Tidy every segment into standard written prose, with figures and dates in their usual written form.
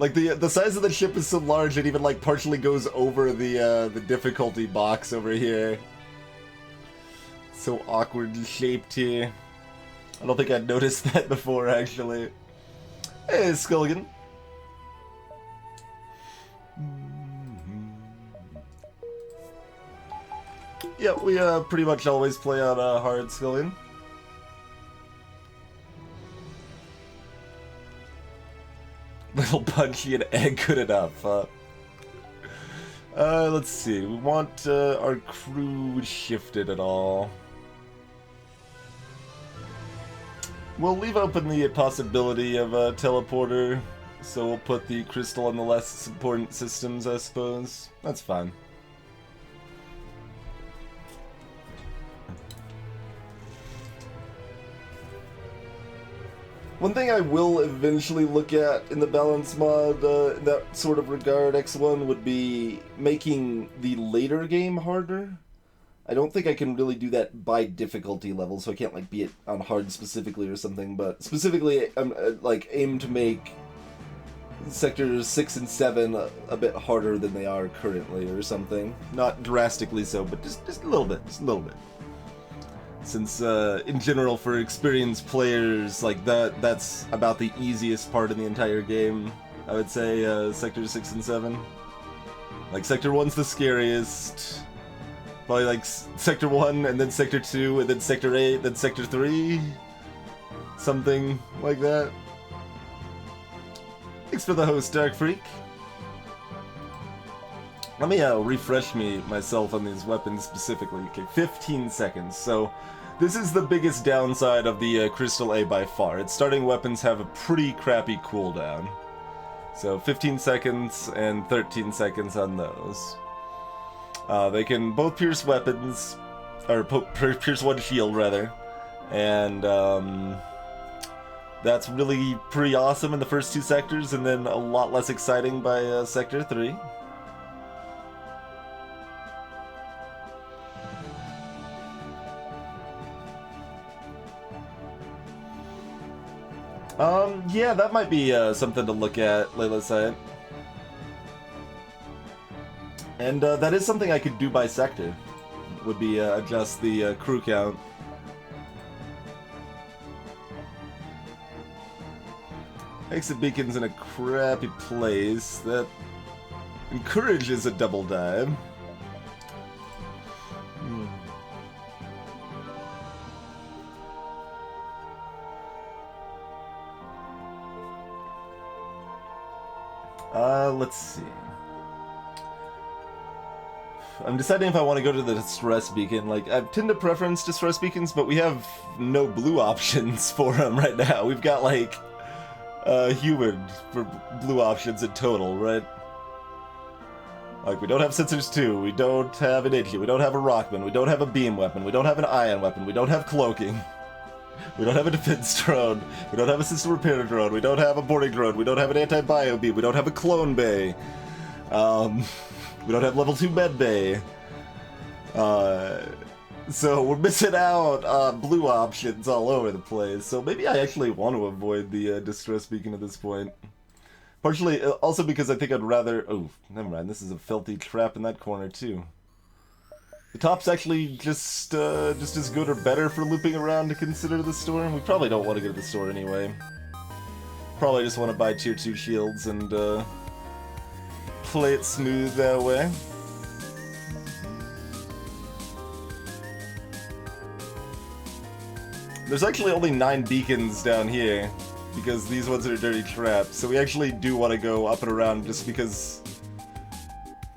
Like the size of the ship is so large it even like partially goes over the difficulty box over here. So awkwardly shaped here. I don't think I'd noticed that before actually. Hey, Skulligan. Yeah, we pretty much always play on hard, Skulligan. Little punchy and egg good enough. Let's see. We want our crew shifted at all. We'll leave open the possibility of a teleporter, so we'll put the crystal on the less important systems, I suppose. That's fine. One thing I will eventually look at in the balance mod, in that sort of regard, X1, would be making the later game harder. I don't think I can really do that by difficulty level, so I can't like be it on hard specifically or something, but specifically I'm like aim to make sectors 6 and 7 a bit harder than they are currently or something. Not drastically so, but just a little bit, Since in general for experienced players, like that's about the easiest part in the entire game, I would say, sectors 6 and 7. Like sector 1's the scariest. Probably like Sector 1, and then Sector 2, and then Sector 8, then Sector 3. Something like that. Thanks for the host, Dark Freak. Let me refresh myself on these weapons specifically. Okay, 15 seconds. So this is the biggest downside of the Crystal A by far. Its starting weapons have a pretty crappy cooldown. So 15 seconds and 13 seconds on those. They can both pierce weapons, or pierce one shield rather, and that's really pretty awesome in the first 2 sectors, and then a lot less exciting by Sector 3. Yeah, that might be something to look at, Layla said. And that is something I could do by sector, would be adjust the crew count. Exit beacon's in a crappy place. That encourages a double dive. Let's see. I'm deciding if I want to go to the distress beacon. Like, I tend to preference distress beacons, but we have no blue options for them right now. We've got, like, human for blue options in total, right? Like, we don't have sensors 2, we don't have an Idchi, we don't have a Rockman, we don't have a beam weapon, we don't have an ion weapon, we don't have cloaking. We don't have a defense drone, we don't have a system repair drone, we don't have a boarding drone, we don't have an anti-bio beam, we don't have a clone bay. We don't have level 2 med bay. So we're missing out on blue options all over the place. So maybe I actually want to avoid the distress beacon at this point. Partially, also because I think I'd rather... Oh, never mind. This is a filthy trap in that corner too. The top's actually just as good or better for looping around to consider the store. We probably don't want to go to the store anyway. Probably just want to buy tier 2 shields and play it smooth that way. There's actually only 9 beacons down here, because these ones are dirty traps, so we actually do want to go up and around just because...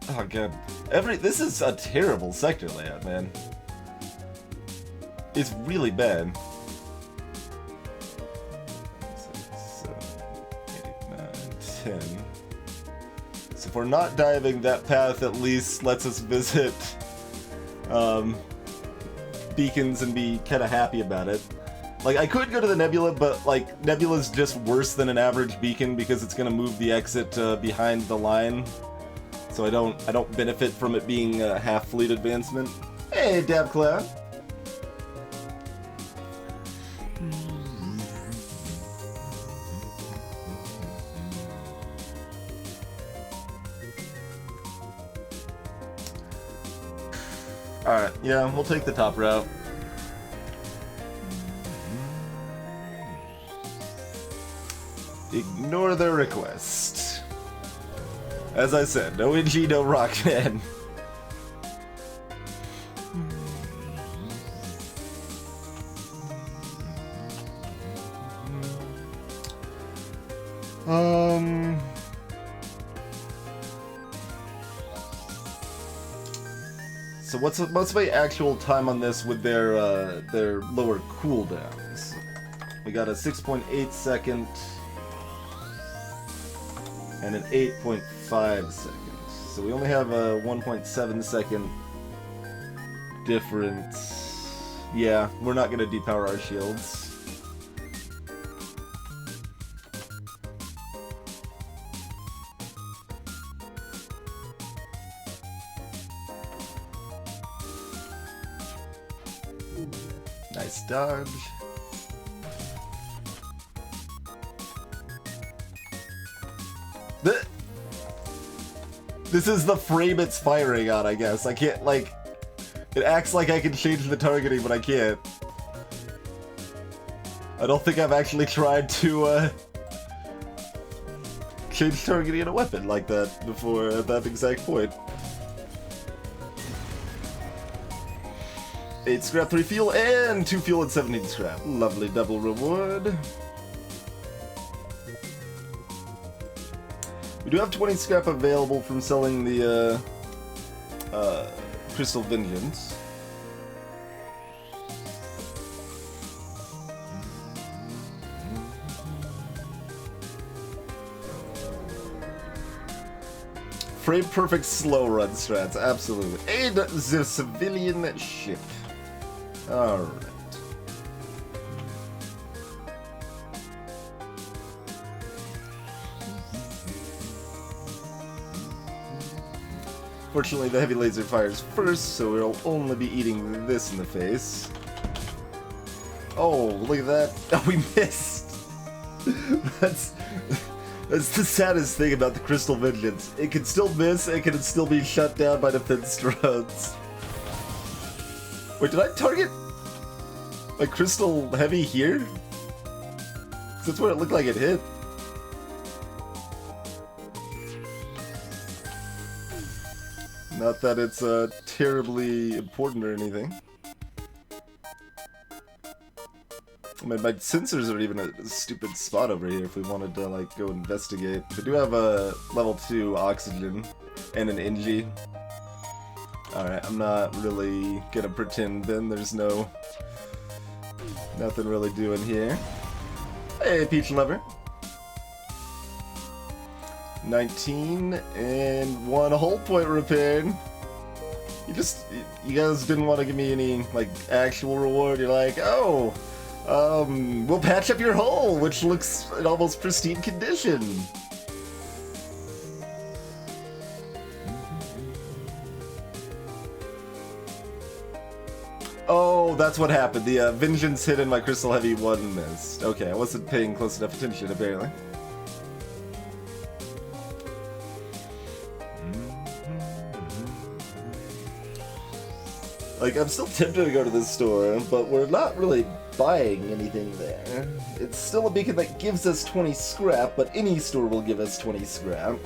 Oh god. This is a terrible sector layout, man. It's really bad. 6, 7, 8, 9, 10. So if we're not diving, that path at least lets us visit beacons and be kind of happy about it. Like, I could go to the Nebula, but, like, Nebula's just worse than an average beacon because it's gonna move the exit behind the line. So I don't benefit from it being a half fleet advancement. Hey, Dab Cloud. Alright, yeah, we'll take the top route. Ignore their request. As I said, no NG, no Rockman. So what's my actual time on this with their lower cooldowns? We got a 6.8 second and an 8.5 second. So we only have a 1.7 second difference. Yeah, we're not gonna depower our shields. Nice dodge. This is the frame it's firing on, I guess. I can't, like... It acts like I can change the targeting, but I can't. I don't think I've actually tried to, change targeting in a weapon like that before at that exact point. 8 scrap, 3 fuel, and 2 fuel and 17 scrap. Lovely double reward. We do have 20 scrap available from selling the Crystal Vengeance. Frame perfect slow run strats, absolutely. And the civilian ship. Alright. Fortunately, the heavy laser fires first, so we'll only be eating this in the face. Oh, look at that. Oh, we missed! That's the saddest thing about the Crystal Vengeance. It can still miss, it can still be shut down by defense drones. Wait, did I target my Crystal Heavy here? 'Cause that's where it looked like it hit. Not that it's terribly important or anything. I mean, my sensors are even a stupid spot over here if we wanted to, like, go investigate. We do have a level 2 oxygen and an NG. Alright, I'm not really gonna pretend then there's nothing really doing here. Hey, Peach Lover. 19 and 1 hull point repaired. You guys didn't want to give me any, like, actual reward. You're like, oh, we'll patch up your hull, which looks in almost pristine condition. Oh, that's what happened. The Vengeance hit and my Crystal Heavy 1 missed. Okay, I wasn't paying close enough attention, apparently. Like, I'm still tempted to go to this store, but we're not really buying anything there. It's still a beacon that gives us 20 scrap, but any store will give us 20 scrap.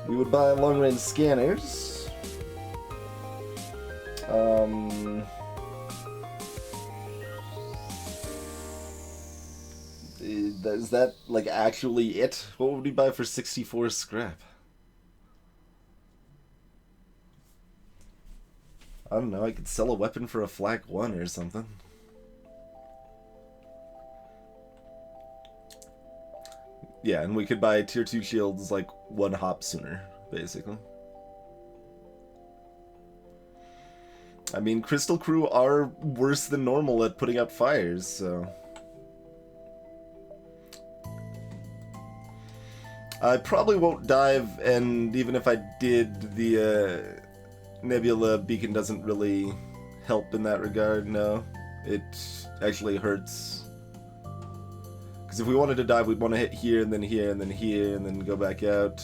We would buy long-range scanners. Is that, like, actually it? What would we buy for 64 scrap? I don't know, I could sell a weapon for a flak 1 or something. Yeah, and we could buy tier 2 shields like 1 hop sooner, basically. I mean, Crystal Crew are worse than normal at putting out fires, so... I probably won't dive, and even if I did, the Nebula beacon doesn't really help in that regard, no. It actually hurts. Because if we wanted to dive, we'd want to hit here, and then here, and then here, and then go back out.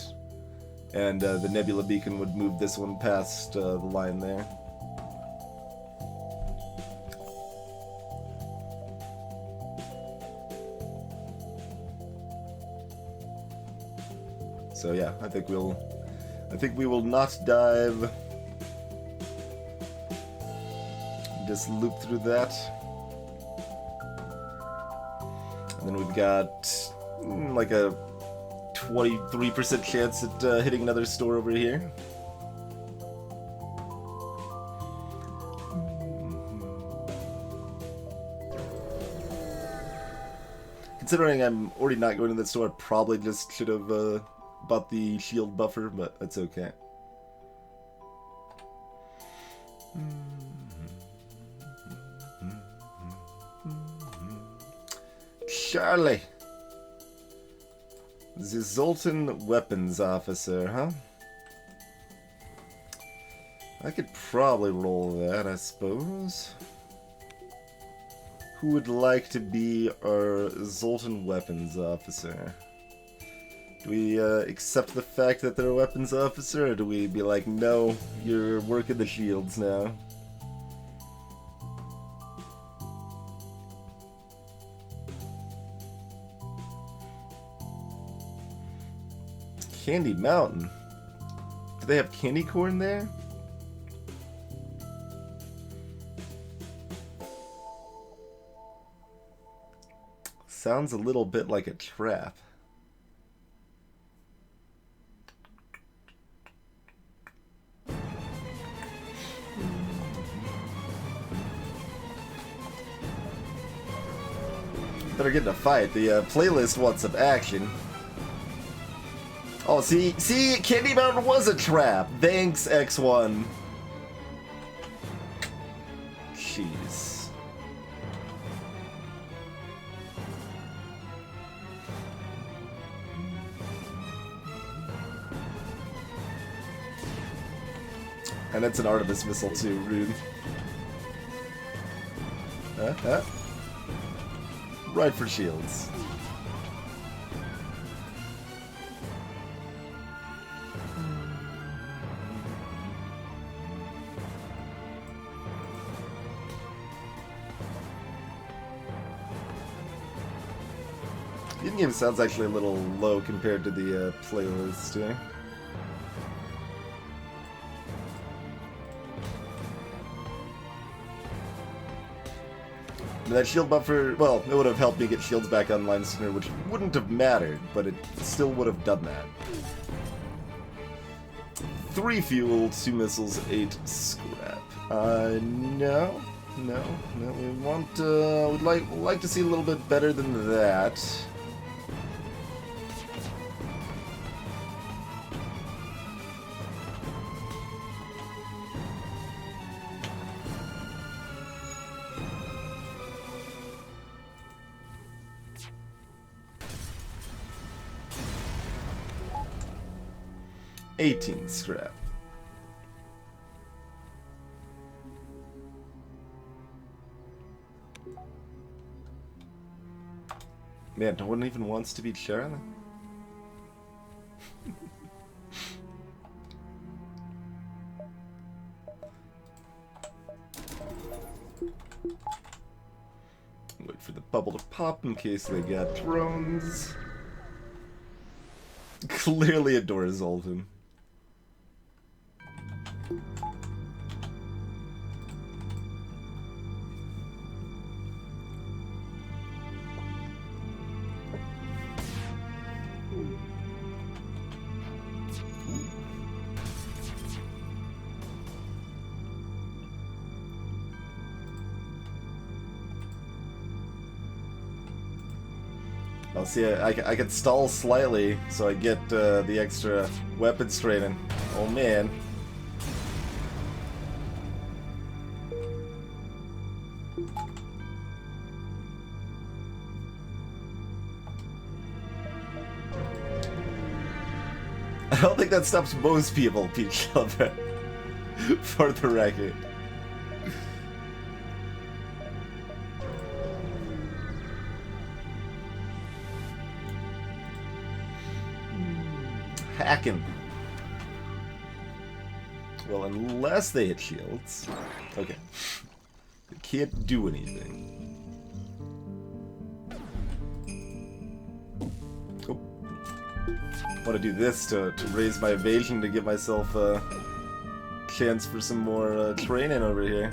And the Nebula Beacon would move this one past the line there. So yeah, I think we will not dive. Just loop through that. And then we've got like a 23% chance at hitting another store over here. Considering I'm already not going to that store, I probably just should have bought the shield buffer, but that's okay. Charlie! The Zoltan Weapons Officer, huh? I could probably roll that, I suppose. Who would like to be our Zoltan Weapons Officer? Do we accept the fact that they're a weapons officer, or do we be like, no, you're working the shields now? Candy Mountain? Do they have candy corn there? Sounds a little bit like a trap. Better get in a fight. The playlist wants some action. Oh, see, Candy Mountain was a trap. Thanks, X1. Jeez. And it's an Artemis missile too, rude. Right for shields. The in-game sounds actually a little low compared to the playlist here. That shield buffer, well, it would have helped me get shields back online sooner, which wouldn't have mattered, but it still would have done that. 3 fuel, 2 missiles, 8 scrap. No, we want, we'd like to see a little bit better than that. $18 scrap. Man, no one even wants to be Charlie. Wait for the bubble to pop in case they got drones. Clearly adores Zoltan. I'll see. I could stall slightly so I get the extra weapons training. Oh man. I don't think that stops most people, Peach Lover. For the record. Hacking. Well, unless they hit shields. Okay. They can't do anything. Oh. Want to do this to raise my evasion to give myself a chance for some more training over here.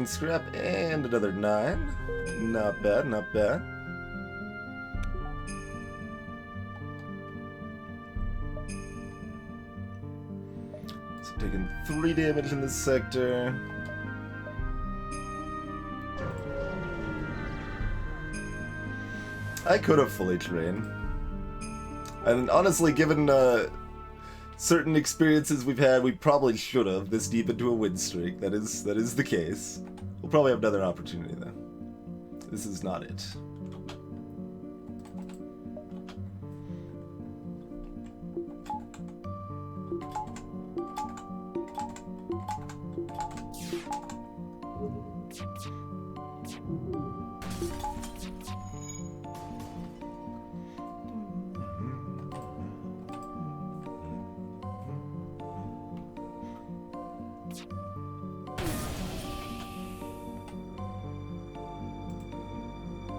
Scrap and another 9. Not bad, not bad. So taking 3 damage in this sector. I could have fully trained. And honestly, given certain experiences we've had, we probably should have this deep into a win streak. That is the case. We'll probably have another opportunity though. This is not it.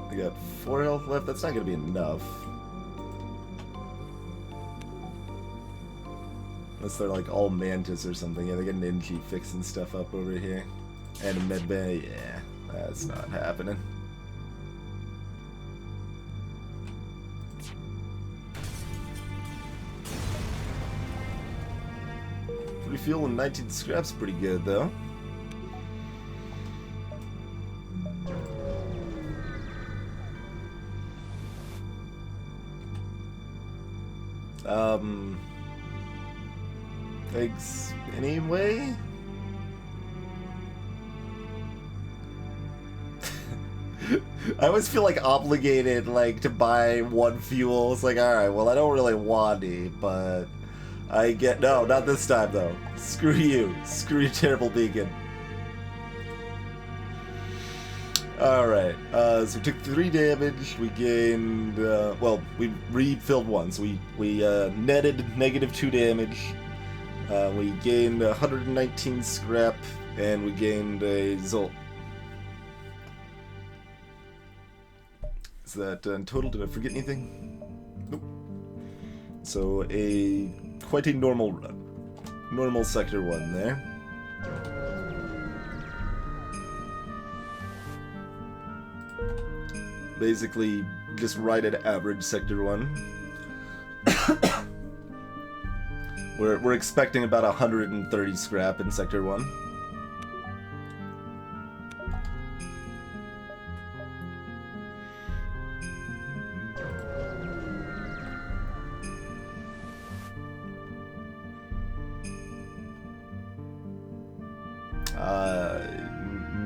I got 4 health left. That's not going to be enough. Unless they're like all Mantis or something. Yeah, they got an NG fixing stuff up over here. And a medbay. Yeah, that's not happening. Refuel and 19 scraps pretty good though. Thanks anyway? I always feel like obligated, like, to buy 1 fuel. It's like, alright, well, I don't really want it, but I get... No, not this time, though. Screw you. Screw your terrible beacon. Alright, so we took 3 damage, we gained, well, we refilled 1, so we netted -2 damage. We gained 119 scrap, and we gained a Zolt. Is that in total? Did I forget anything? Nope. So quite a normal run. Normal sector 1 there. Basically, just right at average sector 1. We're expecting about 130 scrap in sector 1.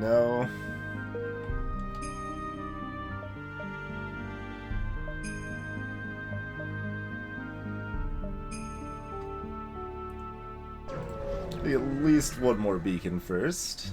No. At least 1 more beacon first.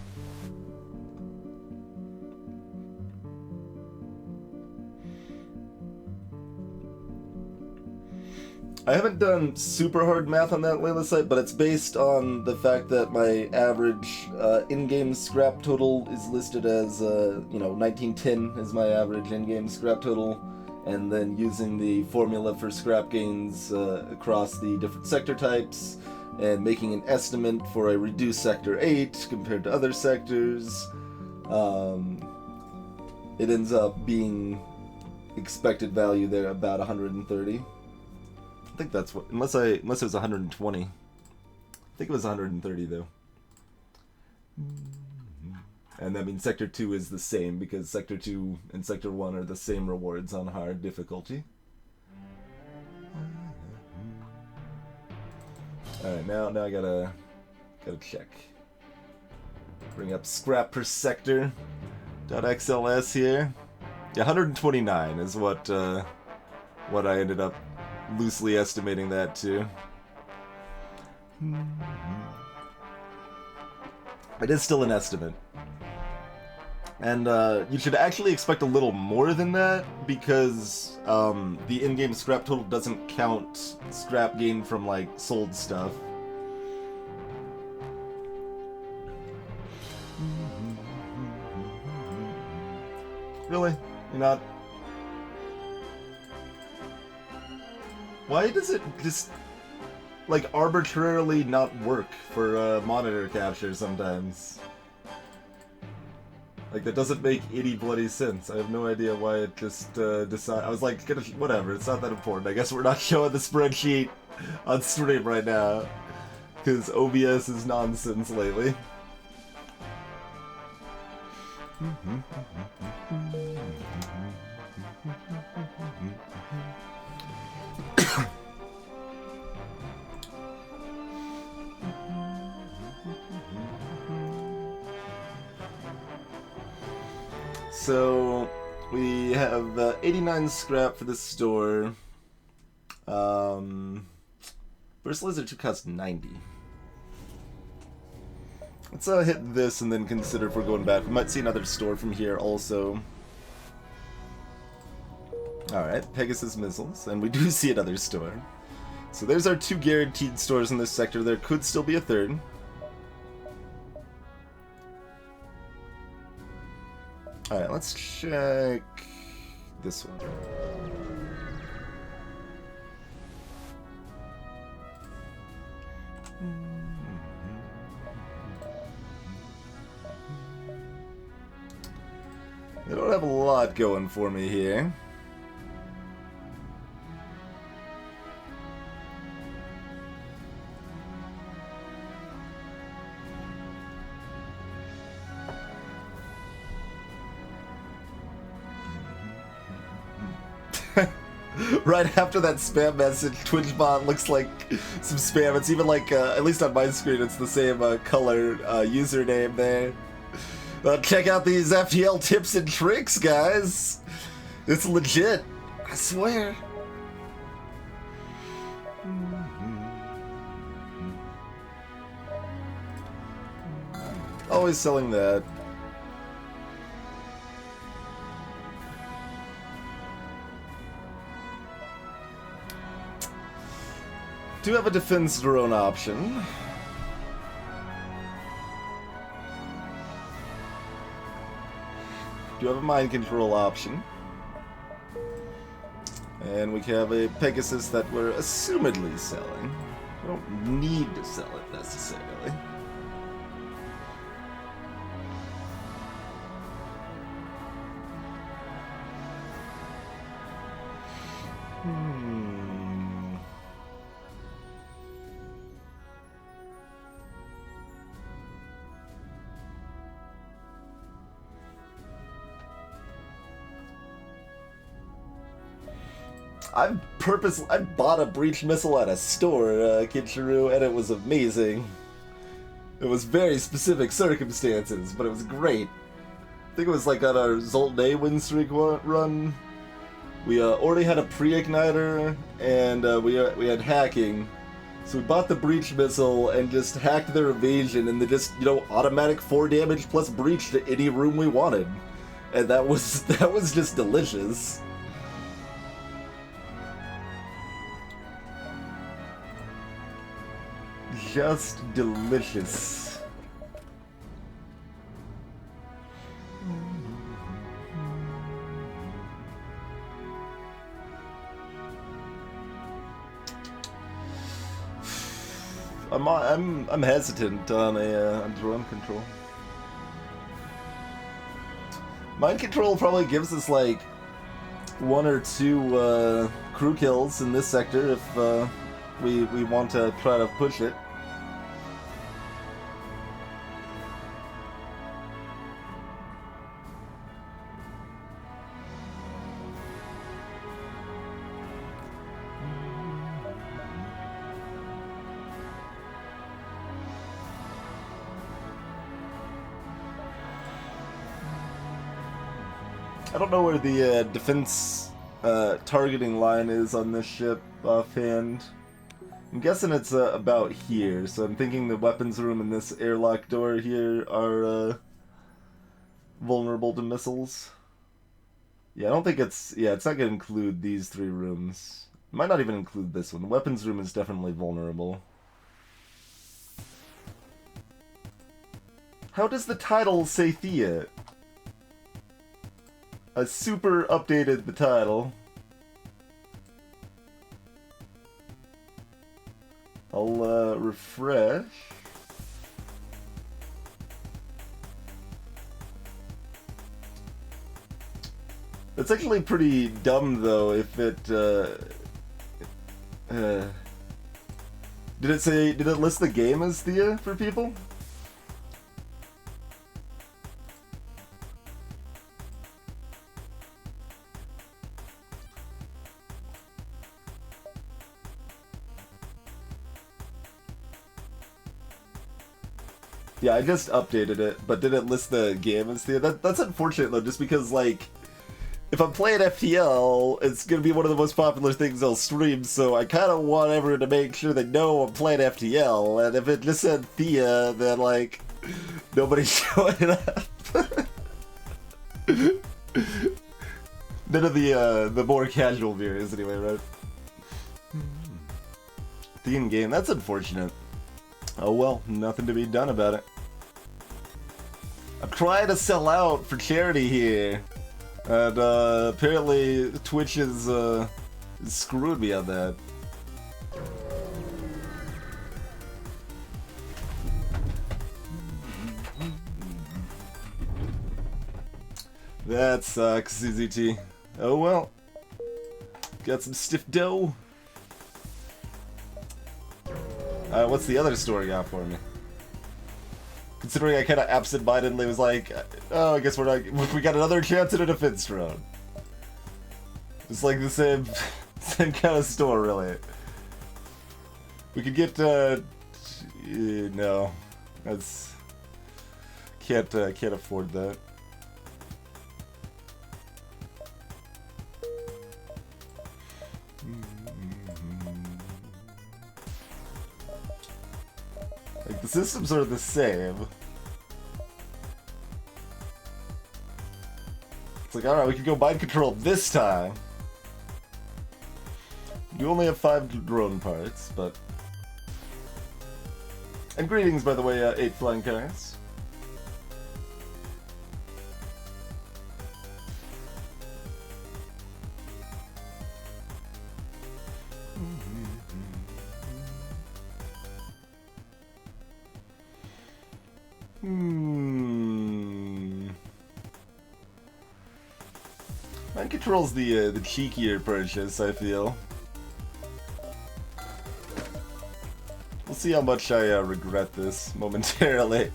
I haven't done super hard math on that Layla site, but it's based on the fact that my average in-game scrap total is listed as, 1910 is my average in-game scrap total, and then using the formula for scrap gains across the different sector types, and making an estimate for a reduced sector 8 compared to other sectors, it ends up being expected value there about 130. I think that's what, unless it was 120. I think it was 130 though. And that means sector 2 is the same because sector 2 and sector 1 are the same rewards on hard difficulty. Alright, now I gotta check. Bring up scrap per sector. .xls here. Yeah, 129 is what I ended up loosely estimating that to. It is still an estimate. And you should actually expect a little more than that, because the in-game scrap total doesn't count scrap gained from, like, sold stuff. Really? You're not? Why does it just, like, arbitrarily not work for monitor capture sometimes? Like, that doesn't make any bloody sense. I have no idea why it just decided. I was like, whatever, it's not that important. I guess we're not showing the spreadsheet on stream right now, because OBS is nonsense lately. So, we have 89 scrap for the store. Burst Lizard 2 costs 90. Let's hit this and then consider if we're going back. We might see another store from here also. Alright, Pegasus Missiles, and we do see another store. So there's our 2 guaranteed stores in this sector. There could still be a third. Alright, let's check this one. I don't have a lot going for me here. Right after that spam message, TwitchBot looks like some spam. It's even like, at least on my screen, it's the same color username there. Check out these FTL tips and tricks, guys. It's legit. I swear. Always selling that. Do have a defense drone option. Do have a mind control option. And we have a Pegasus that we're assumedly selling. We don't need to sell it necessarily. I bought a breach missile at a store, Kichiru, and it was amazing. It was very specific circumstances, but it was great. I think it was like on our Zoltan A win streak run. We already had a pre-igniter, and we had hacking. So we bought the breach missile and just hacked their evasion, and they just, you know, automatic 4 damage plus breach to any room we wanted. And that was just delicious. Just delicious. I'm hesitant on a drone control. Mind control probably gives us like 1 or 2 crew kills in this sector if we want to try to push it. I don't know where the defense targeting line is on this ship offhand. I'm guessing it's about here, so I'm thinking the weapons room and this airlock door here are vulnerable to missiles. Yeah, I don't think it's... Yeah, it's not going to include these 3 rooms. It might not even include this one. The weapons room is definitely vulnerable. How does the title say Thea? I super updated the title. I'll refresh. It's actually pretty dumb though if it did it list the game as Thea for people? Yeah, I just updated it, but did it list the game as Thea? That's unfortunate though, just because like if I'm playing FTL, it's gonna be one of the most popular things I'll stream, so I kind of want everyone to make sure they know I'm playing FTL, and if it just said Thea, then like, nobody's showing up. None of the more casual viewers anyway, right? Theme game, that's unfortunate. Oh well, nothing to be done about it. I'm trying to sell out for charity here. And apparently Twitch is screwed me on that. That sucks, CZT. Oh well. Got some stiff dough. What's the other story got for me? Considering I kind of absent-mindedly was like, oh, I guess we got another chance at a defense drone. It's like the same kind of store, really. We could get, no. That's... Can't afford that. Like, the systems are the same. It's like, alright, we can go mind control this time. You only have 5 drone parts, but... And greetings, by the way, 8 flying cars. Mind control's the cheekier purchase, I feel. We'll see how much I regret this momentarily.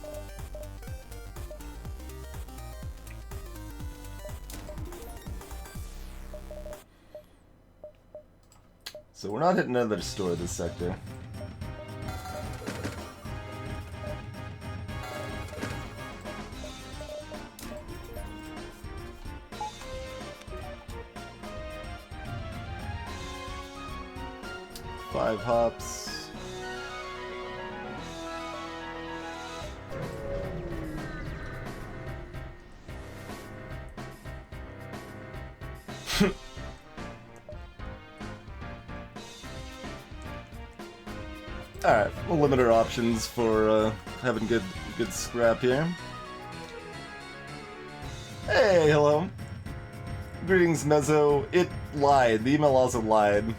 So we're not hitting another store this sector. Five hops. Alright, we'll limit our options for having good scrap here. Hey, hello. Greetings, Mezzo. It lied. The email also lied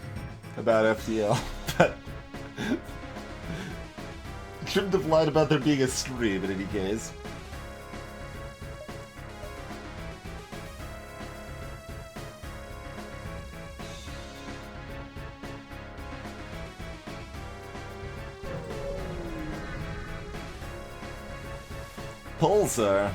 about FTL, but shouldn't have lied about there being a stream in any case. Pulsar.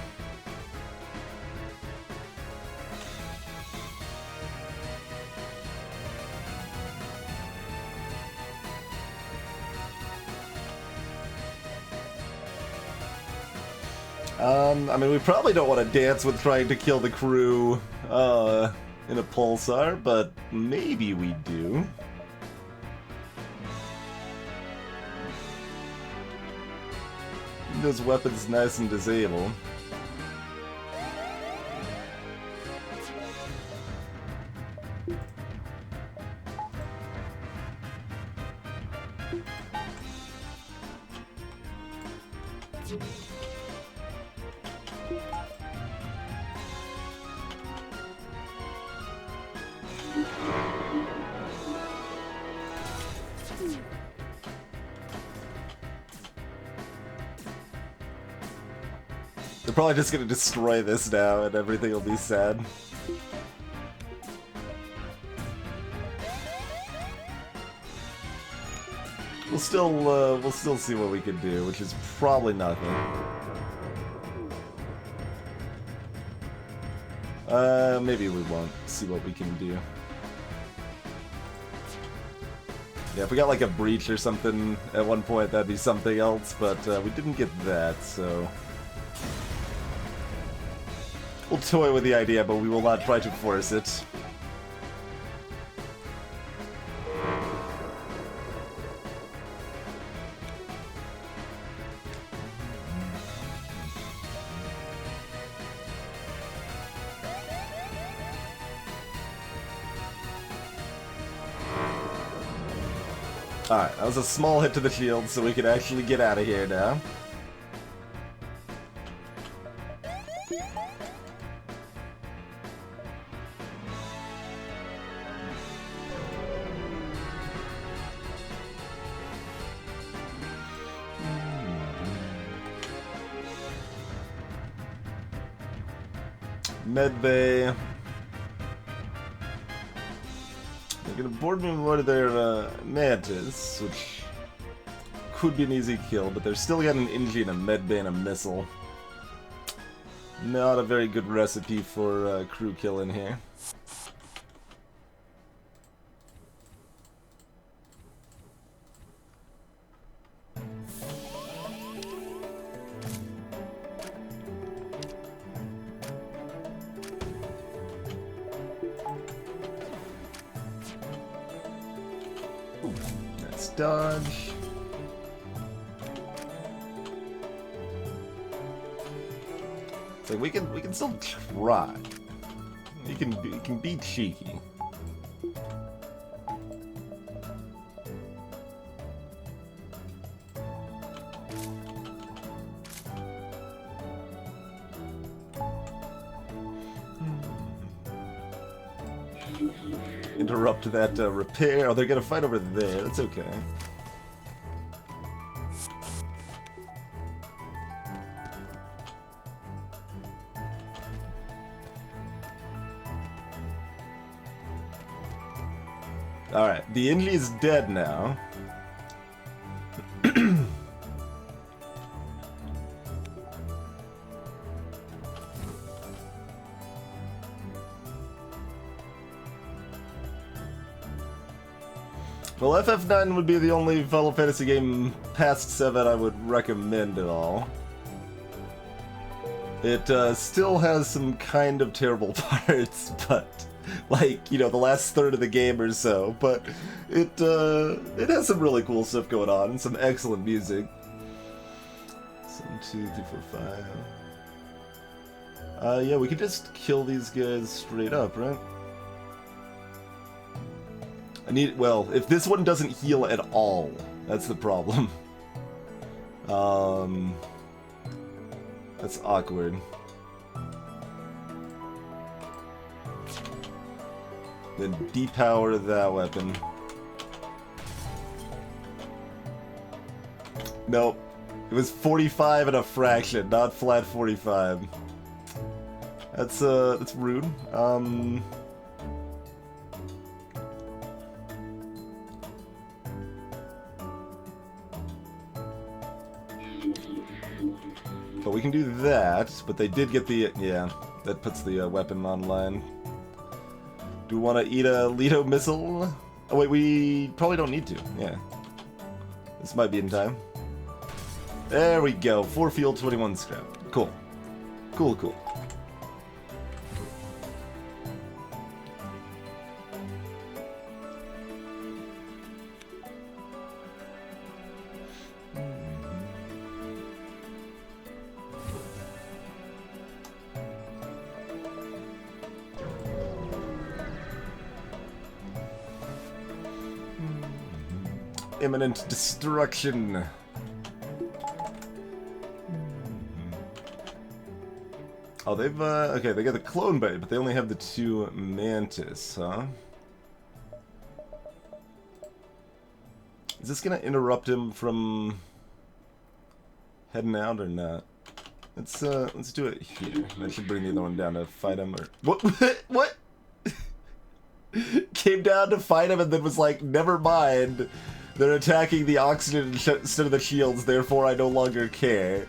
I mean, we probably don't want to dance with trying to kill the crew in a pulsar, but maybe we do. those weapons nice and disabled. They're probably just gonna destroy this now and everything will be sad. We'll still see what we can do, which is probably nothing. Maybe we won't. See what we can do. Yeah, if we got like a breach or something at one point, that'd be something else, but we didn't get that, so... We'll toy with the idea, but we will not try to force it. Alright, that was a small hit to the shield, so we can actually get out of here now. Medbay. They're gonna board me with one of their mantis, which could be an easy kill, but they're still got an Inji and a medbay and a missile. Not a very good recipe for crew kill in here. Dodge. So we can still try. You can be cheeky. Interrupt that repair. Oh, they're gonna fight over there. That's okay. Alright, the Inji is dead now. Well, FF9 would be the only Final Fantasy game past 7 I would recommend at all. It still has some kind of terrible parts, but like, you know, the last third of the game or so, but it has some really cool stuff going on and some excellent music. 1, 2, 3, 4, 5. Yeah, we could just kill these guys straight up, right? Well, if this one doesn't heal at all, that's the problem. That's awkward. Then depower that weapon. Nope. It was 45 and a fraction, not flat 45. That's rude. But we can do that, but they did get the... yeah, that puts the weapon online. Do we want to eat a Leto missile? Oh wait, we probably don't need to, yeah. This might be in time. There we go, 4 fuel, 21 scrap. Cool. Cool, cool. imminent destruction. Oh, they've, okay, they got the clone bait, but they only have the 2 mantis, huh? Is this gonna interrupt him from heading out or not? Let's do it here. That should bring the other one down to fight him, or... What? What? Came down to fight him and then was like, never mind. They're attacking the oxygen instead of the shields, therefore I no longer care.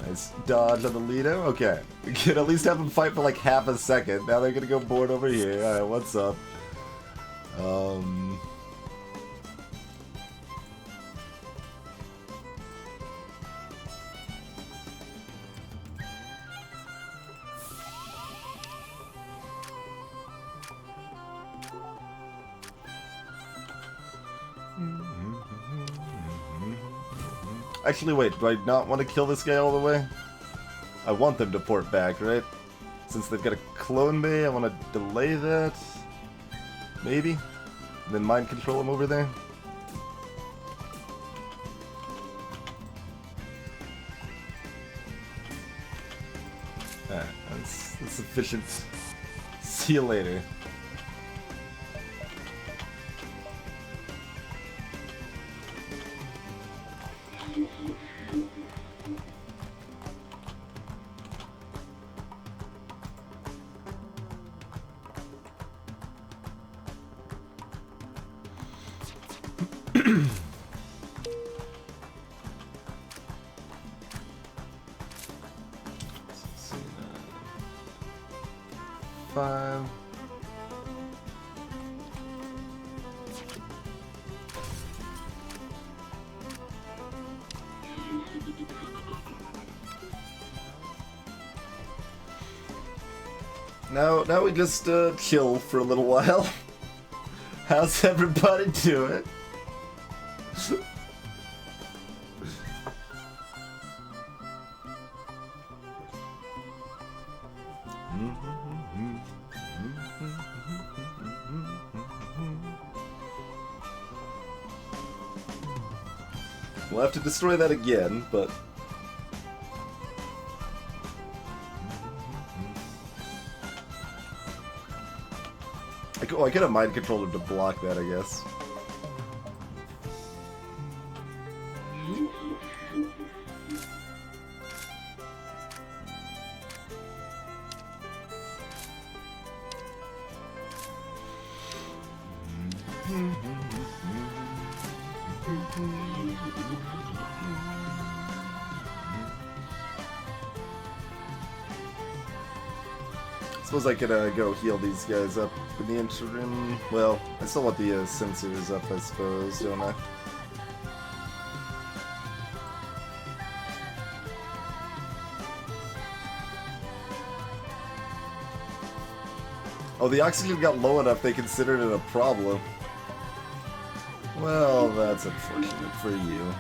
Nice dodge on the Lido. Okay. We can at least have them fight for like half a second. Now they're gonna go board over here. Alright, what's up? Actually, wait, do I not want to kill this guy all the way? I want them to port back, right? Since they've got a clone bay, I want to delay that. Maybe? And then mind control him over there? Alright, that's sufficient. See you later. Now we just chill for a little while. How's everybody doing? We'll have to destroy that again, but... I could have mind controlled him to block that, I guess. Suppose I could go heal these guys up in the interim. Well, I still want the sensors up, I suppose, don't I? Oh, the oxygen got low enough they considered it a problem. Well, that's unfortunate for you.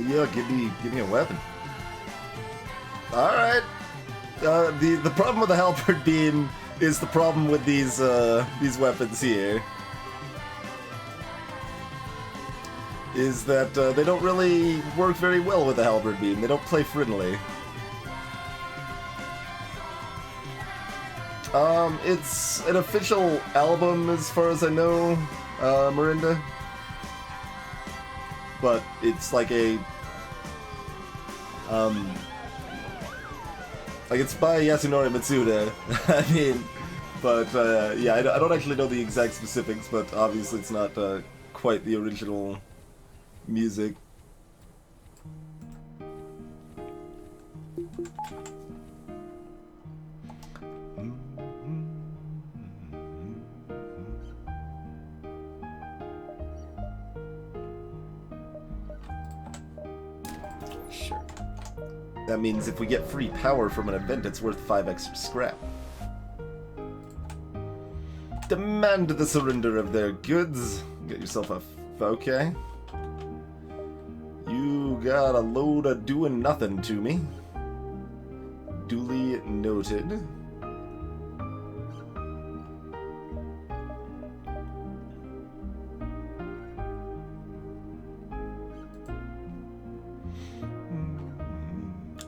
Yeah, give me a weapon. All right. The problem with the halberd beam is the problem with these weapons here. Is that they don't really work very well with the halberd beam. They don't play friendly. It's an official album as far as I know, Mirinda. But it's like a like it's by Yasunori Matsuda. I mean, but yeah, I don't actually know the exact specifics, but obviously it's not quite the original music. Sure. That means if we get free power from an event, it's worth 5 extra scrap. Demand the surrender of their goods. Get yourself a... Okay. You got a load of doing nothing to me. Duly noted.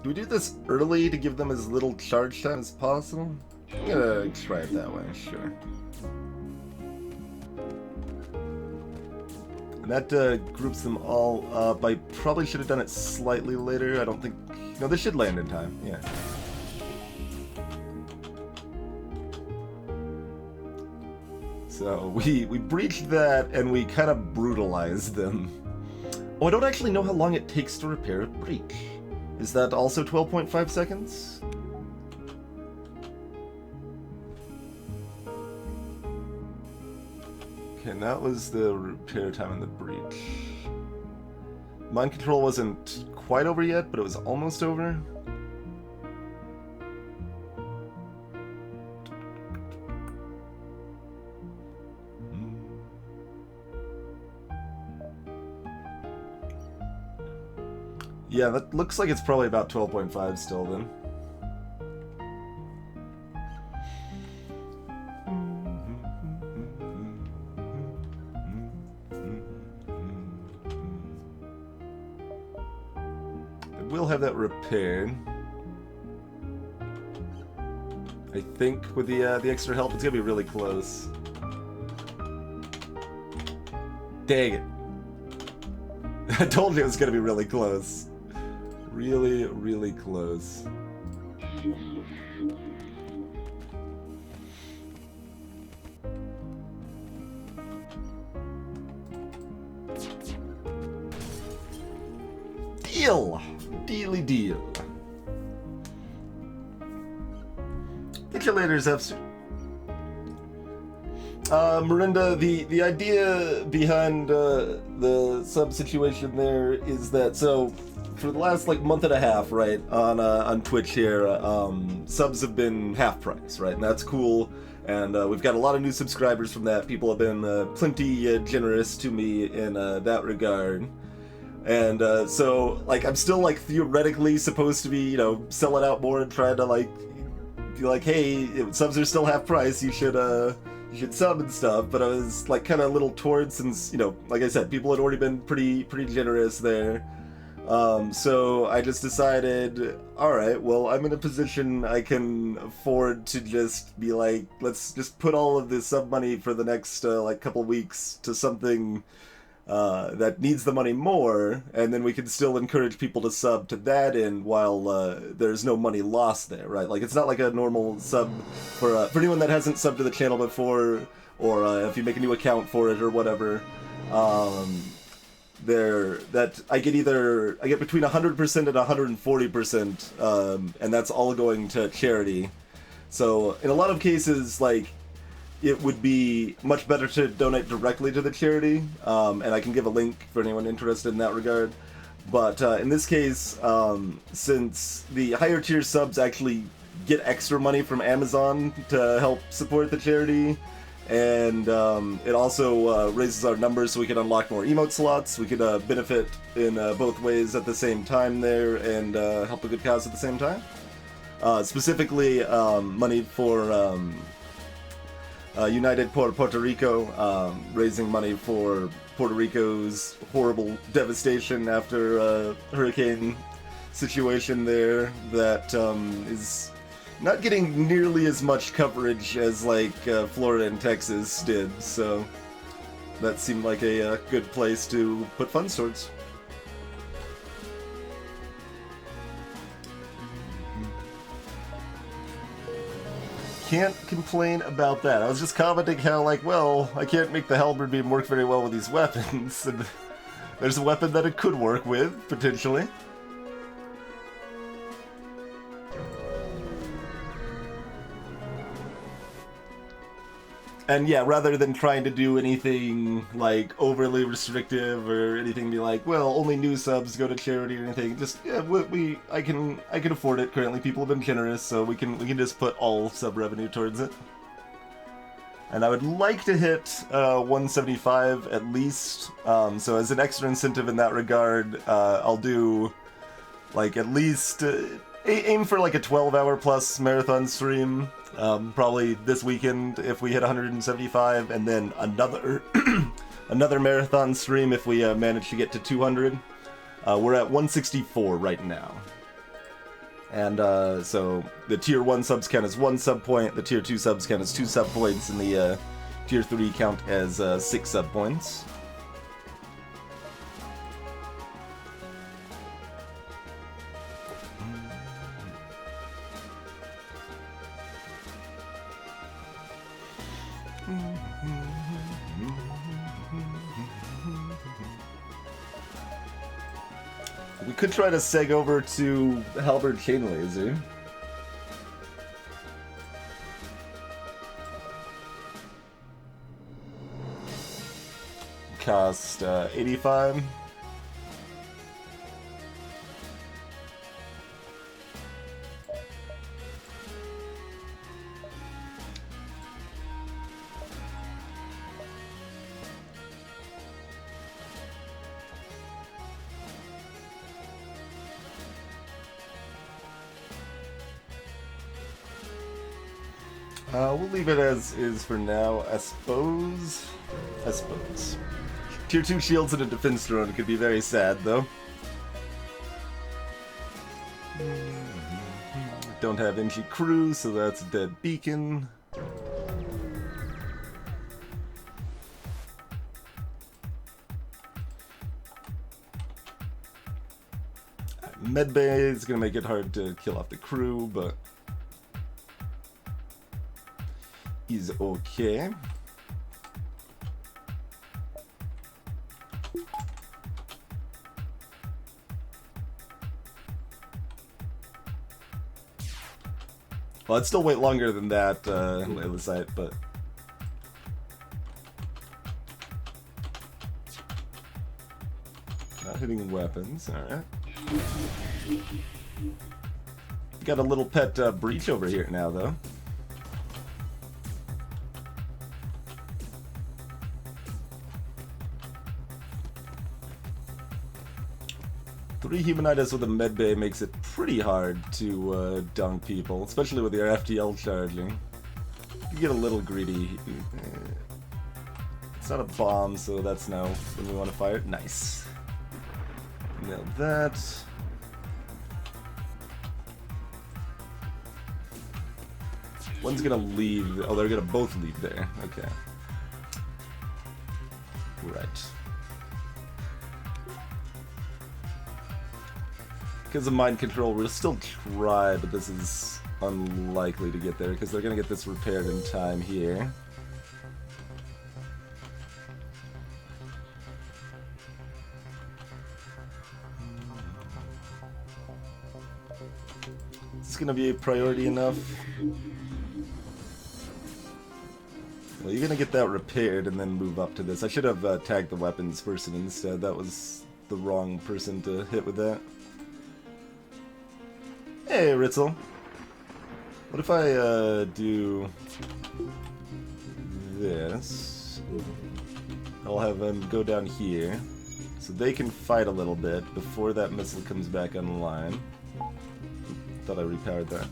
Do we do this early to give them as little charge time as possible? I'm gonna try it that way, sure. And that groups them all up. I probably should have done it slightly later. I don't think... No, this should land in time, yeah. So, we breached that, and we kind of brutalized them. Oh, I don't actually know how long it takes to repair a breach. Is that also 12.5 seconds? Okay, and that was the repair time in the breach. Mind control wasn't quite over yet, but it was almost over. Yeah, that looks like it's probably about 12.5 still then. We'll have that repaired. I think with the extra help, it's gonna be really close. Dang it! I told you it was gonna be really close. Really, really close. Deal! Dealy deal. Get you later, Zepster. Miranda, the idea behind the sub situation there is that, so for the last like month and a half, right, on Twitch here, subs have been half price, right, and that's cool, and we've got a lot of new subscribers from that. People have been plenty generous to me in that regard, and so like I'm still like theoretically supposed to be, you know, selling out more and trying to like be like, hey, subs are still half price, you should sub and stuff, but I was like kind of a little torn since, you know, like I said, people had already been pretty generous there. So I just decided, alright, well, I'm in a position I can afford to just be like, let's just put all of this sub money for the next like couple weeks to something that needs the money more, and then we can still encourage people to sub to that end while there's no money lost there, right? Like, it's not like a normal sub for anyone that hasn't subbed to the channel before, or if you make a new account for it or whatever. I get between 100% and 140%, and that's all going to charity. So in a lot of cases, like, it would be much better to donate directly to the charity, and I can give a link for anyone interested in that regard. But in this case, since the higher tier subs actually get extra money from Amazon to help support the charity, and it also raises our numbers so we can unlock more emote slots, we could benefit in both ways at the same time there, and help a good cause at the same time. Specifically, money for United por Puerto Rico, raising money for Puerto Rico's horrible devastation after a hurricane situation there that is not getting nearly as much coverage as like Florida and Texas did, so that seemed like a good place to put funds towards. Can't complain about that. I was just commenting how, like, well, I can't make the halberd beam work very well with these weapons, and there's a weapon that it could work with, potentially. And yeah, rather than trying to do anything like overly restrictive or anything, be like, well, only new subs go to charity or anything. Just yeah, I can afford it currently. People have been generous, so we can just put all sub revenue towards it. And I would like to hit 175 at least. So as an extra incentive in that regard, I'll do like at least aim for like a 12-hour plus marathon stream. Probably this weekend if we hit 175, and then another another marathon stream if we manage to get to 200. We're at 164 right now. And so the tier 1 subs count as 1 sub point, the tier 2 subs count as 2 sub points, and the tier 3 count as 6 sub points. We could try to seg over to Halberd Chain Laser. Cost 85. We'll leave it as is for now, I suppose. Tier 2 shields and a defense drone could be very sad, though. Don't have NG crew, so that's a dead beacon. Medbay is gonna make it hard to kill off the crew, but is okay. Well, I'd still wait longer than that, Layla site, but not hitting weapons. All right. Got a little pet breach over here now, though. Three Humanitis with a medbay makes it pretty hard to dunk people, especially with your FTL charging. You get a little greedy. It's not a bomb, so that's no when we want to fire it. Nice. Now that. One's gonna leave. Oh, they're gonna both leave there. Okay. Right. Because of mind control, we'll still try, but this is unlikely to get there because they're going to get this repaired in time here. Is this going to be a priority enough? Well, you're going to get that repaired and then move up to this. I should have tagged the weapons person instead. That was the wrong person to hit with that. Hey, Ritzel. What if I do this? I'll have them go down here, so they can fight a little bit before that missile comes back online. Thought I repowered that.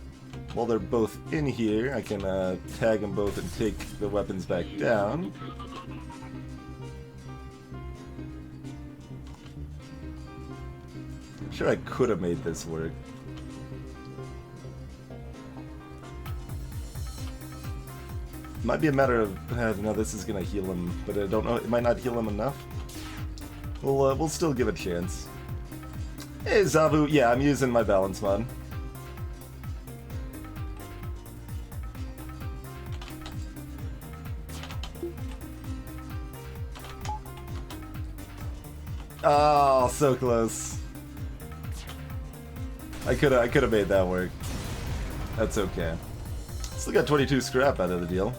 While they're both in here, I can tag them both and take the weapons back down. I'm sure I could have made this work. Might be a matter of, no, this is gonna heal him, but I don't know, it might not heal him enough. We'll still give it a chance. Hey, Zabu, yeah, I'm using my balance mod. Oh, so close. I could have made that work. That's okay. Still got 22 scrap out of the deal.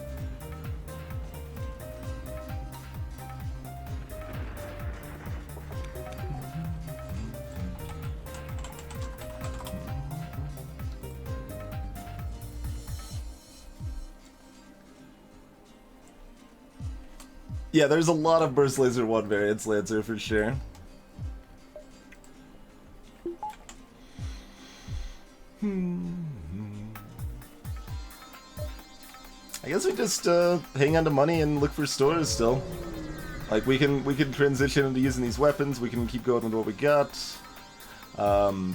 Yeah, there's a lot of Burst Laser 1 variants, Lancer, for sure. I guess we just hang on to money and look for stores still. Like we can transition into using these weapons. We can keep going with what we got.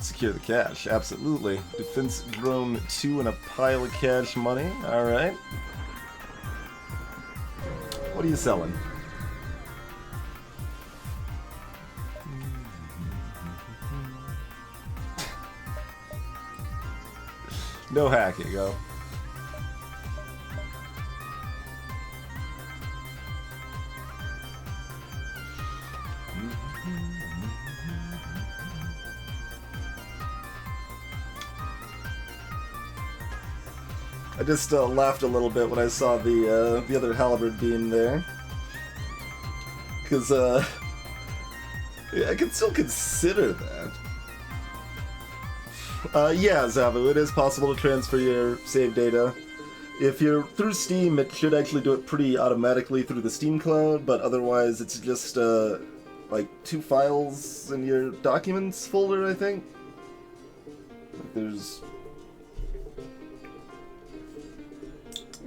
Secure the cash, absolutely. Defense drone 2 and a pile of cash money. All right. What are you selling? No hacking, oh. I just laughed a little bit when I saw the other halberd beam there, because yeah, I can still consider that. Yeah, Zavu, it is possible to transfer your save data. If you're through Steam, it should actually do it pretty automatically through the Steam Cloud, but otherwise it's just like 2 files in your documents folder, I think. Like there's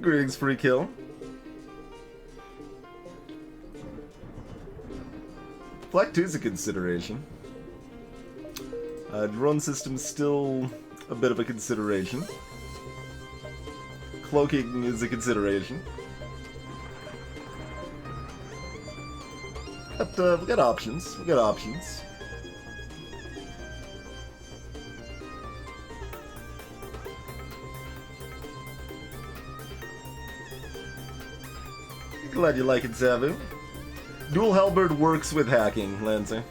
Greetings, free kill. Black 2 is a consideration. Drone system's still a bit of a consideration. Cloaking is a consideration. But we got options. We got options. Glad you like it, Zavu. Dual Halberd works with hacking, Lancer.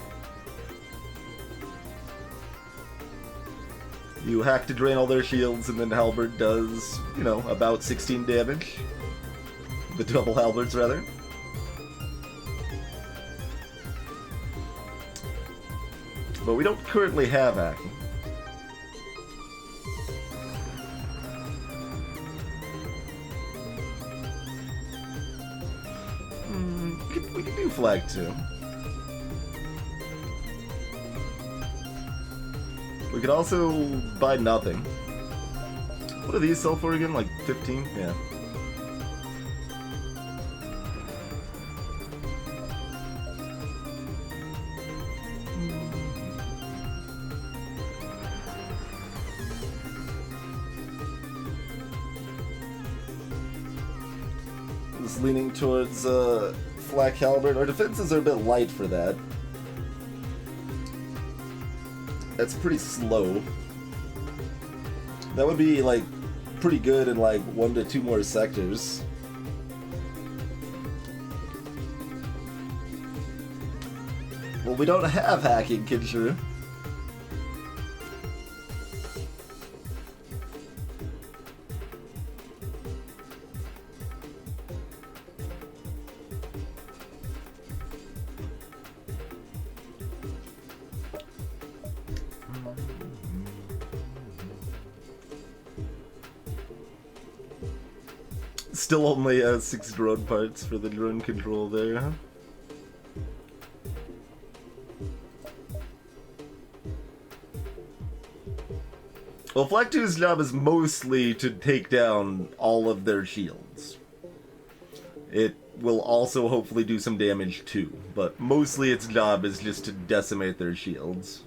You hack to drain all their shields, and then Halberd does, you know, about 16 damage. The double Halberds, rather. But we don't currently have hacking. We can do flag 2. We could also buy nothing. What do these sell for again? Like 15? Yeah. Just leaning towards Flak Halberd. Our defenses are a bit light for that. That's pretty slow. That would be like pretty good in like 1 to 2 more sectors. Well, we don't have hacking, Kinshuru. Still only 6 drone parts for the drone control there, huh? Well, Flak 2's job is mostly to take down all of their shields. It will also hopefully do some damage too, but mostly its job is just to decimate their shields.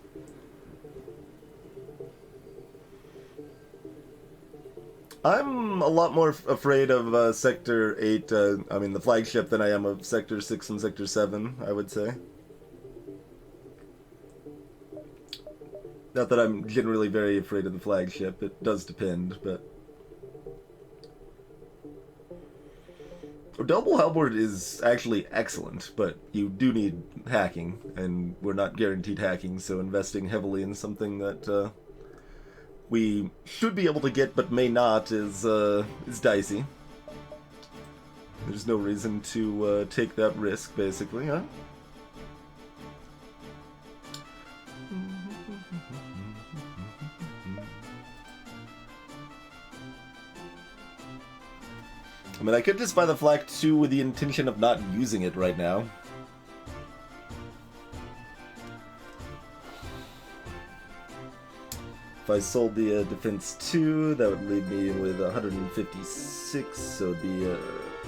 I'm a lot more afraid of Sector 8, I mean the flagship, than I am of Sector 6 and Sector 7, I would say. Not that I'm generally very afraid of the flagship, it does depend, but... Double Halberd is actually excellent, but you do need hacking, and we're not guaranteed hacking, so investing heavily in something that we should be able to get but may not is dicey. There's no reason to take that risk, basically, huh? I mean, I could just buy the flak 2 with the intention of not using it right now. If I sold the defense 2, that would leave me with 156, so it'd be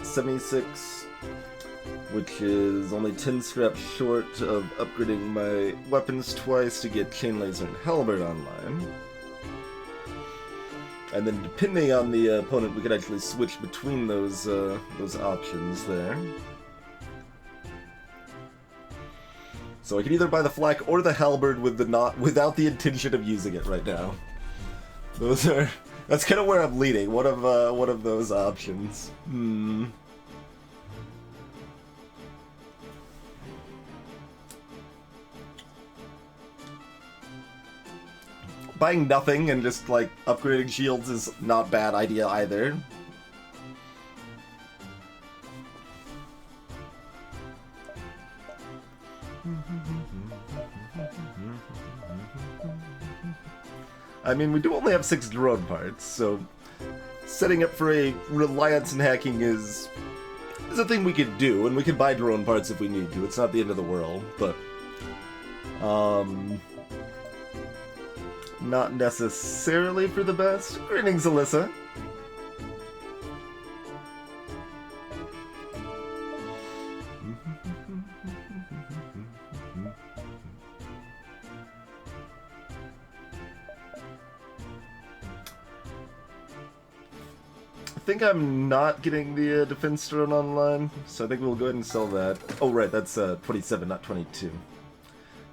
76, which is only 10 scraps short of upgrading my weapons twice to get chain laser and halberd online. And then depending on the opponent, we could actually switch between those options there. So I can either buy the flak or the halberd with without the intention of using it right now. That's kind of where I'm leaning. One of those options. Buying nothing and just, like, upgrading shields is not a bad idea either. I mean, we do only have 6 drone parts, so setting up for a reliance in hacking is a thing we could do, and we can buy drone parts if we need to. It's not the end of the world, but not necessarily for the best. Greetings, Alyssa. I think I'm not getting the defense drone online, so I think we'll go ahead and sell that. Oh right, that's 27, not 22.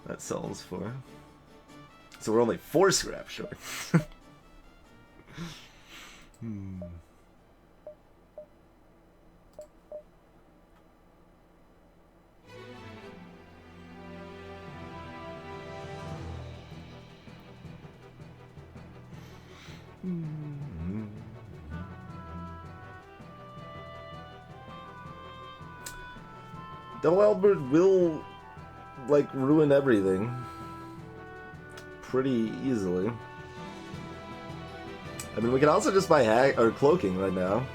That sells for. So we're only 4 scraps short. Double Albert will, like, ruin everything pretty easily. I mean, we can also just buy hack or cloaking right now.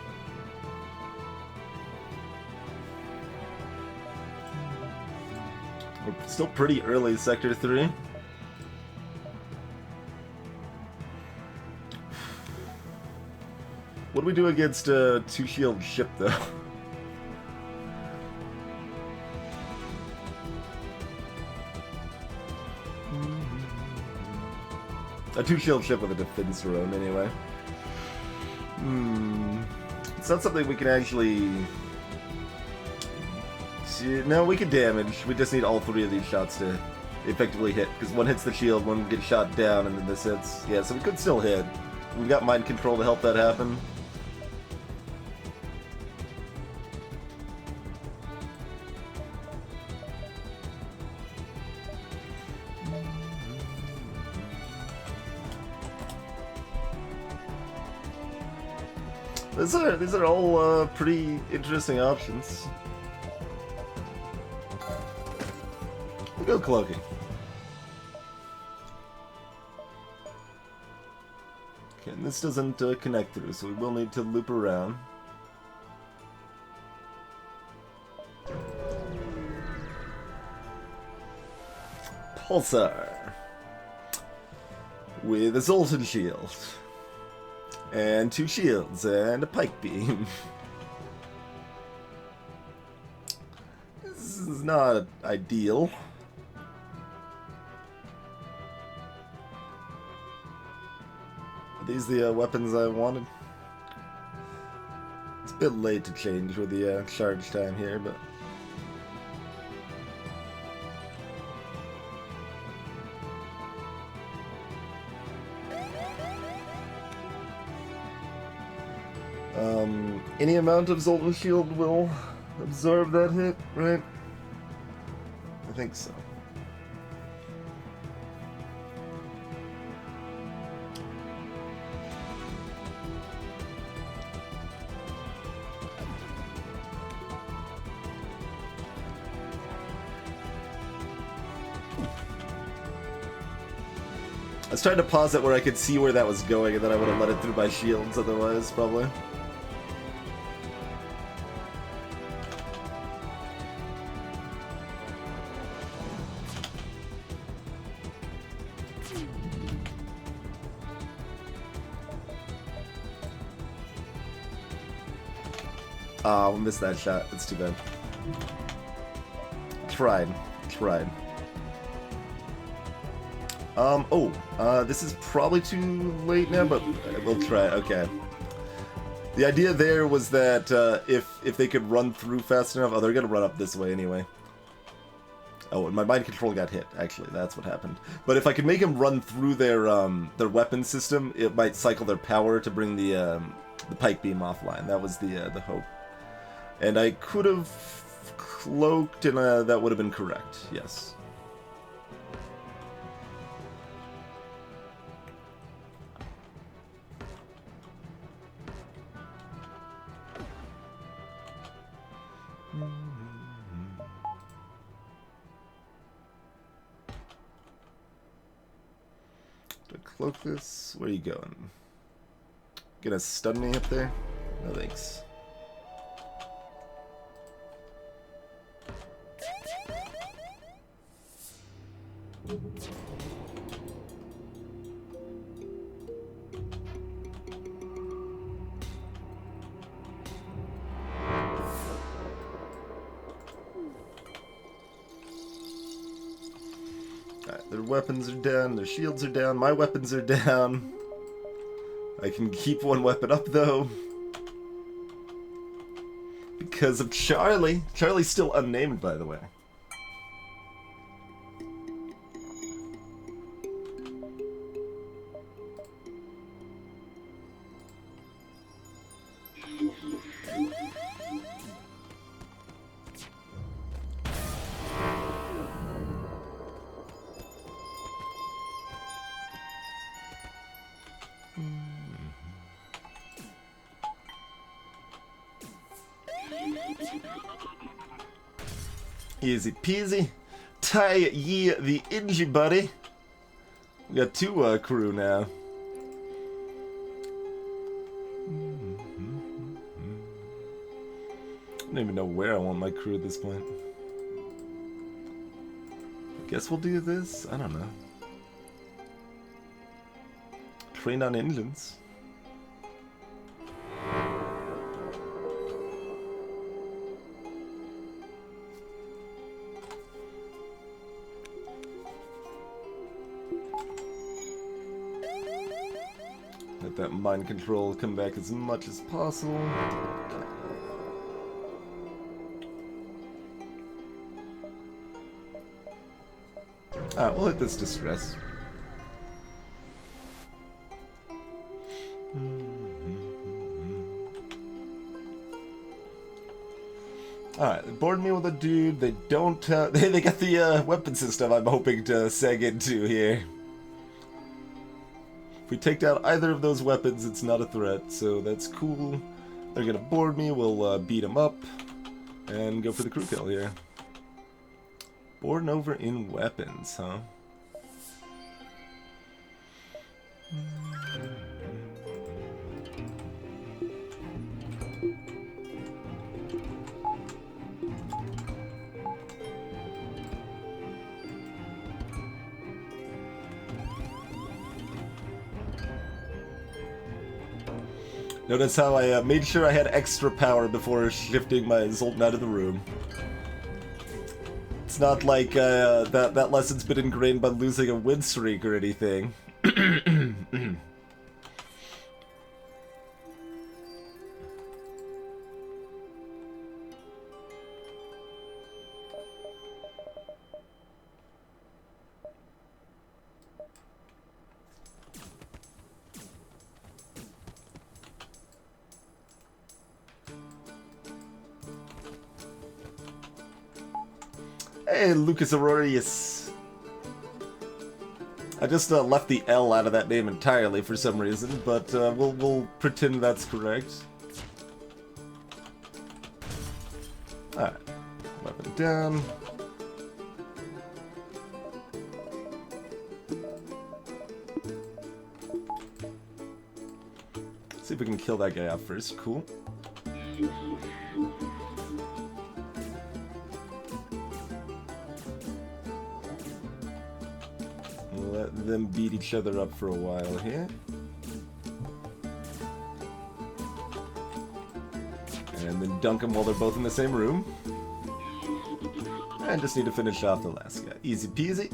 We're still pretty early, Sector 3. What do we do against a 2-shield ship, though? A 2-shield ship with a defense drone, anyway. It's not something we can actually... No, we can damage. We just need all 3 of these shots to effectively hit. Because one hits the shield, one gets shot down, and then this hits. Yeah, so we could still hit. We've got mind control to help that happen. These are all pretty interesting options. We'll go cloaking. Okay, and this doesn't connect through, so we will need to loop around. Pulsar with a Zoltan shield. And 2 shields, and a pike beam. This is not ideal. Are these the weapons I wanted? It's a bit late to change with the charge time here, but... any amount of Zoltan Shield will absorb that hit, right? I think so. I was trying to pause it where I could see where that was going, and then I would have let it through my shields otherwise, probably. Oh, missed that shot. That's too bad. Tried. This is probably too late now, but we'll try. Okay. The idea there was that if they could run through fast enough... Oh, they're going to run up this way anyway. Oh, and my mind control got hit, actually. That's what happened. But if I could make them run through their weapon system, it might cycle their power to bring the pike beam offline. That was the hope. And I could have cloaked, and that would have been correct. Yes. Do I cloak this? Where are you going? Gonna stun me up there? No thanks. Alright, their weapons are down, their shields are down, my weapons are down. I can keep one weapon up though. Because of Charlie. Charlie's still unnamed, by the way. Easy peasy. Tie ye the ingy, buddy. We got two crew now. I don't even know where I want my crew at this point. I guess we'll do this. I don't know. Train on engines. Let that mind control come back as much as possible. Alright, we'll hit this distress. Alright, they boarded me with a dude. They don't, they got the weapon system I'm hoping to seg into here. If we take down either of those weapons, it's not a threat, so that's cool. They're gonna board me, we'll beat them up, and go for the crew kill here. Boarding over in weapons, huh? Notice how I made sure I had extra power before shifting my Zoltan out of the room. It's not like that lesson's been ingrained by losing a win streak or anything. Hey, Lucas Aurorius. I just left the L out of that name entirely for some reason, but we'll pretend that's correct. Alright. Weapon down. See if we can kill that guy off first. Cool. Let them beat each other up for a while here. And and then dunk them while they're both in the same room. And just need to finish off the last guy. Easy peasy.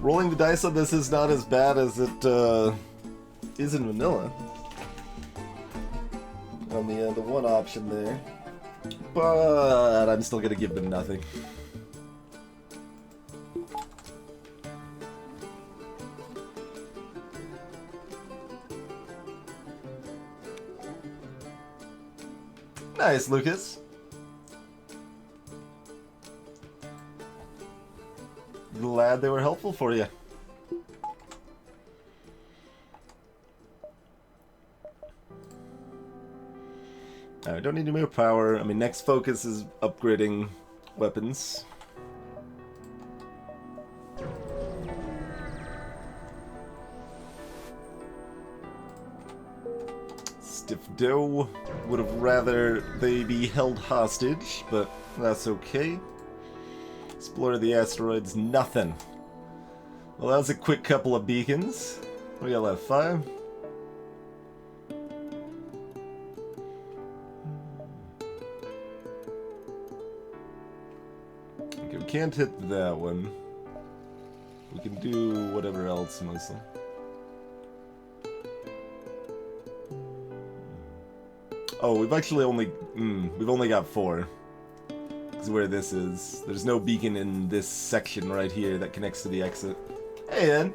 Rolling the dice on this is not as bad as it is in vanilla. On the one option there. But I'm still gonna give them nothing. Nice, Lucas. Glad they were helpful for you. I don't need any more power. I mean, next focus is upgrading weapons. Stiff dough. Would have rather they be held hostage, but that's okay. Explore the asteroids, nothing. Well, that was a quick couple of beacons. We got left 5. Okay, we can't hit that one. We can do whatever else mostly. Oh, we've actually only we've only got 4. Where this is. There's no beacon in this section right here that connects to the exit. Hey, Ed.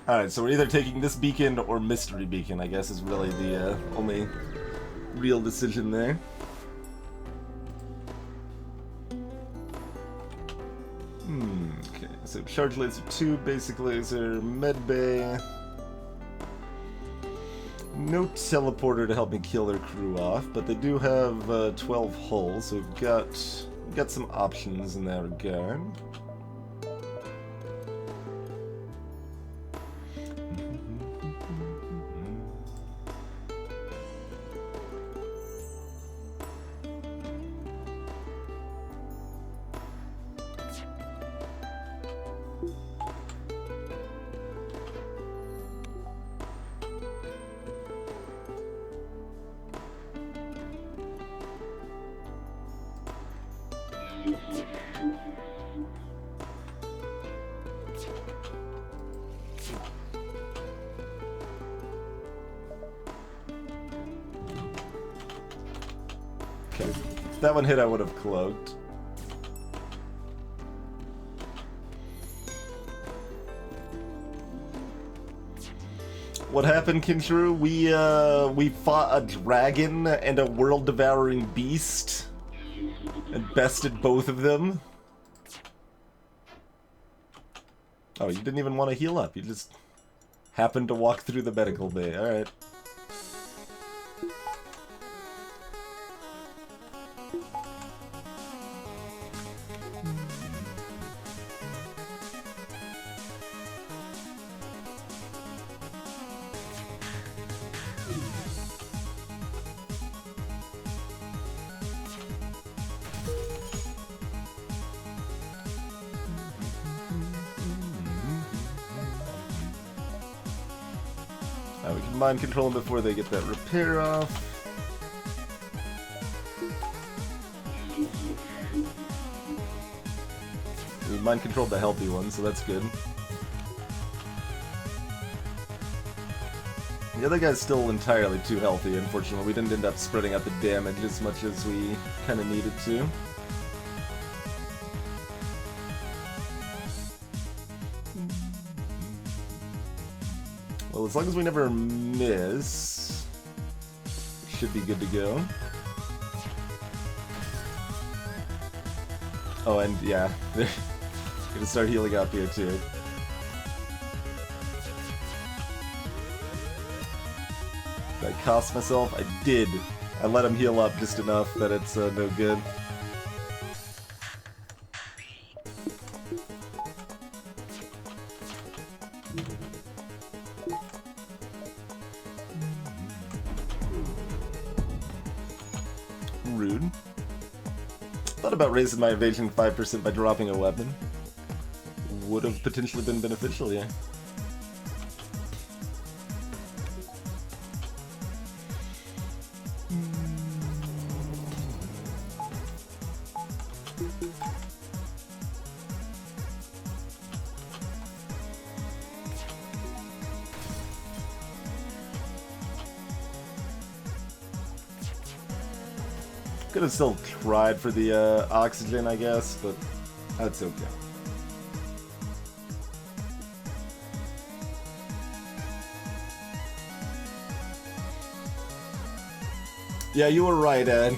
Alright, so we're either taking this beacon or mystery beacon, I guess, is really the only real decision there. Okay, so charge laser 2, basic laser, med bay. No teleporter to help me kill their crew off, but they do have 12 hulls, so we've got some options in that regard. Okay, if that one hit, I would have cloaked. What happened, Kinshuru? We fought a dragon and a world-devouring beast and bested both of them. Oh, you didn't even want to heal up. You just happened to walk through the medical bay. Alright. We can mind control them before they get that repair off. We mind controlled the healthy one, so that's good. The other guy's still entirely too healthy, unfortunately. We didn't end up spreading out the damage as much as we kind of needed to. Well, as long as we never miss, should be good to go. Oh, and yeah, gonna start healing up here too. Did I cost myself? I did. I let him heal up just enough that it's no good. Rude. Thought about raising my evasion 5% by dropping a weapon. Would have potentially been beneficial, yeah. Could have still tried for the oxygen, I guess, but that's okay. Yeah, you were right, Ed.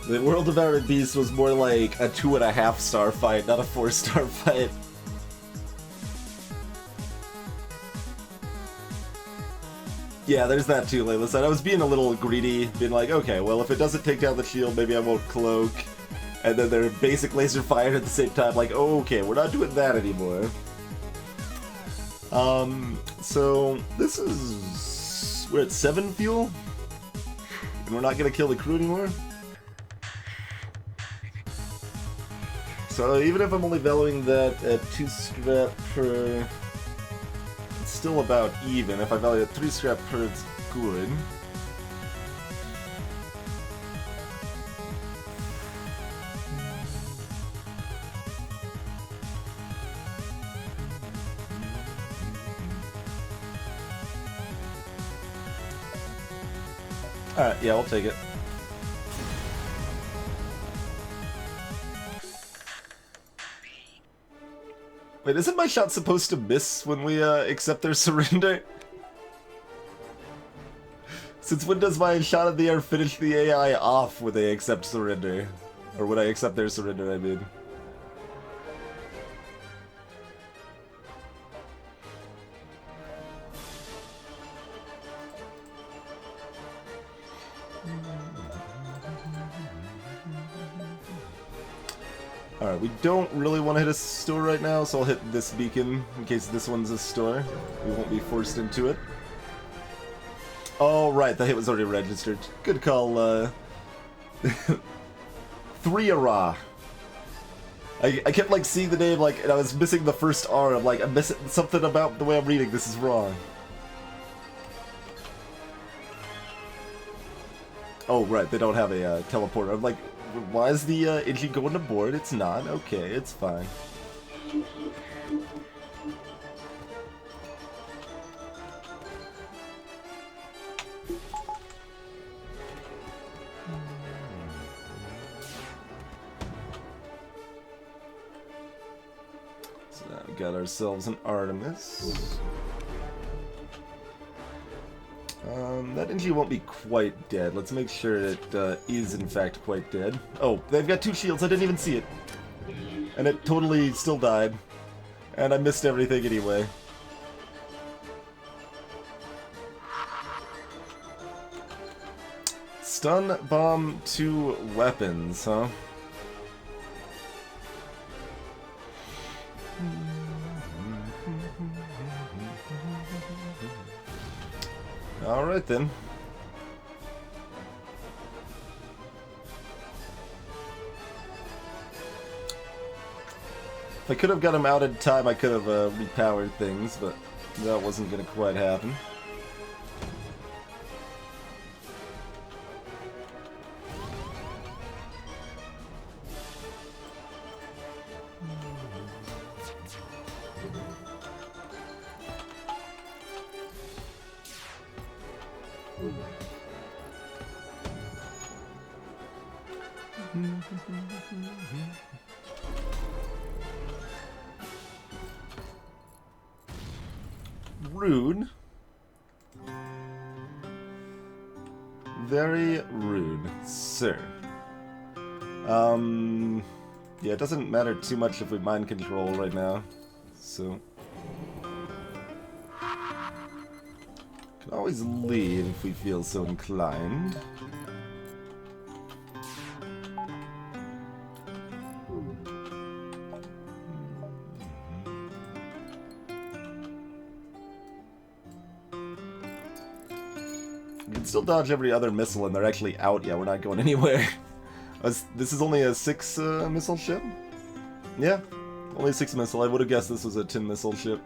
The World of Arid Beast was more like a 2.5-star fight, not a 4-star fight. Yeah, there's that too, Layla said. I was being a little greedy, being like, okay, well, if it doesn't take down the shield, maybe I won't cloak. And then they're basic laser fired at the same time, like, oh, okay, we're not doing that anymore. So, this is... we're at 7 fuel? And we're not gonna kill the crew anymore? So, even if I'm only valuing that at 2 scrap per... still about even. If I value it 3 scrap per, it's good. Alright, yeah, I'll take it. Wait, isn't my shot supposed to miss when we accept their surrender? Since when does my shot in the air finish the AI off when they accept surrender? Or when I accept their surrender, I mean. Alright, we don't really want to hit a store right now, so I'll hit this beacon in case this one's a store. We won't be forced into it. Oh, right, the hit was already registered. Good call, 3-ara. I kept, like, seeing the name, like, and I was missing the first R. I'm like, I'm missing something about the way I'm reading this is wrong. Oh, right, they don't have a teleporter. I'm like, why is the engine going to board? It's not. Okay, it's fine. So now we got ourselves an Artemis. That engine won't be quite dead. Let's make sure it is in fact quite dead. Oh, they've got 2 shields. I didn't even see it. And it totally still died. And I missed everything anyway. Stun bomb 2 weapons, huh? Alright then. If I could have got him out in time, I could have repowered things, but that wasn't going to quite happen. Rude. Very rude, sir. Yeah, it doesn't matter too much if we mind control right now, so... Can always leave if we feel so inclined. We can still dodge every other missile and they're actually out. Yeah, we're not going anywhere. This is only a 6 missile ship? Yeah, only a 6 missile. I would have guessed this was a 10 missile ship.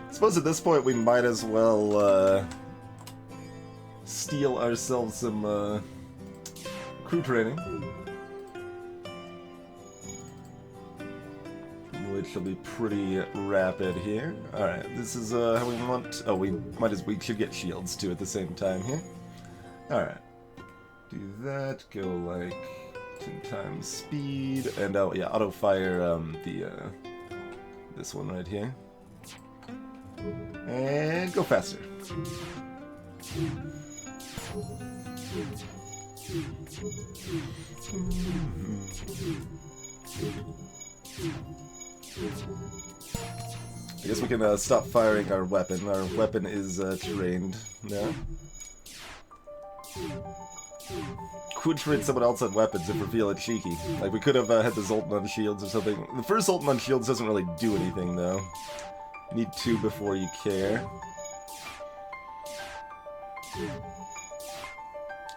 I suppose at this point we might as well steal ourselves some crew training, which will be pretty rapid here. Alright, this is how we want... Oh, we should get shields too at the same time here. Alright, do that, go like 10 times speed, and oh yeah, auto fire this one right here. And go faster. I guess we can stop firing our weapon. Our weapon is trained now. Could trade someone else on weapons if we're feeling cheeky. Like, we could have had the Zoltan on shields or something. The first Zoltan on shields doesn't really do anything, though. You need 2 before you care.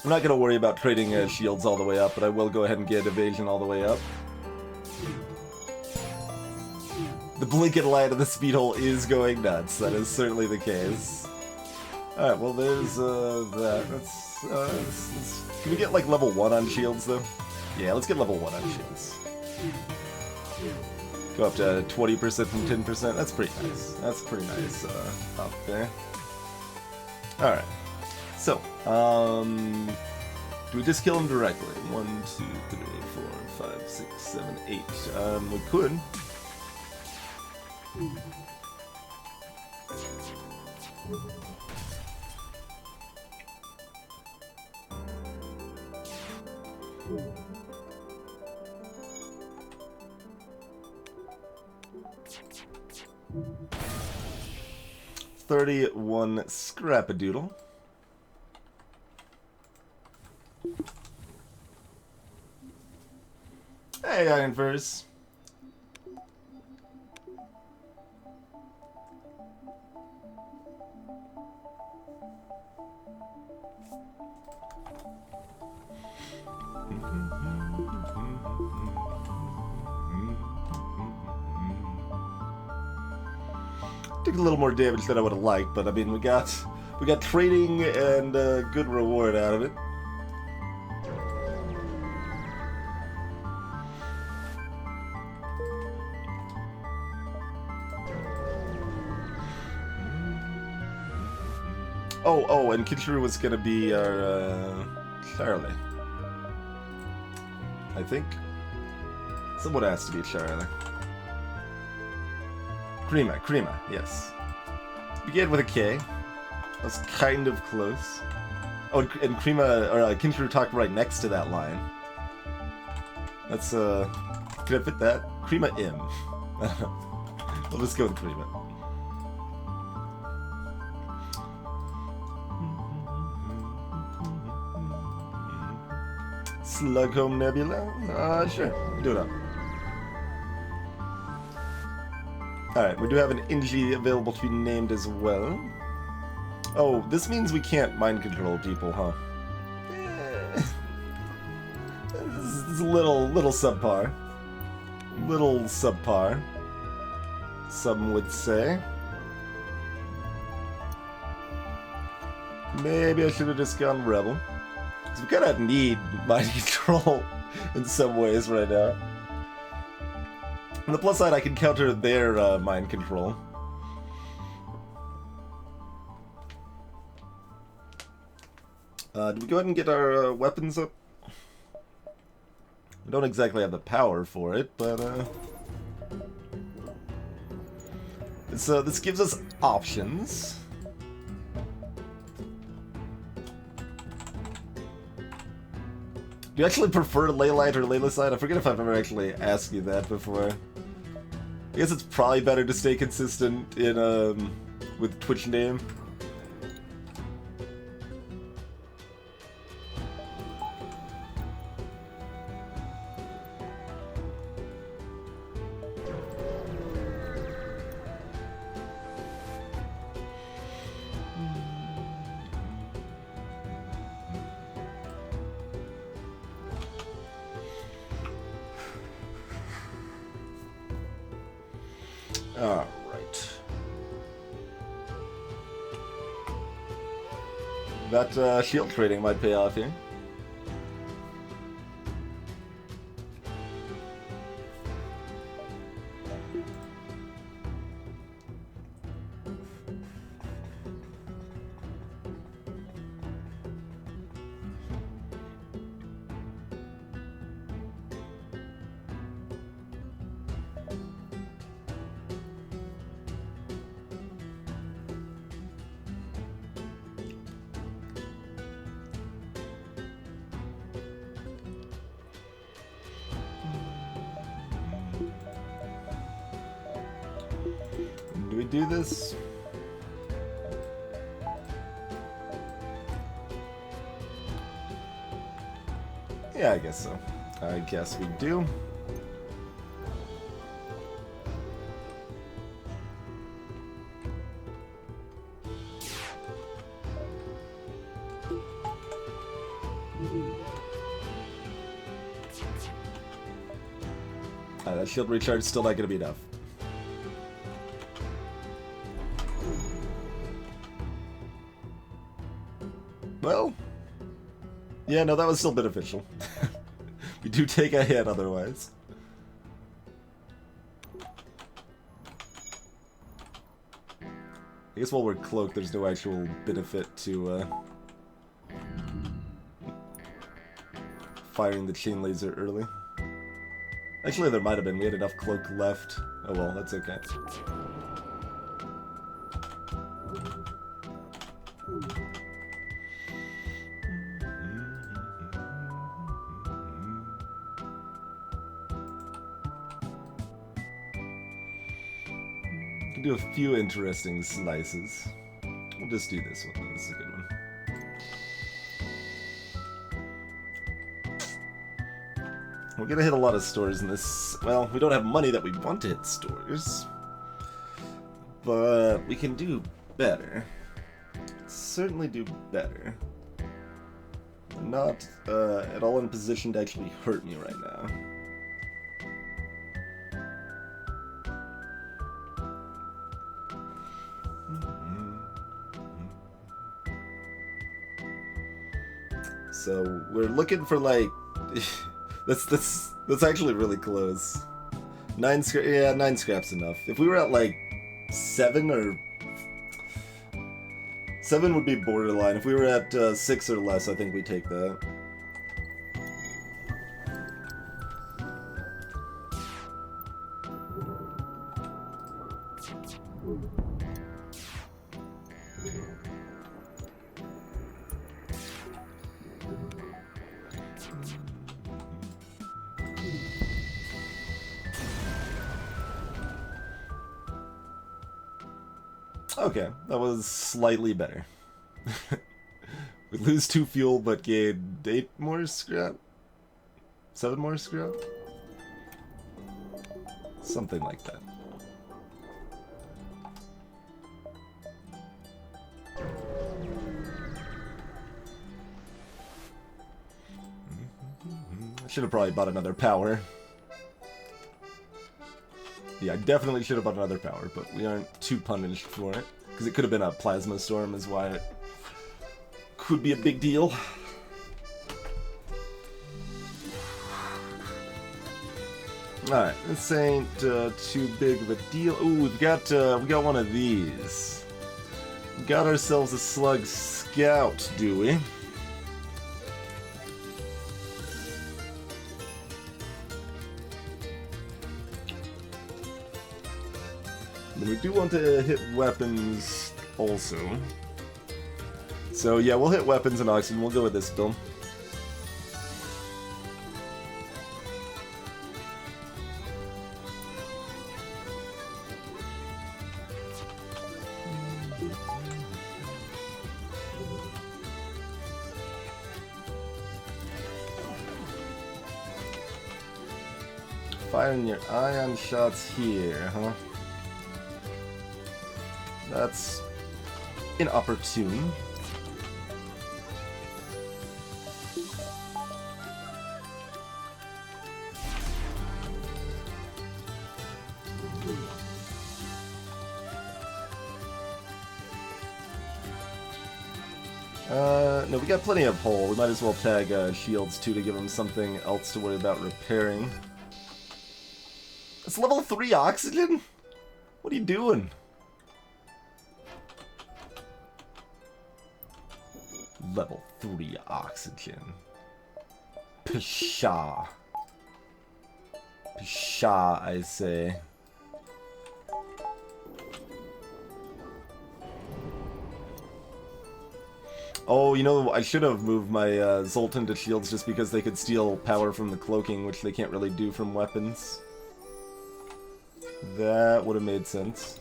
I'm not going to worry about trading shields all the way up, but I will go ahead and get evasion all the way up. The blinking light of the speed hole is going nuts. That is certainly the case. Alright, well there's that. Can we get like level 1 on shields though? Yeah, let's get level 1 on shields. Go up to 20% from 10%. That's pretty nice. That's pretty nice up there. Alright. So, do we just kill him directly? 1, 2, 3, 4, 5, 6, 7, 8. We could. $31 scrap-a-doodle. Hey, Iron Furs. Took a little more damage than I would have liked, but I mean, we got trading and good reward out of it. Oh, and Kinshiro was gonna be our Charlie. I think. Someone has to be Charlie. Krima, yes. Began with a K. That was kind of close. Oh, and Krima, or Kinshiro talked right next to that line. That's, can I fit that? Krima M. We'll just go with Krima. Slughome Nebula? Sure. Do it up. Alright, we do have an Inji available to be named as well. Oh, this means we can't mind control people, huh? This is a little subpar. Little subpar. Some would say. Maybe I should have just gone Rebel. Because we kind of need mind control in some ways right now. On the plus side, I can counter their mind control. Do we go ahead and get our weapons up? We don't exactly have the power for it, but so this gives us options. Do you actually prefer Leylight or Leylicide? I forget if I've ever actually asked you that before. I guess it's probably better to stay consistent in with Twitch name. Alright. That shield trading might pay off here. Do we do this? Yeah, I guess so. I guess we do. That shield recharge is still not going to be enough. Well, yeah, no, that was still beneficial. We do take a hit otherwise. I guess while we're cloaked, there's no actual benefit to firing the chain laser early. Actually, there might have been. We had enough cloak left. Oh well, that's okay. Can do a few interesting slices. We'll just do this one. This is a good one. We're gonna hit a lot of stores in this. Well, we don't have money that we want to hit stores, but we can do better. Certainly do better. Not at all in a position to actually hurt me right now. So we're looking for like that's actually really close. 9 scrap, yeah, 9 scraps enough. If we were at like 7 or 7 would be borderline. If we were at 6 or less, I think we take that. Okay, that was slightly better. We lose 2 fuel, but gain 8 more scrap? 7 more scrap? Something like that. I should have probably bought another power. Yeah, I definitely should have bought another power, but we aren't too punished for it. Because it could have been a plasma storm is why it could be a big deal. Alright, this ain't too big of a deal. Ooh, we got one of these. We got ourselves a Slug Scout, do we? And we do want to hit weapons also. So yeah, we'll hit weapons and oxygen. We'll go with this build. Firing your ion shots here, huh? That's inopportune. No, we got plenty of hull. We might as well tag shields too to give them something else to worry about repairing. It's level 3 oxygen? What are you doing? Level 3 oxygen. Pshaw. Pshaw, I say. Oh, you know, I should have moved my Zoltan to shields just because they could steal power from the cloaking, which they can't really do from weapons. That would have made sense.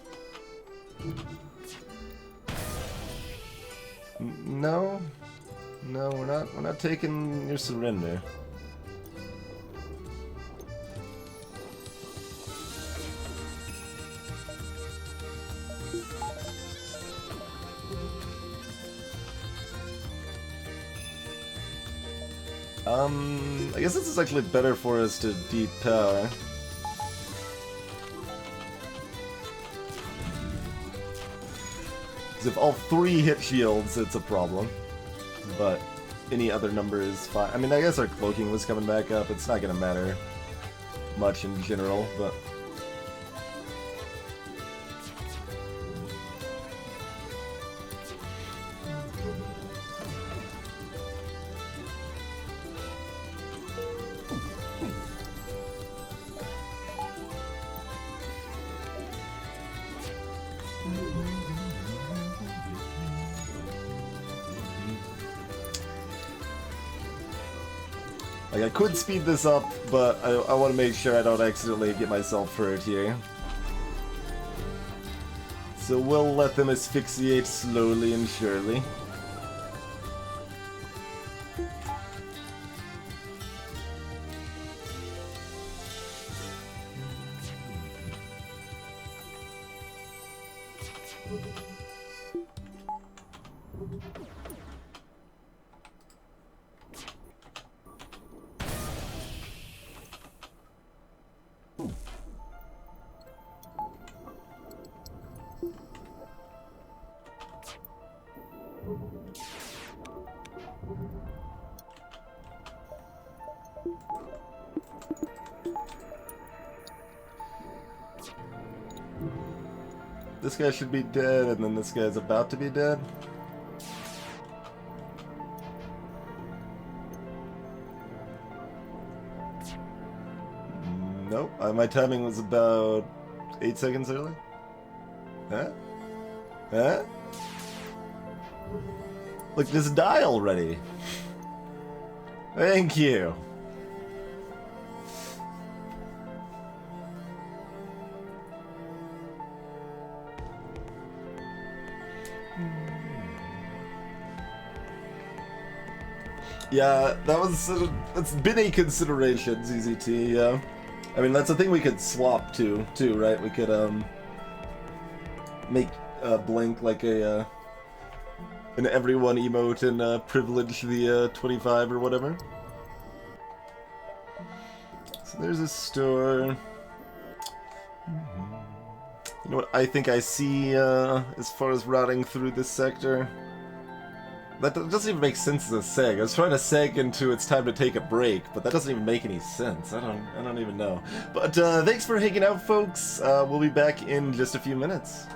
No, no, we're not taking your surrender. I guess this is actually better for us to deep power. Because if all 3 hit shields, it's a problem. But any other number is fine. I mean, I guess our cloaking was coming back up. It's not going to matter much in general, but... Like, I could speed this up, but I want to make sure I don't accidentally get myself hurt here. So we'll let them asphyxiate slowly and surely. This guy should be dead, and then this guy's about to be dead. Nope, my timing was about 8 seconds early. Huh? Huh? Look, just die already. Thank you. Yeah, that's been a consideration, ZZT, yeah. I mean, that's a thing we could swap to, too, right? We could, make Blink like an everyone emote and privilege the 25 or whatever. So there's a store. You know what I think I see as far as routing through this sector? That doesn't even make sense as a seg. I was trying to seg into it's time to take a break, but that doesn't even make any sense. I don't even know. But thanks for hanging out, folks. We'll be back in just a few minutes.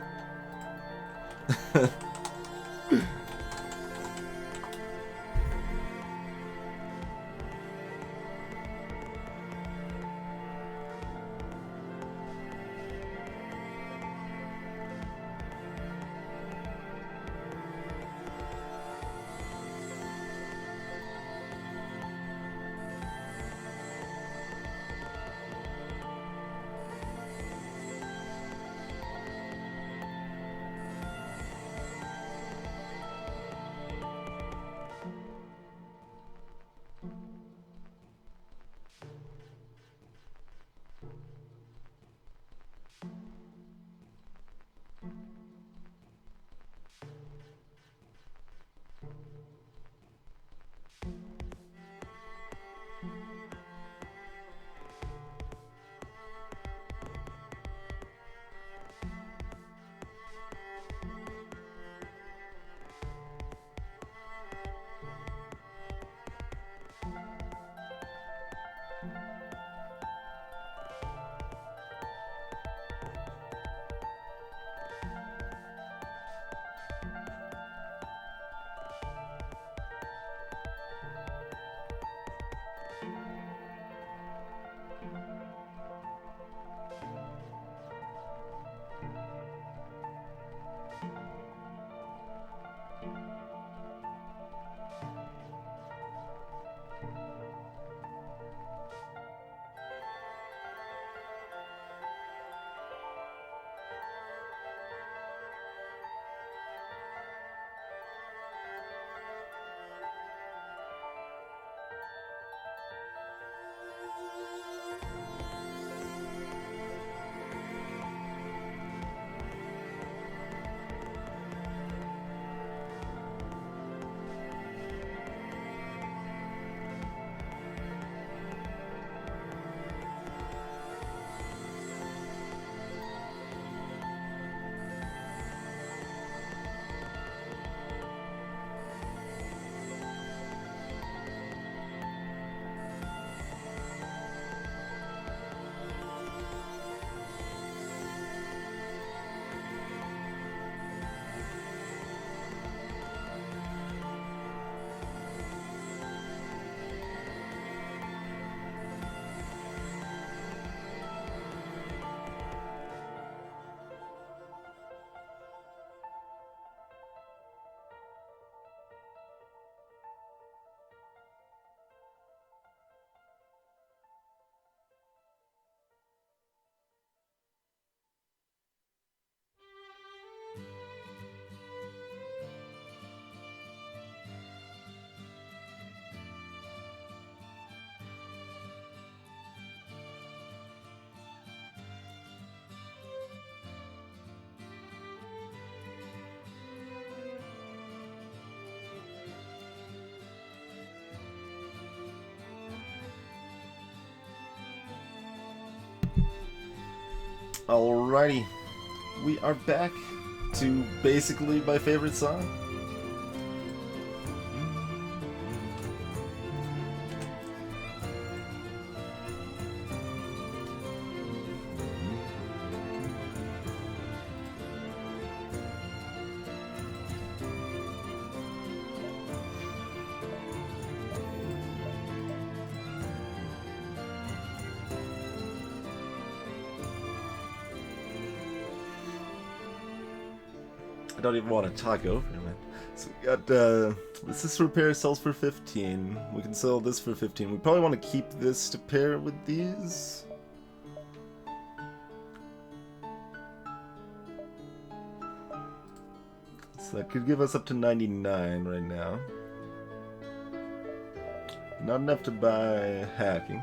Alrighty, we are back to basically my favorite song. I don't even want to talk over it. So we got this repair sells for 15. We can sell this for 15. We probably want to keep this to pair with these. So that could give us up to 99 right now. Not enough to buy hacking.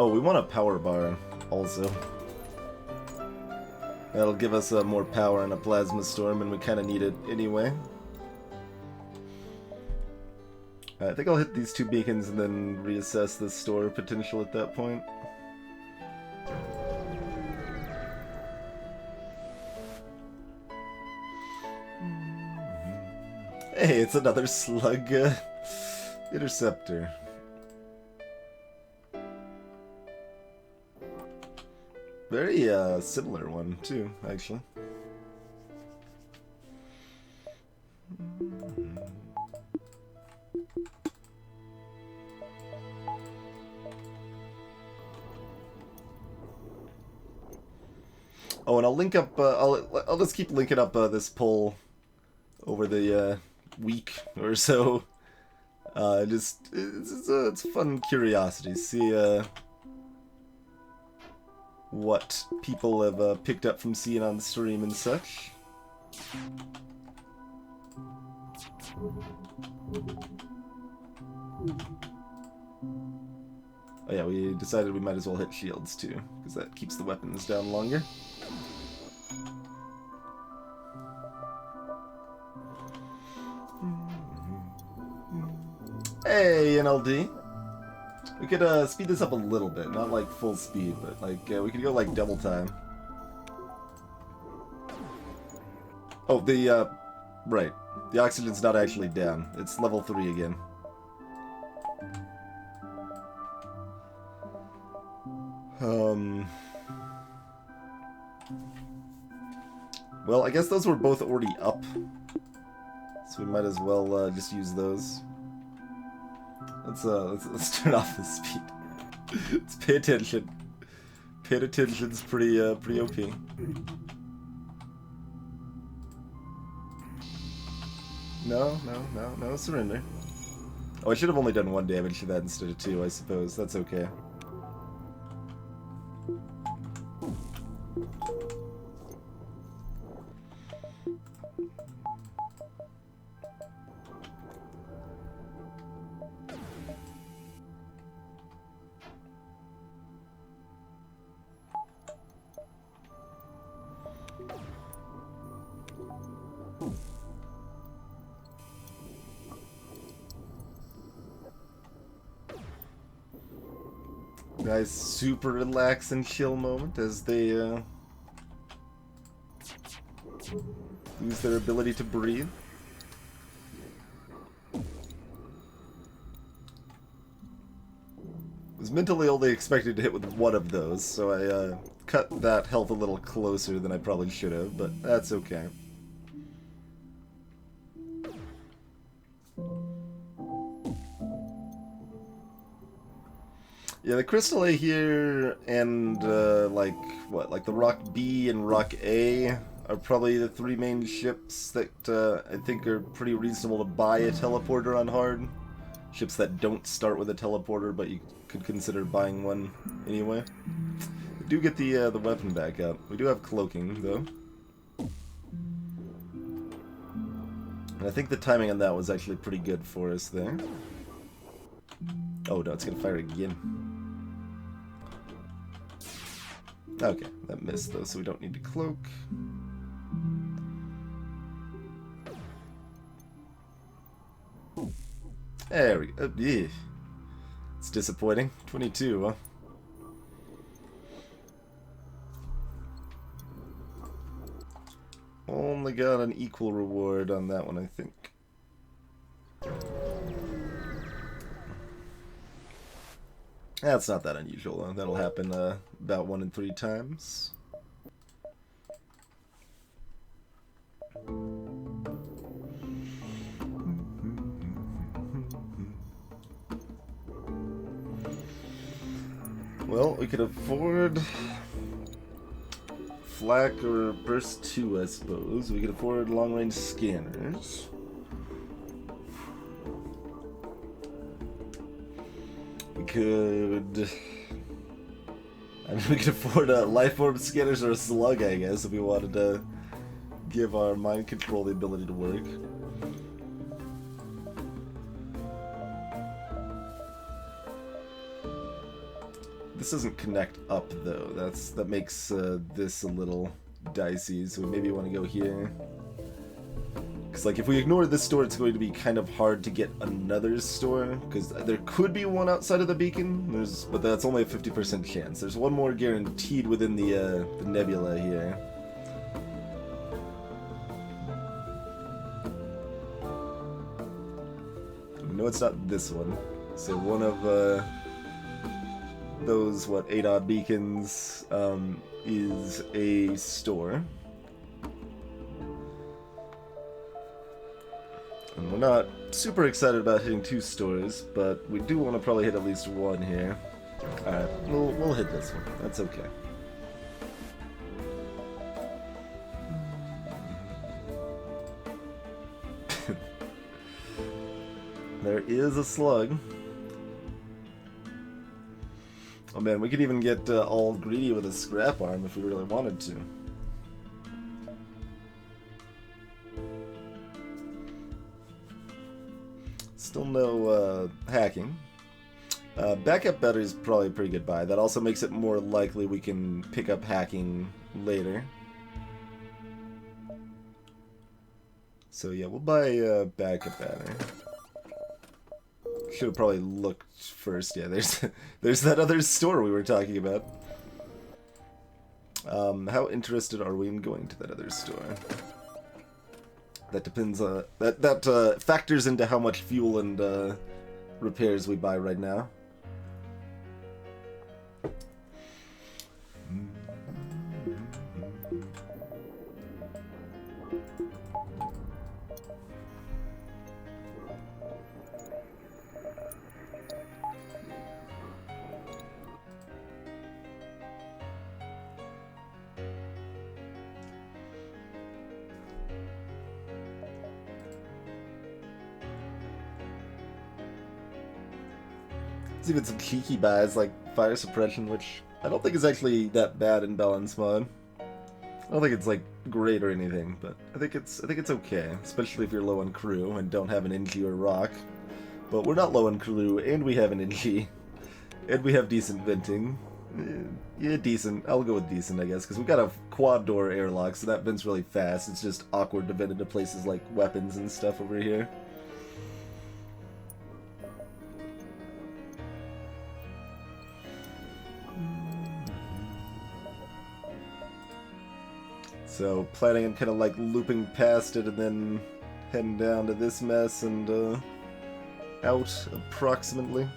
Oh, we want a power bar also. That'll give us more power in a plasma storm, and we kind of need it anyway. I think I'll hit these 2 beacons and then reassess the store potential at that point. Hey, it's another slug interceptor. Very similar one too, actually. Oh, and I'll link up. I'll just keep linking up this poll over the week or so. Just it's a fun curiosity. See what people have picked up from seeing on the stream and such. Oh yeah, we decided we might as well hit shields too, because that keeps the weapons down longer. Hey, NLD. We could speed this up a little bit, not like full speed, but like we could go like double time. Oh, right. The oxygen's not actually down. It's level 3 again. Well, I guess those were both already up, so we might as well just use those. Let's turn off the speed. Let's pay attention. Paying attention's pretty OP. No surrender. Oh, I should have only done 1 damage to that instead of 2, I suppose. That's okay. Nice, super relax and chill moment as they lose their ability to breathe. I was mentally only expected to hit with 1 of those, so I cut that health a little closer than I probably should have, but that's okay. Yeah, the Crystal A here and, like the Rock B and Rock A are probably the 3 main ships that I think are pretty reasonable to buy a teleporter on hard. Ships that don't start with a teleporter, but you could consider buying one anyway. We do get the weapon back up. We do have cloaking, though. And I think the timing on that was actually pretty good for us there. Oh no, it's gonna fire again. Okay, that missed though, so we don't need to cloak. There we go. Yeah. It's disappointing. 22, huh? Only got an equal reward on that one, I think. That's not that unusual, though. That'll happen about 1 in 3 times. Well, we could afford Flak or Burst 2, I suppose. We could afford long-range scanners. We could... I mean, we could afford life orb scanners or a slug, I guess, if we wanted to give our mind control the ability to work. This doesn't connect up, though. That makes this a little dicey, so we maybe want to go here. Because, like, if we ignore this store, it's going to be kind of hard to get another store, because there could be one outside of the beacon, but that's only a 50% chance. There's one more guaranteed within the nebula here. No, it's not this one. So one of those, 8-odd beacons is a store. And we're not super excited about hitting 2 stores, but we do want to probably hit at least 1 here. Alright, we'll hit this one. That's okay. There is a slug. Oh man, we could even get all greedy with a scrap arm if we really wanted to. Still no hacking. Backup battery is probably a pretty good buy. That also makes it more likely we can pick up hacking later. So yeah, we'll buy backup battery. Should have probably looked first. Yeah, there's that other store we were talking about. How interested are we in going to that other store? That depends. That factors into how much fuel and repairs we buy right now. There's even some cheeky buys like fire suppression, which I don't think is actually that bad in balance mode. I don't think it's like great or anything, but I think it's okay, especially if you're low on crew and don't have an NG or rock. But we're not low on crew, and we have an NG, and we have decent venting. Yeah, decent. I'll go with decent, I guess, because we've got a quad door airlock, so that vents really fast. It's just awkward to vent into places like weapons and stuff over here. So, planning on kind of like looping past it and then heading down to this mess and out approximately.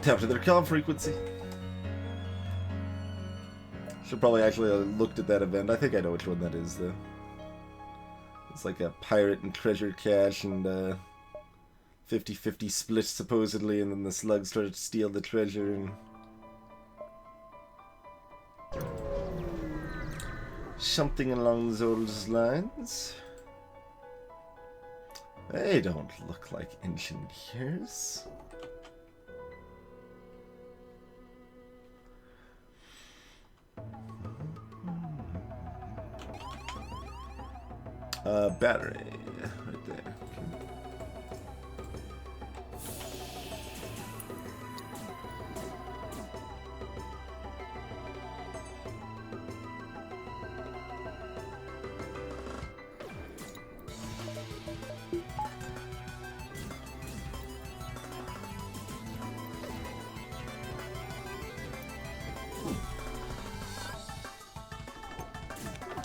Tap to their comm frequency. Should probably actually have looked at that event. I think I know which one that is, though. It's like a pirate and treasure cache and 50-50 split, supposedly, and then the slugs started to steal the treasure. And something along those lines. They don't look like engineers. Battery. Right there.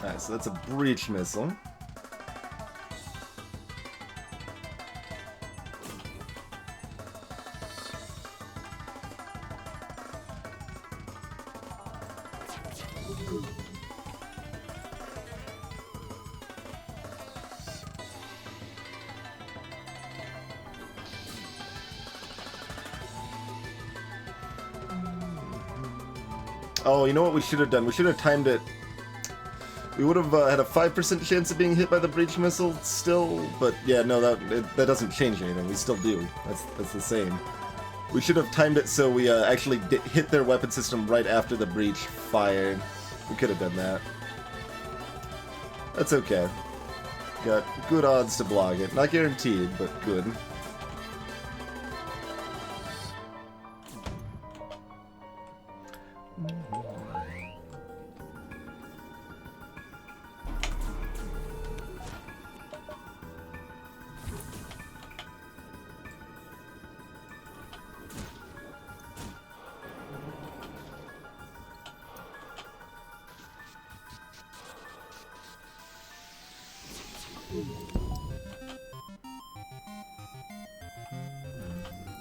Alright, so that's a breach missile. Oh, you know what we should have done? We should have timed it. We would have had a 5% chance of being hit by the breach missile still, but yeah, no, that doesn't change anything. We still do. That's the same. We should have timed it so we actually hit their weapon system right after the breach fired. We could have done that. That's okay. Got good odds to block it. Not guaranteed, but good.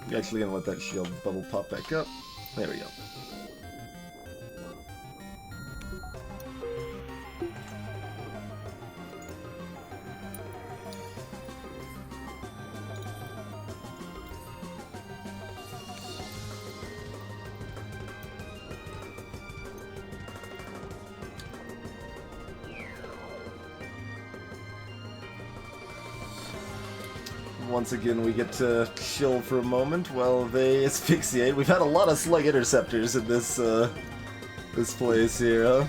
I'm actually gonna let that shield bubble pop back up. There we go. Once again, we get to chill for a moment while they asphyxiate. We've had a lot of slug interceptors in this this place here, huh?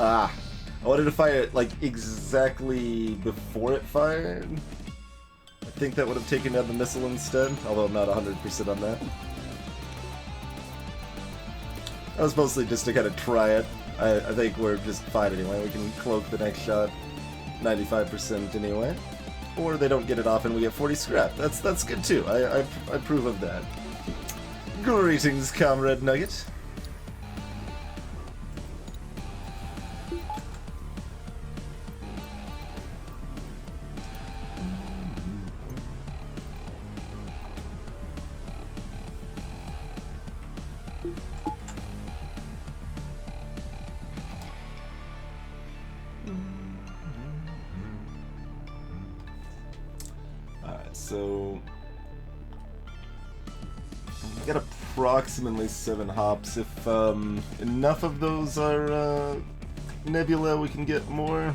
Ah, I wanted to fire it like exactly before it fired. I think that would have taken down the missile instead, although I'm not 100% on that. That was mostly just to kind of try it. I think we're just fine anyway. We can cloak the next shot 95% anyway. Or they don't get it off and we get 40 scrap. That's good too. I approve of that. Greetings, Comrade Nugget. So, I got approximately 7 hops. If enough of those are nebula, we can get more.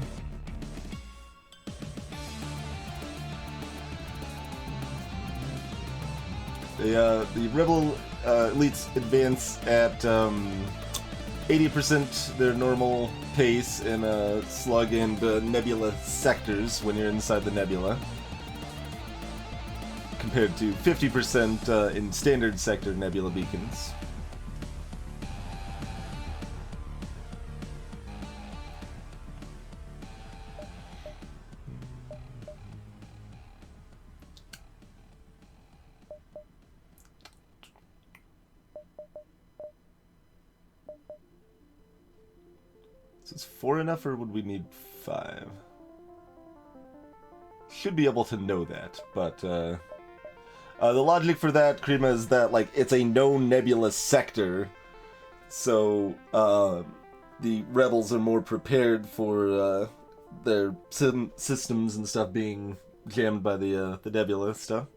The Rebel elites advance at 80% their normal pace in slug and nebula sectors when you're inside the nebula, compared to 50% in standard sector nebula beacons. Is 4 enough, or would we need 5? should be able to know that, but the logic for that, Krima, is that like it's a known nebula sector, so the rebels are more prepared for their systems and stuff being jammed by the nebula stuff.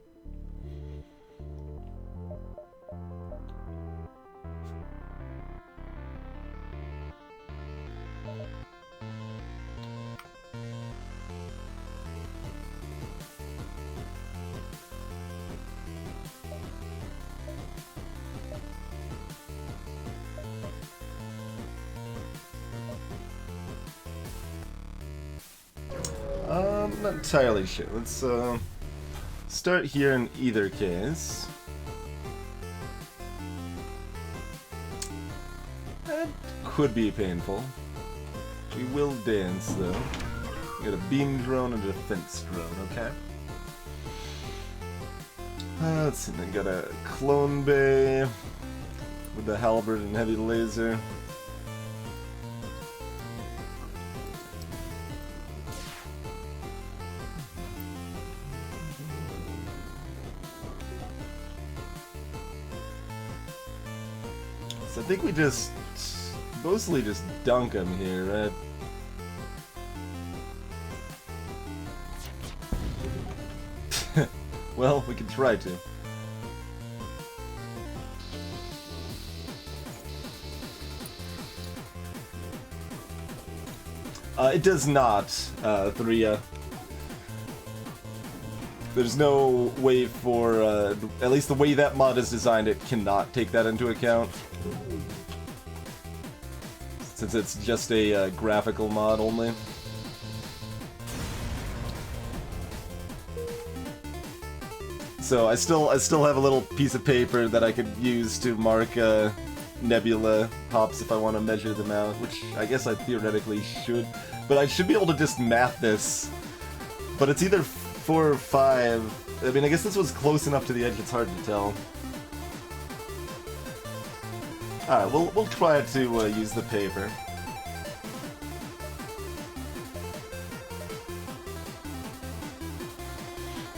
Not entirely sure. Let's start here in either case. That could be painful. We will dance though. We got a beam drone and a defense drone, okay? Let's see, then got a clone bay with the halberd and heavy laser. So I think we just mostly just dunk him here, right? Well, we can try to. It does not, Thria. There's no way for, at least the way that mod is designed, it cannot take that into account. Since it's just a graphical mod only. So I still have a little piece of paper that I could use to mark nebula hops if I want to measure them out, which I guess I theoretically should. But I should be able to just math this. But it's either 4 or 5. I mean, I guess this was close enough to the edge, it's hard to tell. Alright, we'll try to use the paper.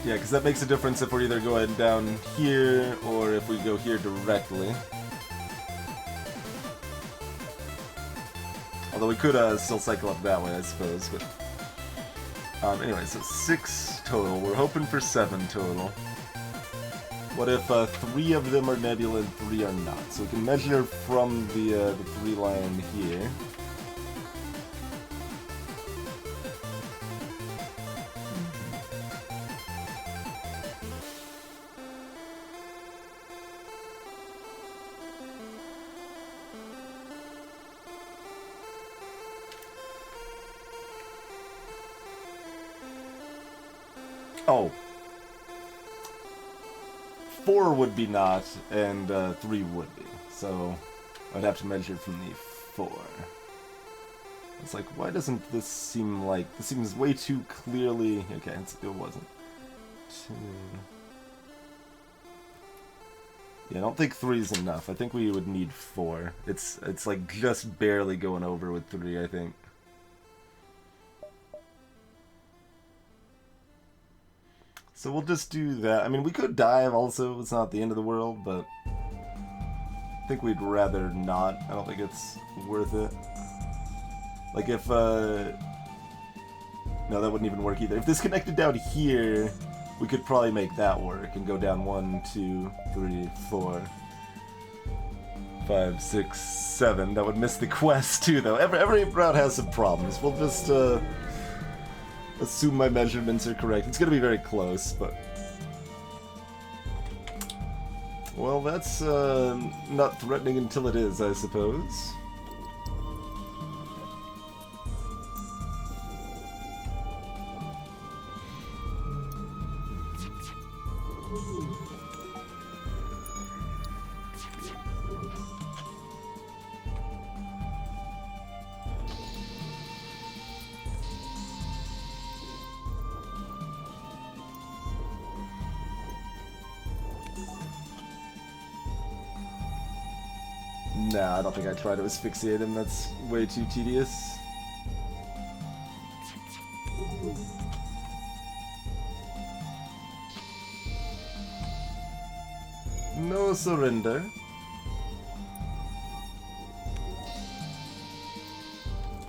Yeah, because that makes a difference if we're either going down here or if we go here directly. Although we could still cycle up that way, I suppose. But anyway, so 6 total. We're hoping for 7 total. What if 3 of them are nebula and 3 are not? So we can measure from the 3 line here. Oh. 4 would be not, and 3 would be. So I'd have to measure from the 4. It's like, why doesn't this seem like... This seems way too clearly... Okay, it wasn't. 2... Yeah, I don't think 3 is enough. I think we would need 4. It's like just barely going over with 3, I think. So we'll just do that. I mean, we could dive also. It's not the end of the world, but I think we'd rather not. I don't think it's worth it. Like if, no, that wouldn't even work either. If this connected down here, we could probably make that work and go down 1, 2, 3, 4, 5, 6, 7. That would miss the quest too, though. Every route has some problems. We'll just, assume my measurements are correct. It's gonna be very close, but... Well, that's, not threatening until it is, I suppose. Nah, I don't think I try to asphyxiate him. That's way too tedious. No surrender.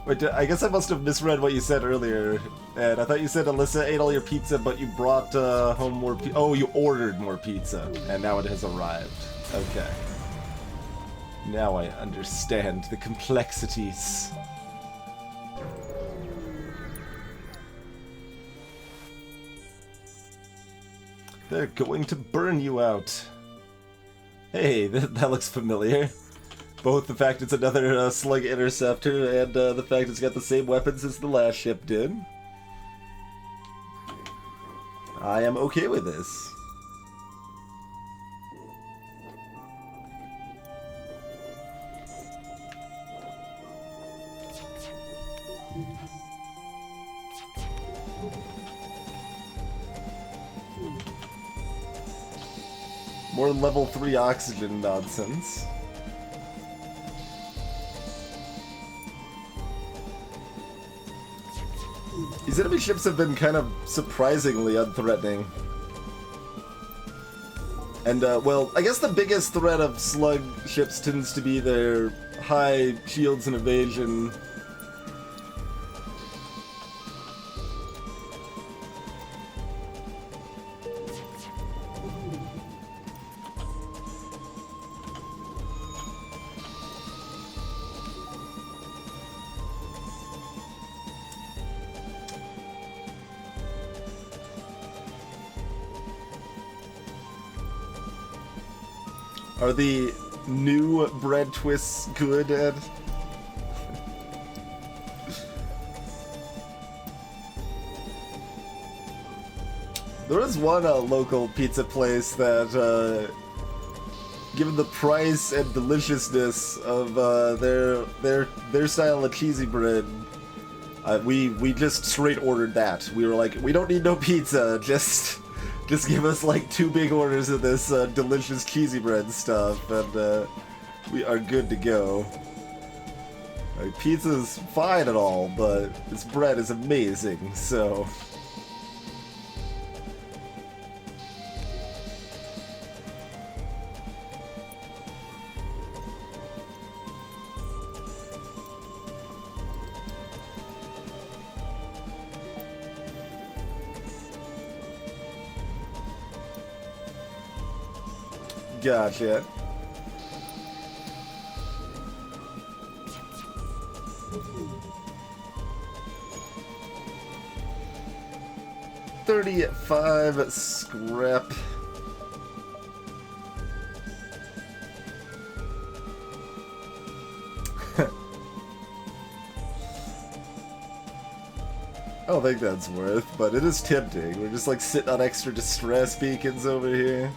Wait, I guess I must have misread what you said earlier. And I thought you said Alyssa ate all your pizza, but you brought home more pizza. Oh, you ordered more pizza, and now it has arrived. Okay. Now I understand the complexities. They're going to burn you out. Hey, that looks familiar. Both the fact it's another slug interceptor and the fact it's got the same weapons as the last ship did. I am okay with this. More level 3 oxygen nonsense. These enemy ships have been kind of surprisingly unthreatening. And, well, I guess the biggest threat of slug ships tends to be their high shields and evasion. Are the new bread twists good, Ed? There is one local pizza place that, given the price and deliciousness of their style of cheesy bread, we just straight ordered that. We were like, we don't need no pizza, just give us like 2 big orders of this delicious cheesy bread stuff, and we are good to go. Like, pizza's fine and all, but this bread is amazing, so... Gotcha. $35 scrap. I don't think that's worth, but it is tempting. We're just like sitting on extra distress beacons over here.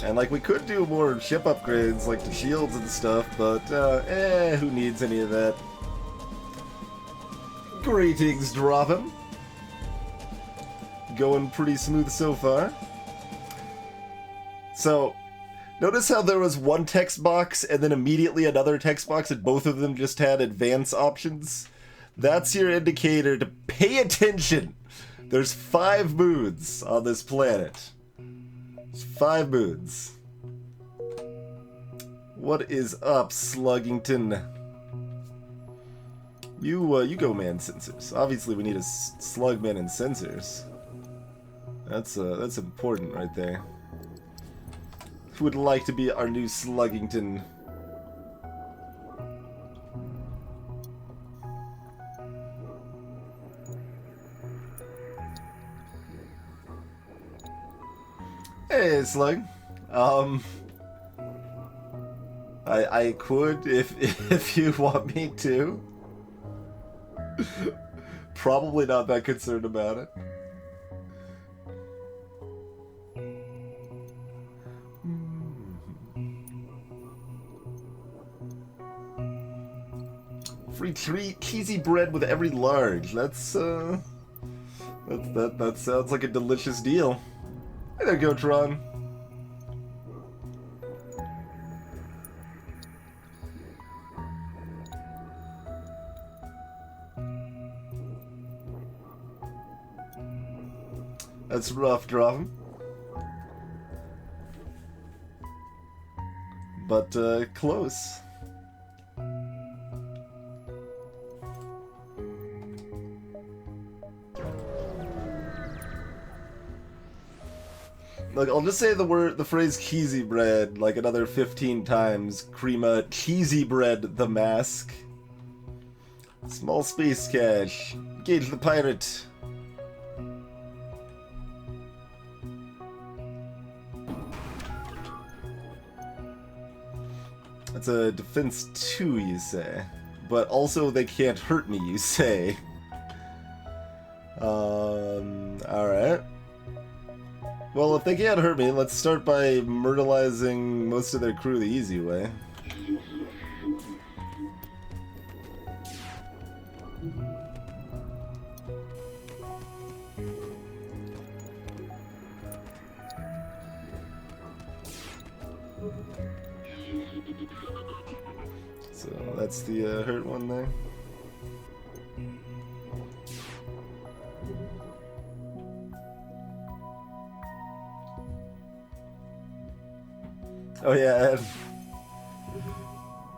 And, like, we could do more ship upgrades, like the shields and stuff, but, who needs any of that? Greetings, Dravin. Going pretty smooth so far. So, notice how there was one text box and then immediately another text box and both of them just had advance options? That's your indicator to pay attention! There's 5 moods on this planet. 5 moods. What is up, Sluggington? You go, man. Sensors. Obviously, we need a slugman and sensors. That's important right there. Who would like to be our new Sluggington? Hey, Slug. I could if you want me to. Probably not that concerned about it. Free cheesy bread with every large. That sounds like a delicious deal. Hey there, Gotron. That's rough drawing. But, close. Look, I'll just say the phrase cheesy bread like another 15 times. Crema cheesy bread the mask. Small space cache. Engage the pirate. That's a defense 2, you say. But also they can't hurt me, you say. Alright. Well, if they can't hurt me, let's start by myrtleizing most of their crew the easy way. So that's the hurt one there. Oh yeah,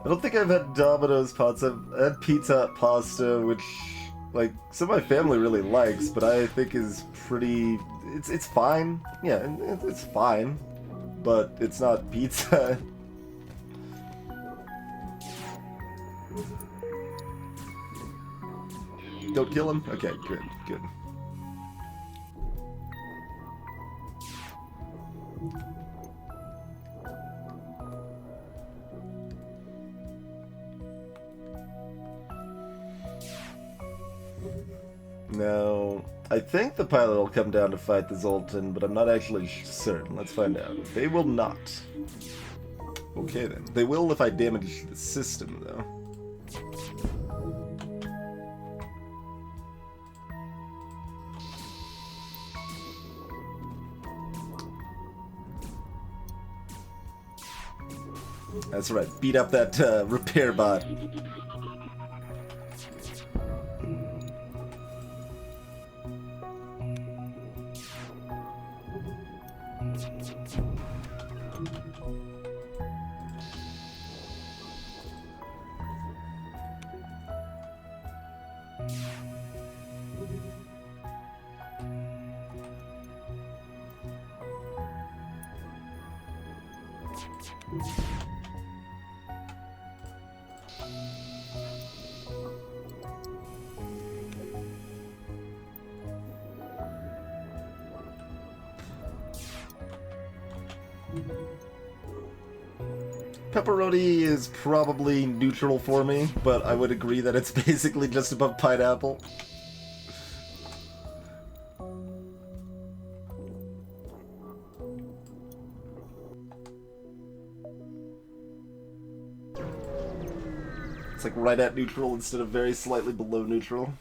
I don't think I've had Domino's pizza. I've had Pizza Hut pasta, which, like, some of my family really likes, but I think is pretty... It's fine. Yeah, it's fine. But it's not pizza. Don't kill him? Okay, good, good. No, I think the pilot will come down to fight the Zoltan, but I'm not actually certain. Let's find out. They will not. Okay then. They will if I damage the system, though. That's right. Beat up that repair bot. Pepperoni is probably neutral for me, but I would agree that it's basically just above pineapple. It's like right at neutral instead of very slightly below neutral.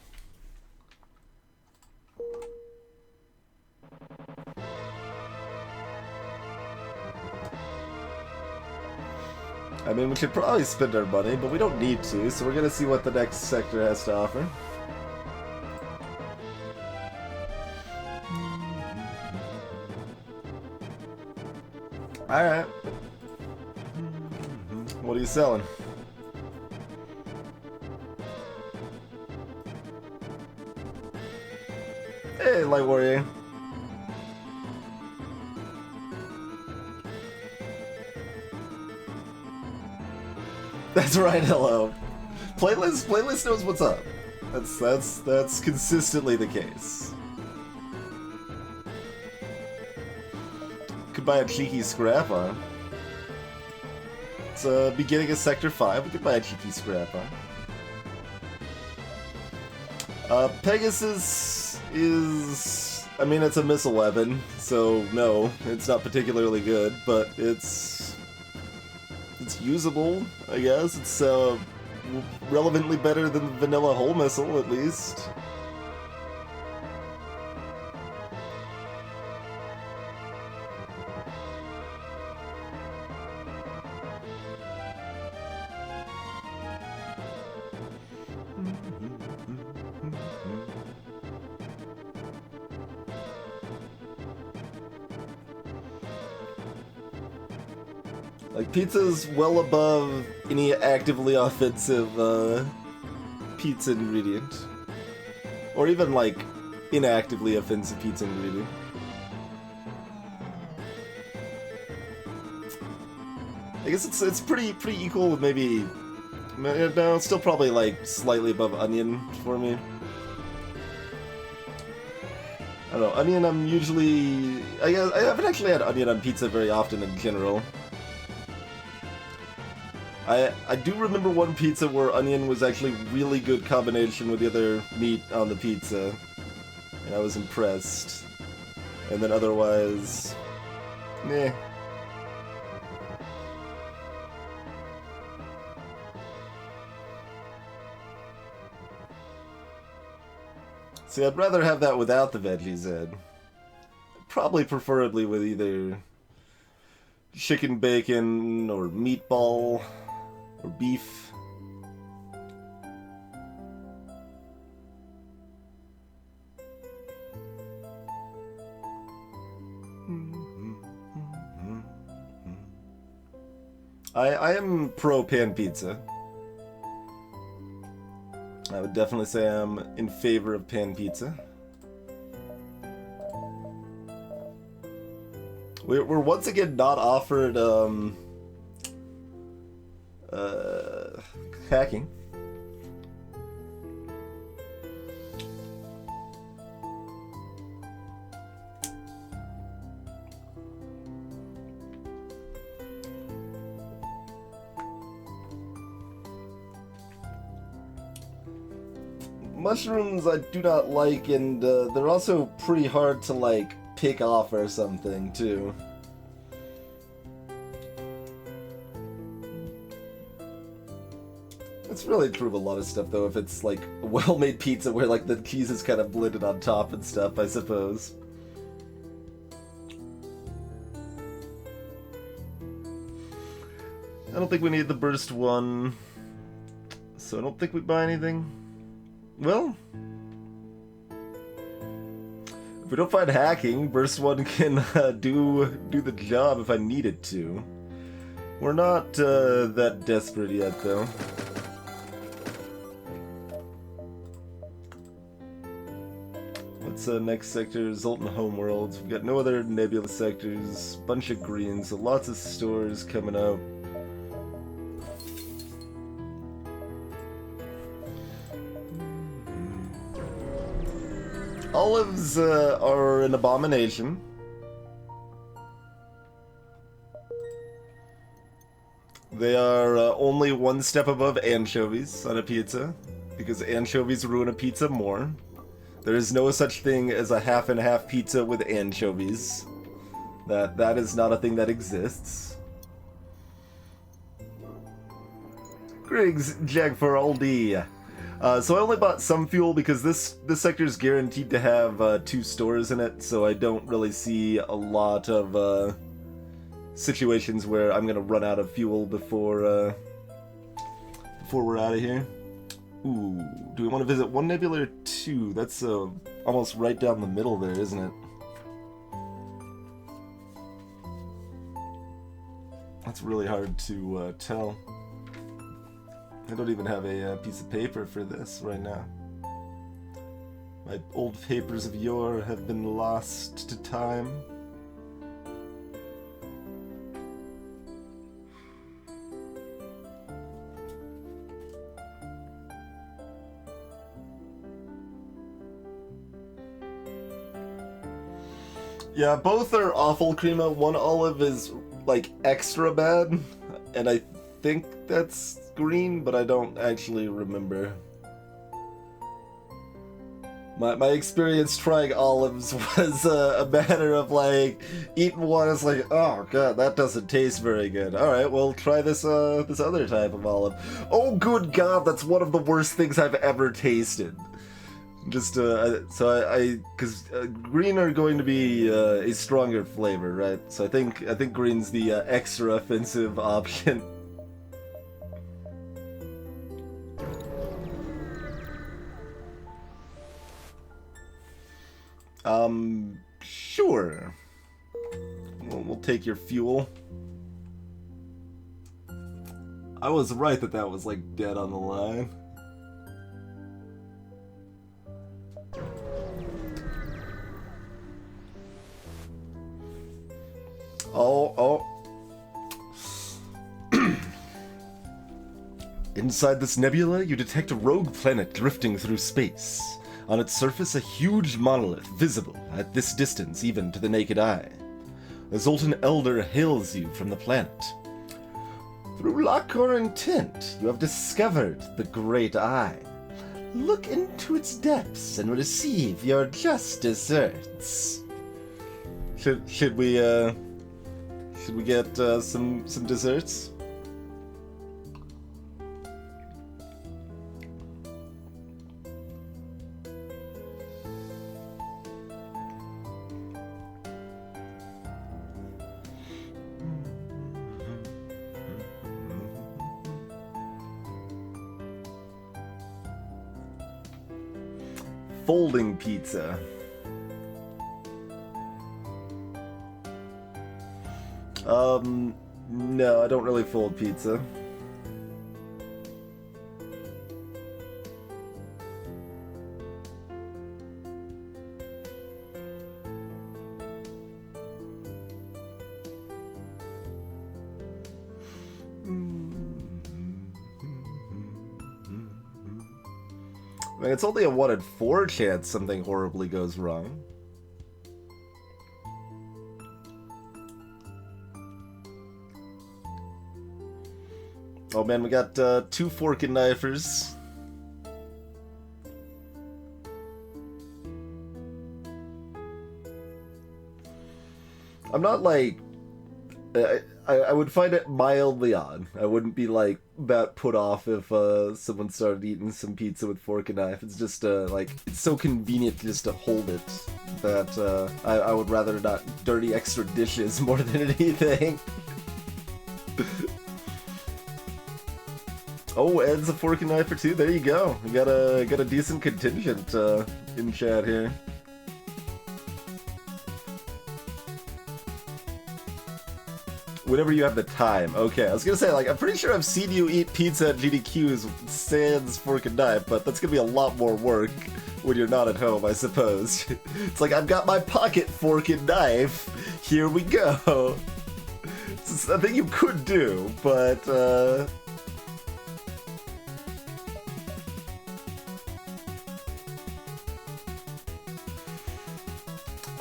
I mean, we could probably spend our money, but we don't need to, so we're gonna see what the next sector has to offer. Alright. What are you selling? Hey, Light Warrior. That's right, hello. Playlist knows what's up. That's consistently the case. Could buy a cheeky scrap, huh? It's beginning of Sector 5, we could buy a cheeky scrap, huh? Pegasus is... I mean, it's a missile weapon, so no, it's not particularly good, but it's usable, I guess. It's relevantly better than the vanilla hull missile, at least. Like, pizza's well above any actively offensive pizza ingredient. Or even, like, inactively offensive pizza ingredient. I guess it's pretty equal with maybe... No, it's still probably, like, slightly above onion for me. I don't know, onion I'm usually... I haven't actually had onion on pizza very often in general. I do remember one pizza where onion was actually really good combination with the other meat on the pizza. And I was impressed. And then otherwise... meh. See, I'd rather have that without the veggies in. Probably preferably with either chicken bacon or meatball or beef. I am pro pan pizza. I would definitely say I'm in favor of pan pizza. We're once again not offered hacking. Mushrooms I do not like, and they're also pretty hard to, like, pick off or something, too. It's really true of a lot of stuff, though, if it's, like, a well-made pizza where, like, the cheese is kind of blended on top and stuff, I suppose. I don't think we need the burst one, so I don't think we buy anything. Well, if we don't find hacking, burst one can do the job if I need it to. We're not that desperate yet, though. What's next sector? Zoltan Homeworlds. We've got no other nebula sectors. Bunch of greens, so lots of stores coming up. Olives are an abomination. They are only one step above anchovies on a pizza, because anchovies ruin a pizza more. There is no such thing as a half and half pizza with anchovies. That is not a thing that exists. Griggs, Jag for Aldi. So I only bought some fuel because this sector is guaranteed to have 2 stores in it, so I don't really see a lot of situations where I'm gonna run out of fuel before we're out of here. Ooh, do we want to visit one nebula or 2? That's almost right down the middle there, isn't it? That's really hard to tell. I don't even have a piece of paper for this right now. My old papers of yore have been lost to time. Yeah, both are awful, Krima. One olive is, like, extra bad, and I think that's green, but I don't actually remember. My experience trying olives was a matter of, like, eating one, it's like, oh god, that doesn't taste very good. Alright, well, try this this other type of olive. Oh good god, that's one of the worst things I've ever tasted. Just, because green are going to be a stronger flavor, right? So I think green's the extra offensive option. Sure. We'll take your fuel. I was right that that was like dead on the line. Oh. Inside this nebula, you detect a rogue planet drifting through space. On its surface, a huge monolith, visible at this distance even to the naked eye. The Zoltan Elder hails you from the planet. Through luck or intent, you have discovered the Great Eye. Look into its depths and receive your just desserts. Should we get some desserts? Folding pizza. No, I don't really fold pizza. I mean, it's only a 1 in 4 chance something horribly goes wrong. Oh man, we got 2 fork and knifers. I'm not like... I would find it mildly odd. I wouldn't be like that put off if someone started eating some pizza with fork and knife. It's just like, it's so convenient just to hold it that I would rather not dirty extra dishes more than anything. Oh, Ed's a fork and knife or two. There you go. We got a decent contingent in chat here. Whenever you have the time. Okay, I was gonna say, like, I'm pretty sure I've seen you eat pizza at GDQ's sans fork and knife, but that's gonna be a lot more work when you're not at home, I suppose. It's like, I've got my pocket fork and knife. Here we go. It's a thing you could do, but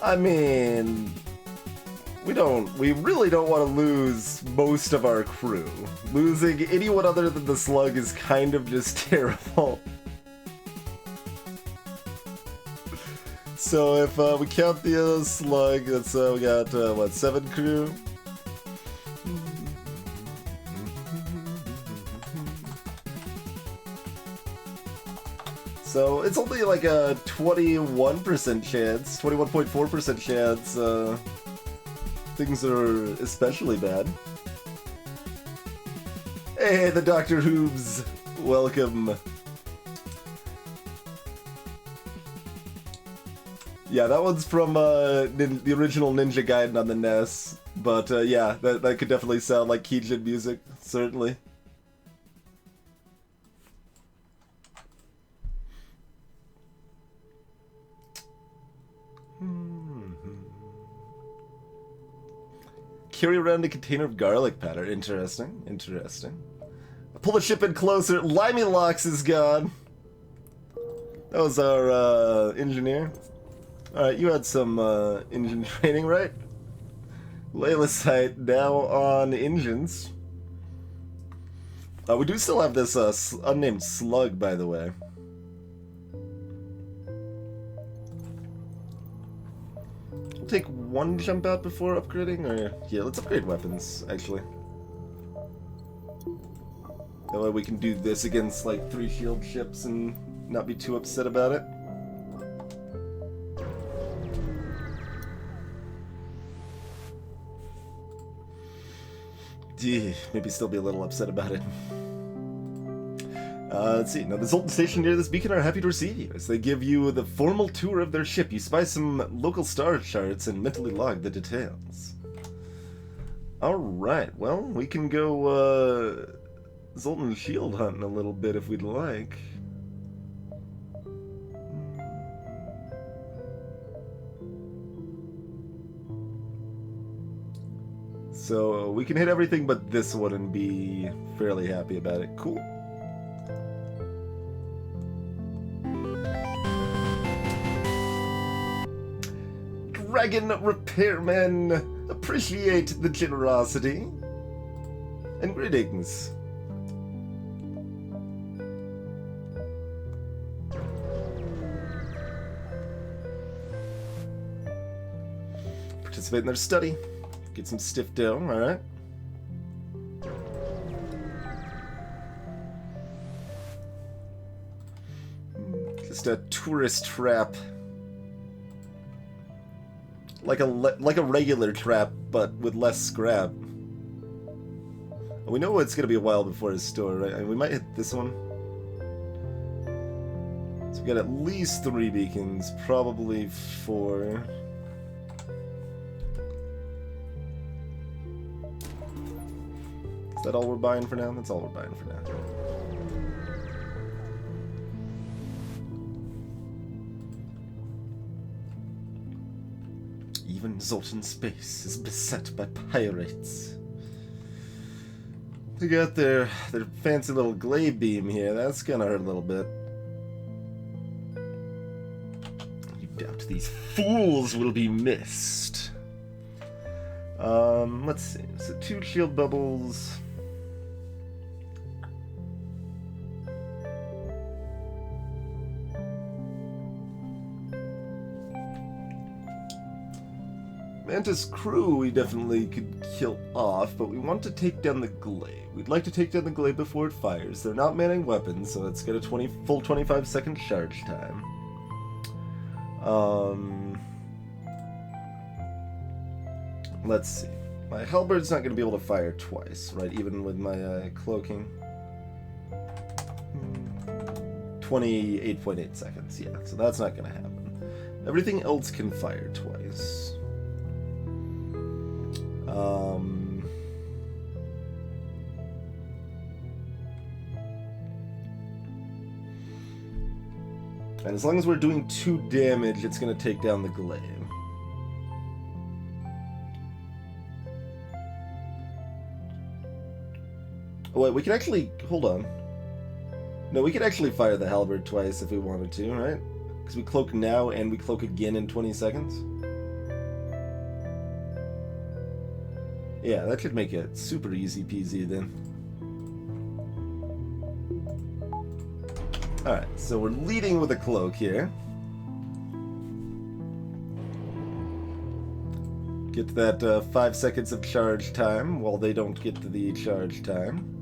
I mean, we really don't want to lose most of our crew. Losing anyone other than the slug is kind of just terrible. So if we count the slug, that's we got what, 7 crew? So it's only like a 21% chance, 21.4% chance things are especially bad. Hey, the Dr. Hoobs, welcome. Yeah, that one's from the original Ninja Gaiden on the NES, but yeah, that could definitely sound like Kijin music, certainly. Carry around a container of garlic powder. Interesting. Interesting. Pull the ship in closer. Limey Locks is gone. That was our engineer. Alright, you had some engine training, right? Layla site now on engines. We do still have this unnamed slug, by the way. Take one jump out before upgrading, or yeah, let's upgrade weapons actually. That way we can do this against like 3 shield ships and not be too upset about it. Maybe still be a little upset about it. Let's see. Now, the Zoltan station near this beacon are happy to receive you as they give you the formal tour of their ship. You spy some local star charts and mentally log the details. Alright, well, we can go Zoltan shield hunting a little bit if we'd like. So we can hit everything but this one and be fairly happy about it. Cool. Dragon Repairman, appreciate the generosity. And greetings. Participate in their study. Get some stiff dough, alright. Just a tourist trap. Like a regular trap, but with less scrap. We know it's gonna be a while before his store, right? I mean, we might hit this one. So we got at least 3 beacons, probably 4. Is that all we're buying for now? That's all we're buying for now. Even Zoltan space is beset by pirates. They got their fancy little glaive beam here. That's gonna hurt a little bit. You doubt these fools will be missed. Let's see. So 2 shield bubbles. Mantis crew we definitely could kill off, but we want to take down the glaive. We'd like to take down the glaive before it fires. They're not manning weapons, so it's got a full 25-second charge time. Let's see. My halberd's not going to be able to fire twice, right? Even with my cloaking. 28.8 seconds, yeah. So that's not going to happen. Everything else can fire twice. And as long as we're doing 2 damage, it's going to take down the glaive. Oh, wait, we can actually... Hold on. No, we could actually fire the halberd twice if we wanted to, right? Because we cloak now and we cloak again in 20 seconds. Yeah, that should make it super easy peasy then. Alright, so we're leading with a cloak here. Get that 5 seconds of charge time while they don't get to the charge time.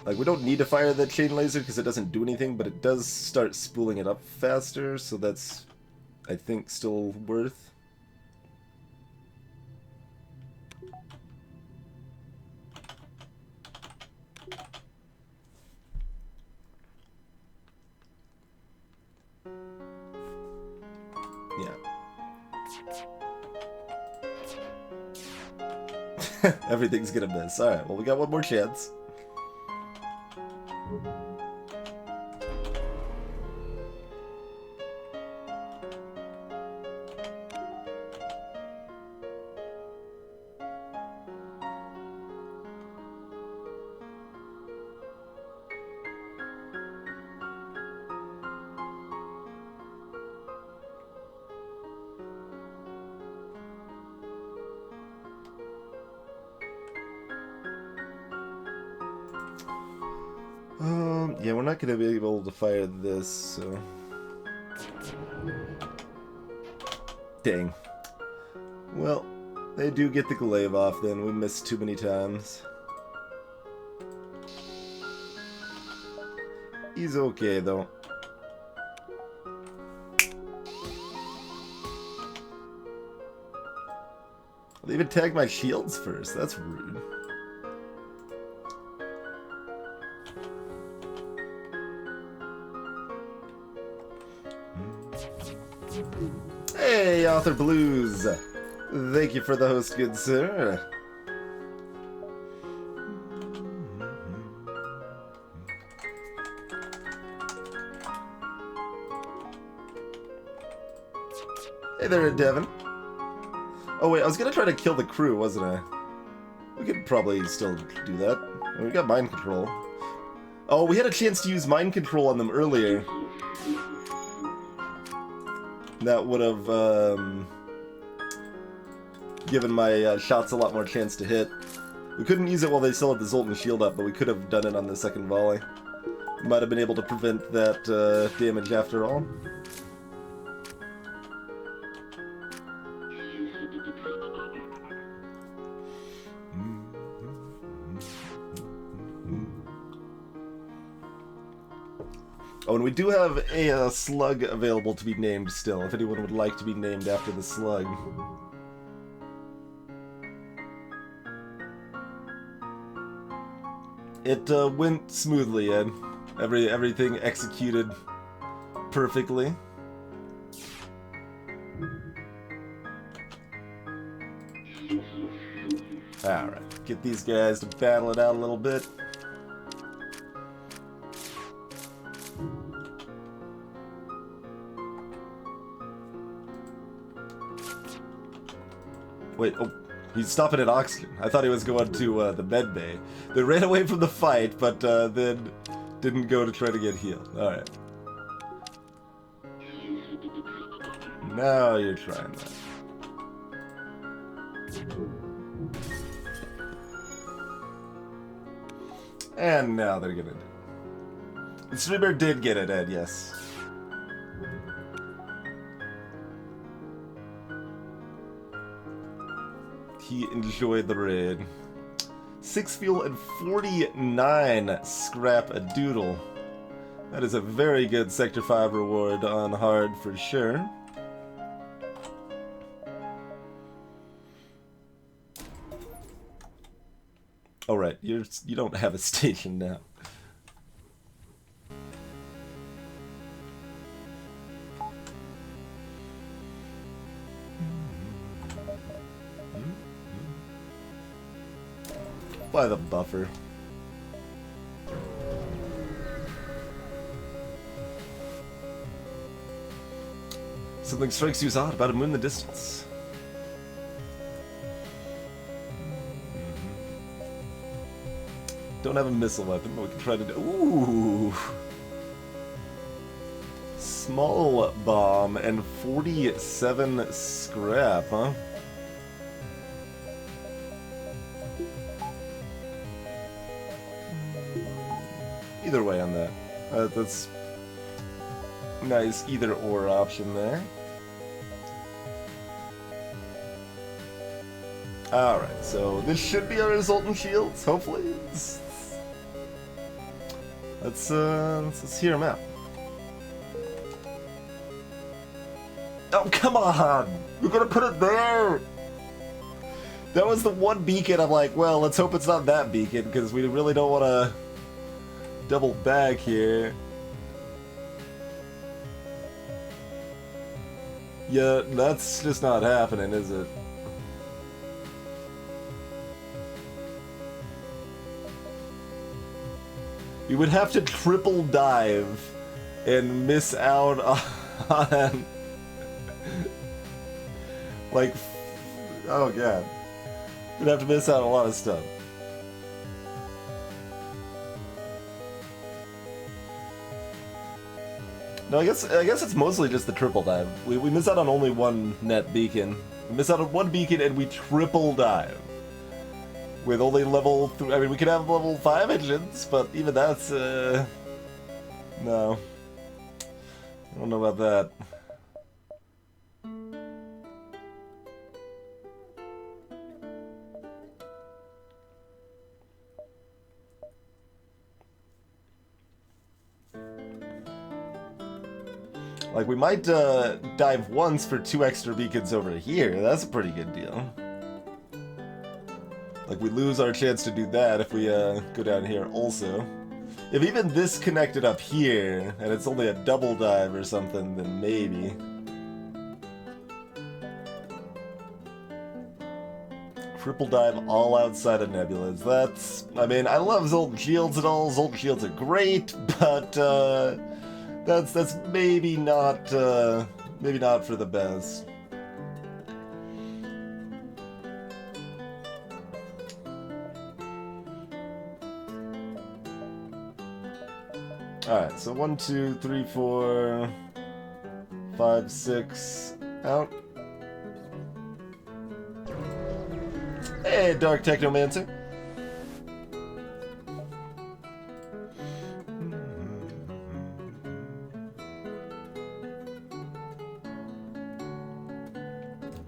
Like, we don't need to fire the chain laser because it doesn't do anything, but it does start spooling it up faster, so that's, I think, still worth. Yeah. Everything's gonna miss. Alright, well, we got one more chance. Yeah, we're not gonna be able to fire this, so... Dang. Well, they do get the glaive off then. We missed too many times. He's okay, though. They even tagged my shields first. That's rude. Hey, Author Blues! Thank you for the host, good sir. Hey there, Devin. Oh wait, I was gonna try to kill the crew, wasn't I? We could probably still do that. We got mind control. Oh, we had a chance to use mind control on them earlier. That would have given my shots a lot more chance to hit. We couldn't use it while they still had the Zoltan shield up, but we could have done it on the second volley. Might have been able to prevent that damage after all. Oh, and we do have a slug available to be named still, if anyone would like to be named after the slug. It went smoothly, Ed. Everything executed perfectly. Alright, get these guys to battle it out a little bit. Wait, oh, he's stopping at oxygen. I thought he was going to the med bay. They ran away from the fight, but then didn't go to try to get healed. Alright. Now you're trying that. And now they're gonna do it. The streamer did get it, Ed, yes. He enjoyed the raid. 6 fuel and 49 scrap a doodle. That is a very good Sector 5 reward on hard for sure. Oh right, you don't have a station now. By the buffer. Something strikes you as odd about a moon in the distance. Don't have a missile weapon, but we can try to do. Ooh! Small bomb and 47 scrap, huh? Either way on that. That's nice either or option there. Alright, so this should be our resultant shields, hopefully. Let's hear them out. Oh, come on! We're gonna put it there! That was the one beacon I'm like, well, let's hope it's not that beacon, because we really don't want to double back here. Yeah, that's just not happening, is it? You would have to triple dive and miss out on like, oh god, you'd have to miss out on a lot of stuff. No, I guess it's mostly just the triple dive. We miss out on only one net beacon. We miss out on one beacon and we triple dive. With only level 3, I mean, we could have level 5 engines, but even that's, no. I don't know about that. Like, we might dive once for 2 extra beacons over here. That's a pretty good deal. Like, we lose our chance to do that if we go down here also. If even this connected up here, and it's only a double dive or something, then maybe. Triple dive all outside of nebulas. That's... I mean, I love Zoltan Shields and all. Zoltan Shields are great, but that's maybe not for the best. Alright, so 1, 2, 3, 4, 5, 6, out. Hey, Dark Technomancer.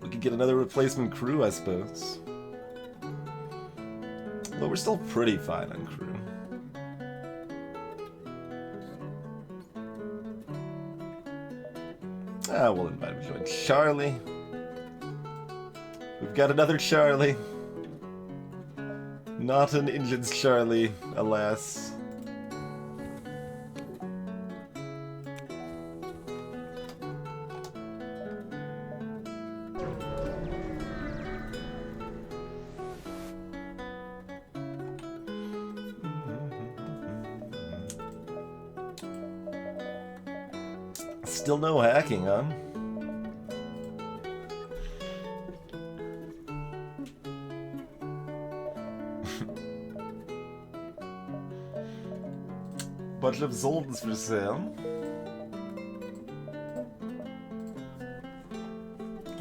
We could get another replacement crew, I suppose. But we're still pretty fine on crew. Ah, we'll invite him to join. Charlie. We've got another Charlie. Not an Indian's Charlie, alas. Still no hacking, huh? Bunch of Zoldens for sale.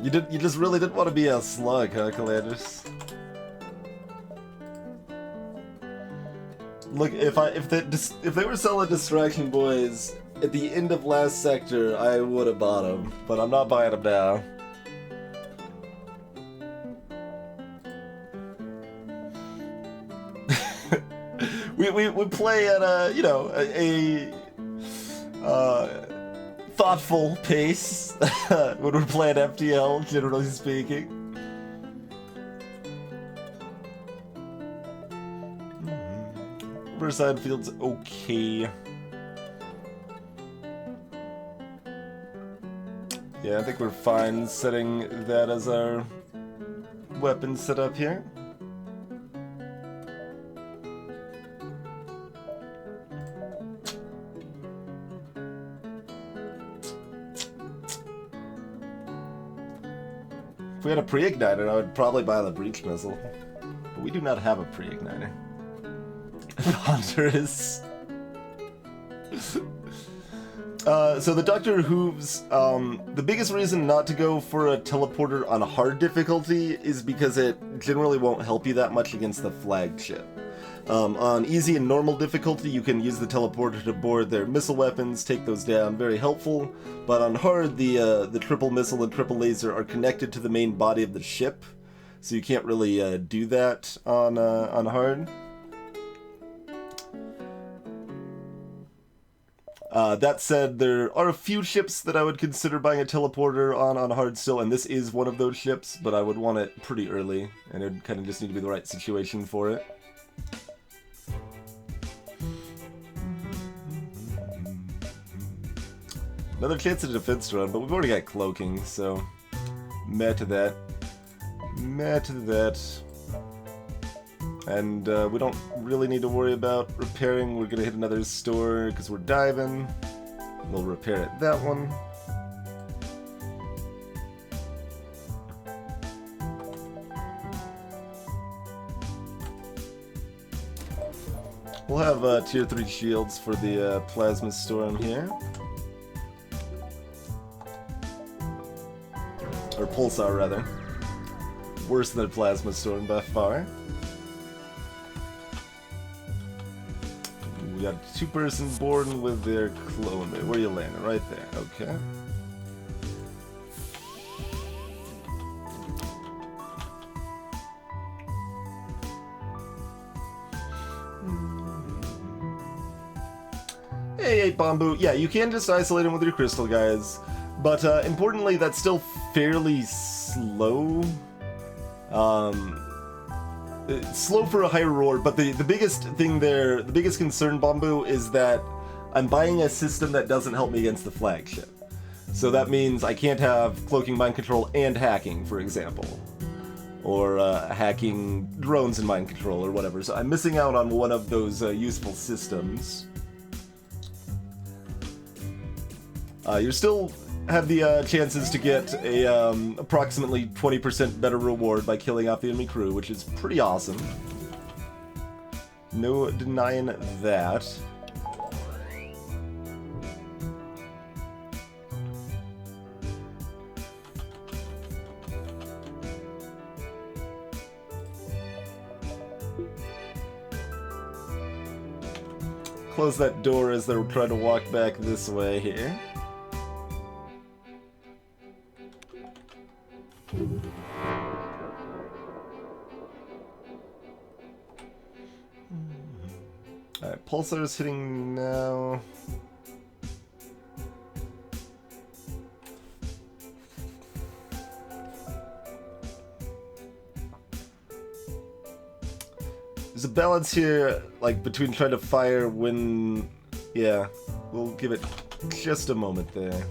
You just really didn't want to be a slug, huh, Calanders? Look, if they were selling Distraction Boys at the end of last sector, I would have bought them, but I'm not buying them now. we play at a thoughtful pace when we play at FTL, generally speaking. Riverside Field's okay. Yeah, I think we're fine setting that as our weapon setup here. If we had a pre-igniter, I would probably buy the breach missile. But we do not have a pre-igniter. Ponderous. So the Doctor Hooves, the biggest reason not to go for a teleporter on hard difficulty is because it generally won't help you that much against the flagship. On easy and normal difficulty, you can use the teleporter to board their missile weapons, take those down, very helpful. But on hard, the triple missile and triple laser are connected to the main body of the ship, so you can't really do that on hard. That said, there are a few ships that I would consider buying a teleporter on hard still, and this is one of those ships, but I would want it pretty early, and it would kind of just need to be the right situation for it. Another chance at a defense run, but we've already got cloaking, so meh to that. Meh to that. And we don't really need to worry about repairing. We're gonna hit another store because we're diving. We'll repair it that one. We'll have tier 3 shields for the plasma storm here. Or pulsar, rather. Worse than a plasma storm by far. We got a 2-person boarding with their clone. Where you landing? Right there. Okay. Hey, Bombu. Yeah, you can just isolate them with your crystal, guys. But importantly, that's still fairly slow. It's slow for a higher reward, but the biggest thing there, the biggest concern, Bamboo, is that I'm buying a system that doesn't help me against the flagship. So that means I can't have cloaking, mind control, and hacking, for example. Or hacking drones in mind control or whatever. So I'm missing out on one of those useful systems. You still have the chances to get a approximately 20% better reward by killing off the enemy crew, which is pretty awesome. No denying that. Close that door as they're trying to walk back this way here. Alright, Pulsar's hitting now. There's a balance here, like, between trying to fire when... Yeah, we'll give it just a moment there.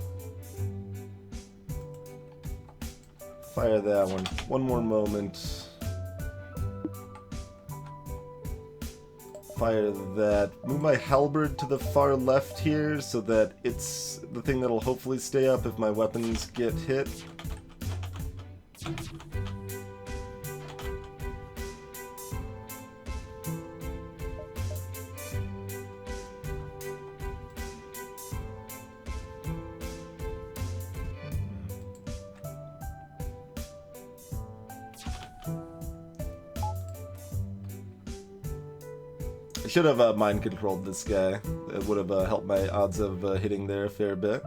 Fire that one. One more moment. Fire that. Move my halberd to the far left here so that it's the thing that'll hopefully stay up if my weapons get hit. I should have mind controlled this guy. It would have helped my odds of hitting there a fair bit.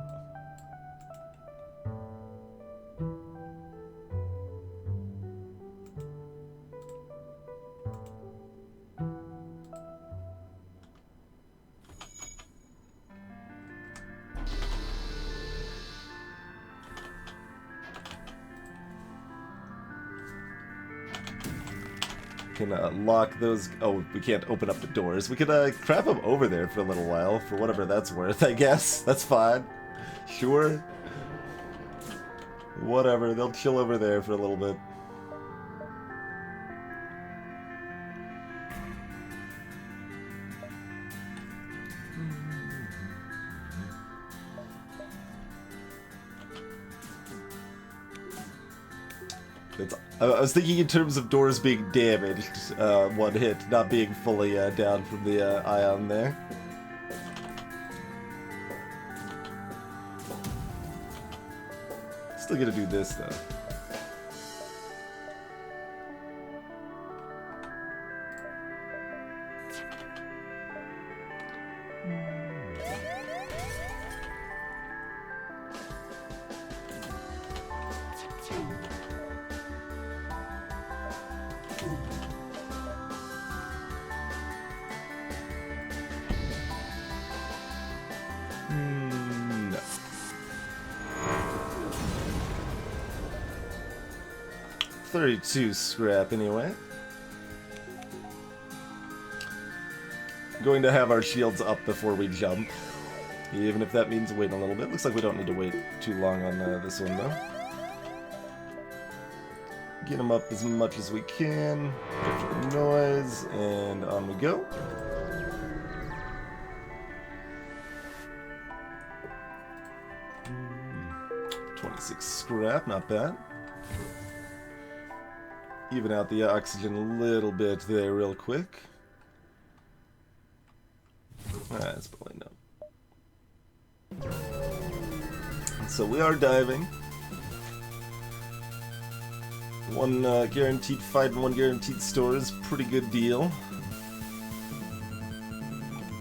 Can lock those... Oh, we can't open up the doors. We could crap them over there for a little while, for whatever that's worth, I guess. That's fine. Sure. Whatever, they'll chill over there for a little bit. I was thinking in terms of doors being damaged, one hit, not being fully down from the ion there. Still gonna do this though. No. 32 scrap anyway. Going to have our shields up before we jump, even if that means waiting a little bit. Looks like we don't need to wait too long on this one though. Get them up as much as we can, get the noise, and on we go. Mm, 26 scrap, not bad. Even out the oxygen a little bit there real quick. That's probably no. So we are diving. One guaranteed fight and one guaranteed store is a pretty good deal.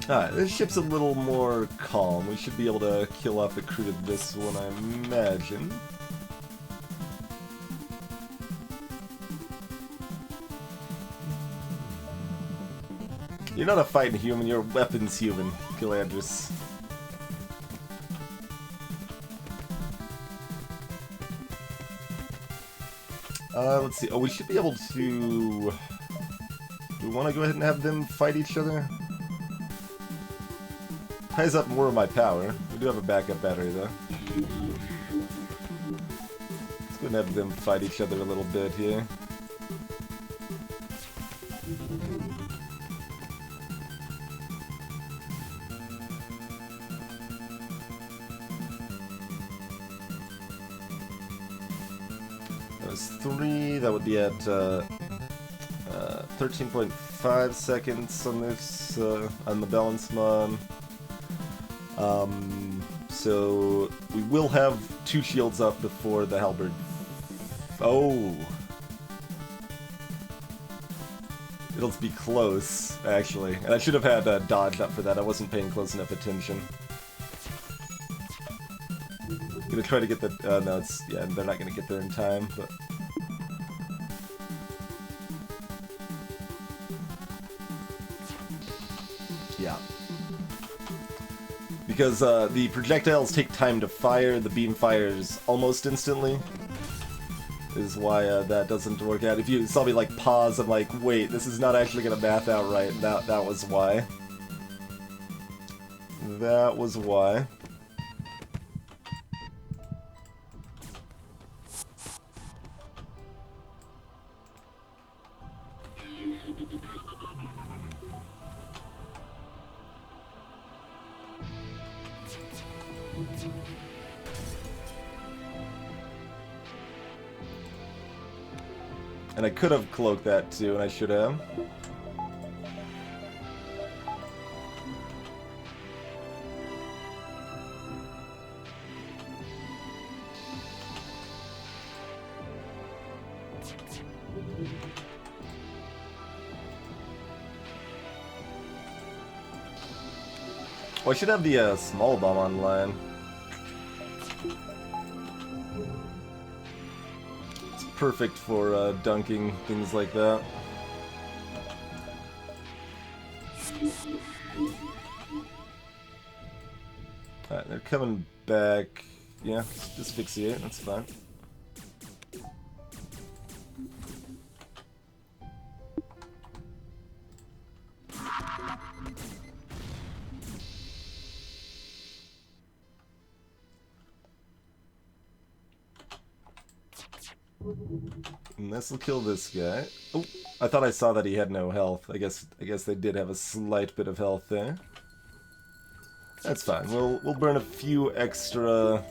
Alright, this ship's a little more calm. We should be able to kill off the crew of this one, I imagine. You're not a fighting human, you're a weapons human, Galandris. Let's see. Oh, we should be able to... we want to go ahead and have them fight each other? Ties up more of my power. We do have a backup battery though. Let's go ahead and have them fight each other a little bit here. That was 3, that would be at 13.5 seconds on this, on the balance mod. So we will have 2 shields up before the halberd. Oh! It'll be close, actually. And I should have had dodge up for that, I wasn't paying close enough attention. Gonna try to get the... no, it's... yeah, they're not gonna get there in time, but... yeah. Because the projectiles take time to fire, the beam fires almost instantly. Is why that doesn't work out. If you saw me like pause, I'm like, wait, this is not actually gonna math out right. That was why. That was why. And I could have cloaked that too, and I should have. Oh, I should have the small bomb online. Perfect for dunking, things like that. Alright, they're coming back. Yeah, just asphyxiate, that's fine. And this will kill this guy. Oh, I thought I saw that he had no health. I guess they did have a slight bit of health there. That's fine. We'll burn a few extra.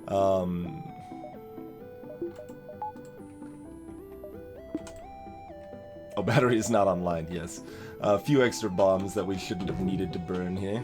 Oh, battery is not online. Yes, a few extra bombs that we shouldn't have needed to burn here.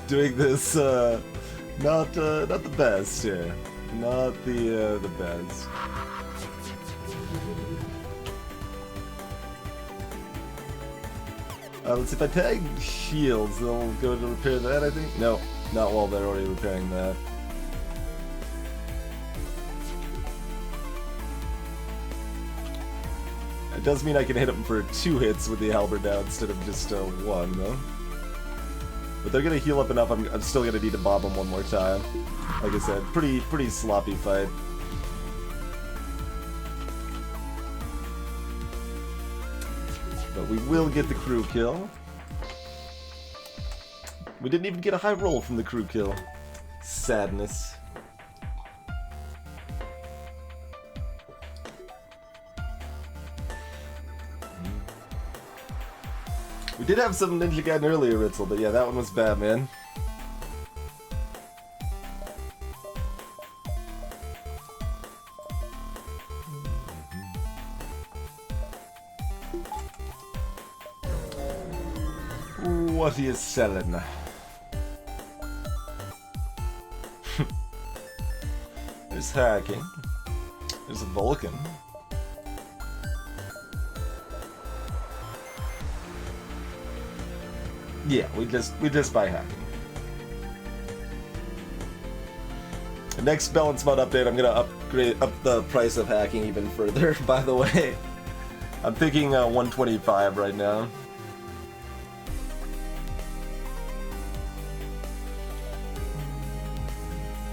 Doing this, not the best here. Not the best. Let's see, if I tag shields, they'll go to repair that, I think? No, not while they're already repairing that. It does mean I can hit them for 2 hits with the halberd now instead of just 1, though. But they're gonna heal up enough, I'm still gonna need to bob them one more time. Like I said, pretty sloppy fight. But we will get the crew kill. We didn't even get a high roll from the crew kill. Sadness. We did have some Ninja Gaiden earlier, Ritzel, but yeah, that one was bad, man. What are you selling? There's hacking. There's a Vulcan. Yeah, we just buy hacking. The next balance mod update, I'm gonna up the price of hacking even further. By the way, I'm thinking 125 right now.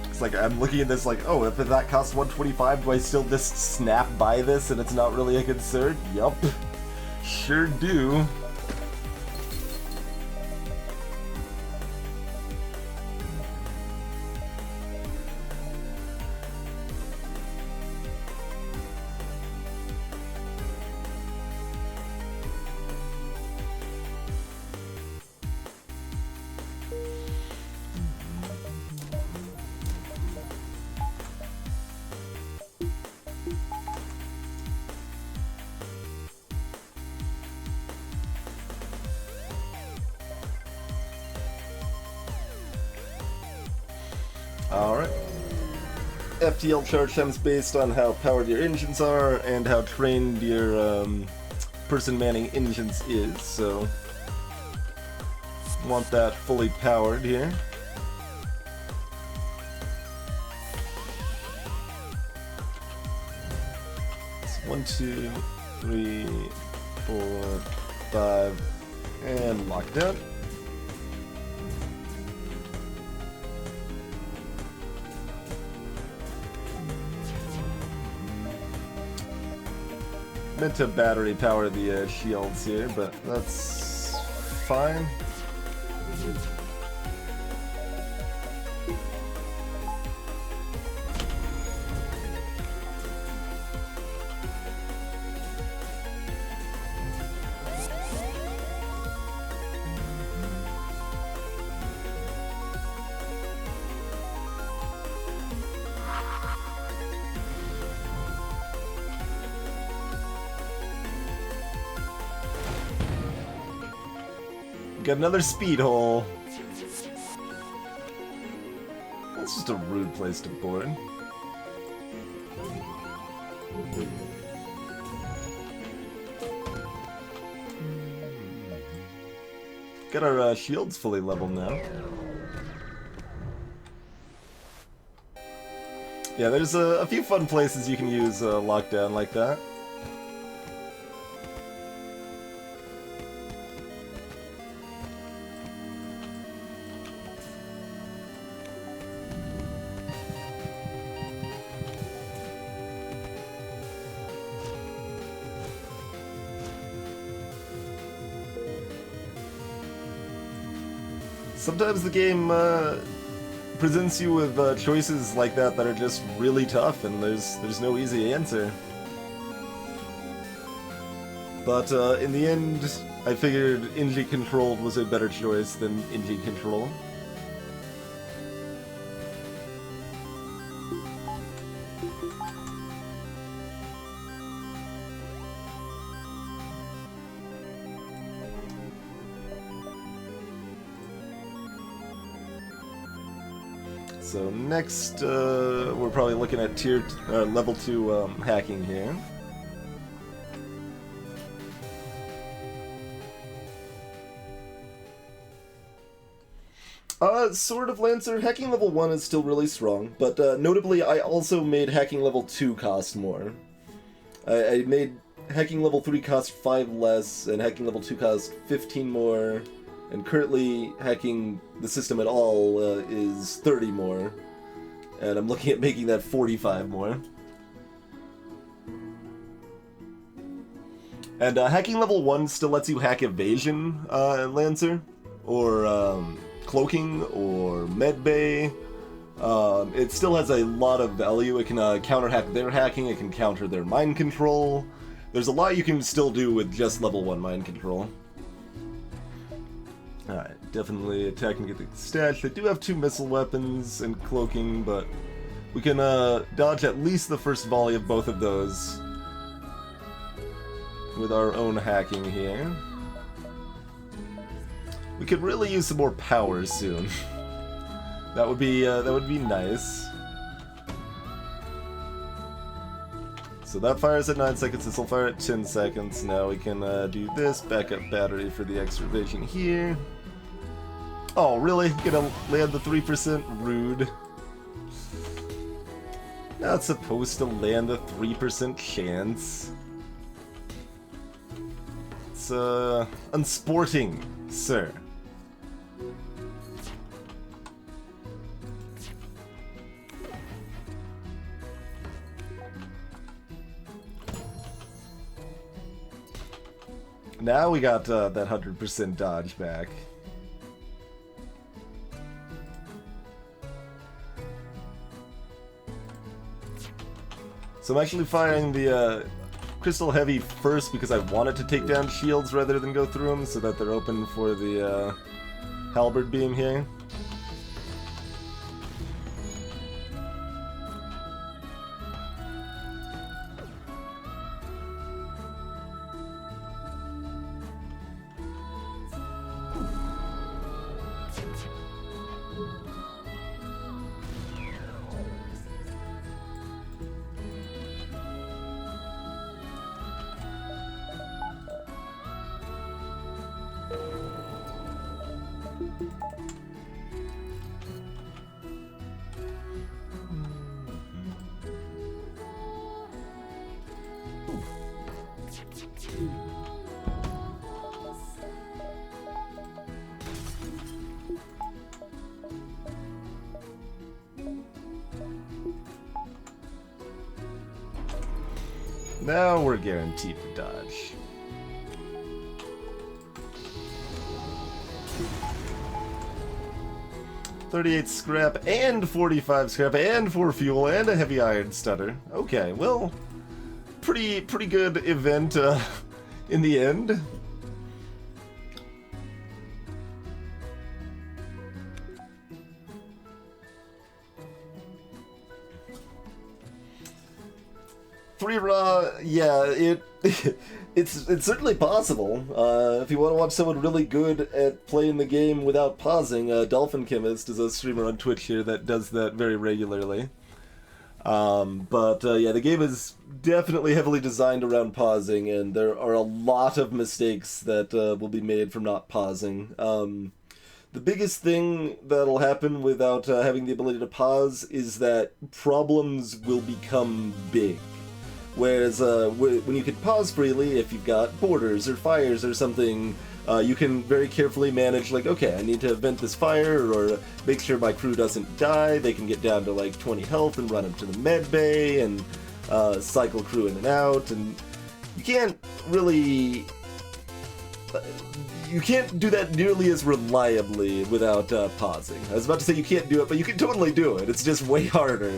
It's like I'm looking at this like, oh, if that costs 125, do I still just snap buy this and it's not really a concern? Yup, sure do. Alright. FTL charge times based on how powered your engines are and how trained your person manning engines is, so want that fully powered here. It's 1, 2, 3, 4, 5, and lockdown. Meant to battery power the shields here, but that's fine. Got another speed hole. That's just a rude place to board. Got our shields fully leveled now. Yeah, there's a few fun places you can use lockdown like that. Sometimes the game presents you with choices like that that are just really tough, and there's no easy answer. But in the end, I figured engine controlled was a better choice than engine control. So next, we're probably looking at level 2 hacking here. Sort of, Lancer. Hacking level 1 is still really strong, but notably I also made hacking level 2 cost more. I made hacking level 3 cost 5 less, and hacking level 2 cost 15 more. And currently, hacking the system at all is 30 more. And I'm looking at making that 45 more. And hacking level 1 still lets you hack evasion, Lancer. Or cloaking, or medbay. It still has a lot of value. It can counter-hack their hacking, it can counter their mind control. There's a lot you can still do with just level 1 mind control. Alright, definitely attack and get the stats. They do have 2 missile weapons and cloaking, but we can dodge at least the first volley of both of those with our own hacking here. We could really use some more power soon. That would be nice. So that fires at 9 seconds, this will fire at 10 seconds. Now we can do this, backup battery for the extra evasion here. Oh, really? Gonna land the 3%? Rude. Not supposed to land a 3% chance. It's, unsporting, sir. Now we got that 100% dodge back. So I'm actually firing the Crystal Heavy first because I wanted to take down shields rather than go through them so that they're open for the Halberd Beam here. Now we're guaranteed to dodge. $38 scrap and 45 scrap and 4 fuel and a heavy iron stunner. Okay, well, pretty good event in the end. Free raw, yeah, it's certainly possible. If you want to watch someone really good at playing the game without pausing, Dolphin Chemist is a streamer on Twitch here that does that very regularly. Yeah, the game is definitely heavily designed around pausing, and there are a lot of mistakes that will be made from not pausing. The biggest thing that'll happen without having the ability to pause is that problems will become big. Whereas when you can pause freely, if you've got borders or fires or something, you can very carefully manage, like, okay, I need to vent this fire or make sure my crew doesn't die. They can get down to like 20 health and run up to the med bay and cycle crew in and out. And you can't really... you can't do that nearly as reliably without pausing. I was about to say you can't do it, but you can totally do it. It's just way harder.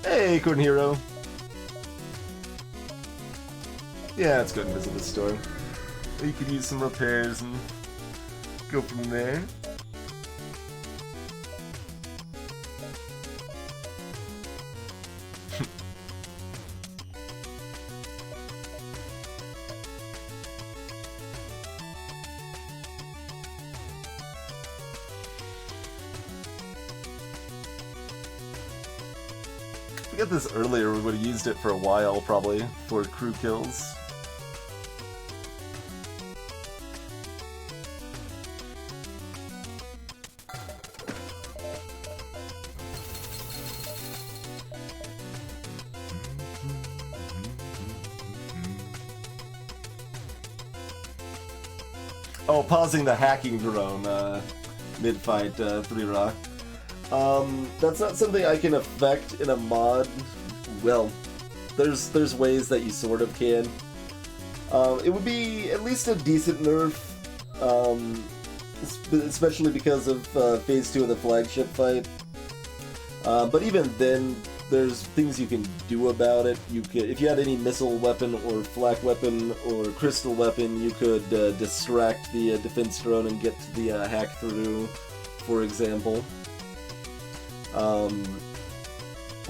Hey, Acorn Hero. Yeah, let's go and visit the store. You could use some repairs and go from there. If we got this earlier, we would have used it for a while, probably, for crew kills. Oh, pausing the hacking drone mid-fight, 3-Rock. That's not something I can affect in a mod. Well, there's ways that you sort of can. It would be at least a decent nerf, especially because of Phase 2 of the flagship fight. But even then, there's things you can do about it. You could, if you had any missile weapon or flak weapon or crystal weapon, you could distract the defense drone and get to the hack through, for example.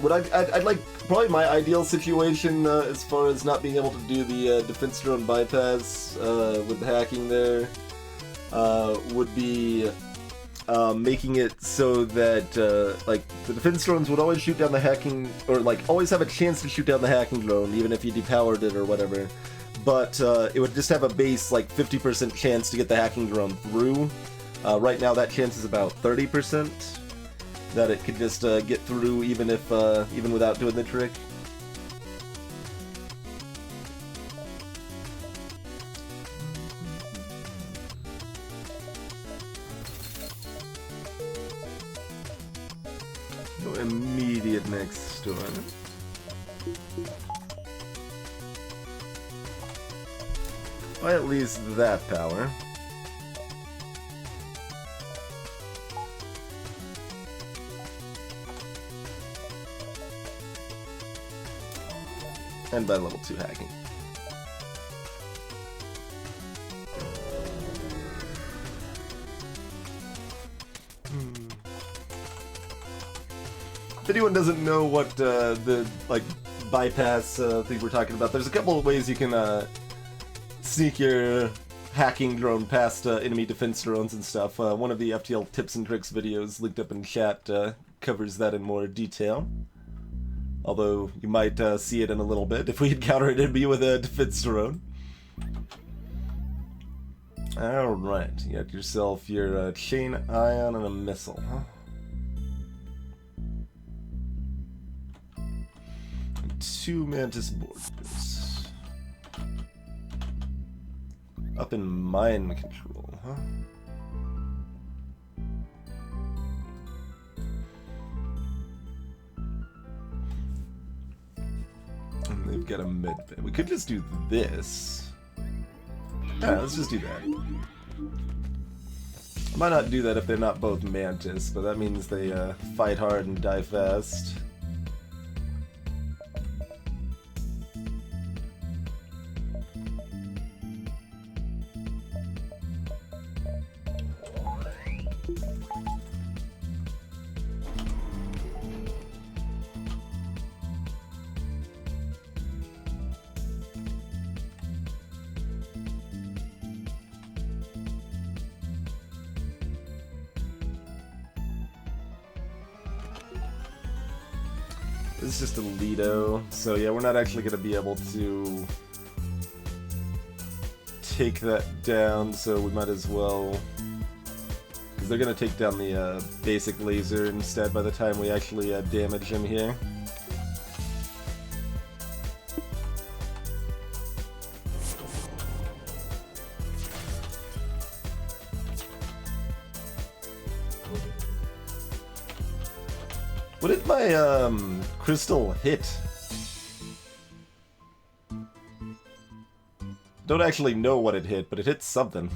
What I'd like, probably my ideal situation as far as not being able to do the defense drone bypass with the hacking there would be making it so that like the defense drones would always shoot down the hacking, or like always have a chance to shoot down the hacking drone, even if you depowered it or whatever. But it would just have a base like 50% chance to get the hacking drone through. Right now that chance is about 30%. That it could just get through even if even without doing the trick. No immediate next door. By at least that power. And by level 2 hacking. If anyone doesn't know what the like bypass thing we're talking about, there's a couple of ways you can sneak your hacking drone past enemy defense drones and stuff. One of the FTL tips and tricks videos linked up in chat covers that in more detail. Although you might see it in a little bit. If we encounter it, it'd be with a defense drone. Alright, you got yourself your chain ion and a missile, huh? And 2 mantis boarders. Up in mind control, huh? And they've got a med bay. We could just do this. Yeah, let's just do that. I might not do that if they're not both mantis, but that means they fight hard and die fast. This is just a Lido, so yeah, we're not actually going to be able to take that down, so we might as well, because they're going to take down the basic laser instead by the time we actually damage him here. What did my crystal hit? Don't actually know what it hit, but it hit something.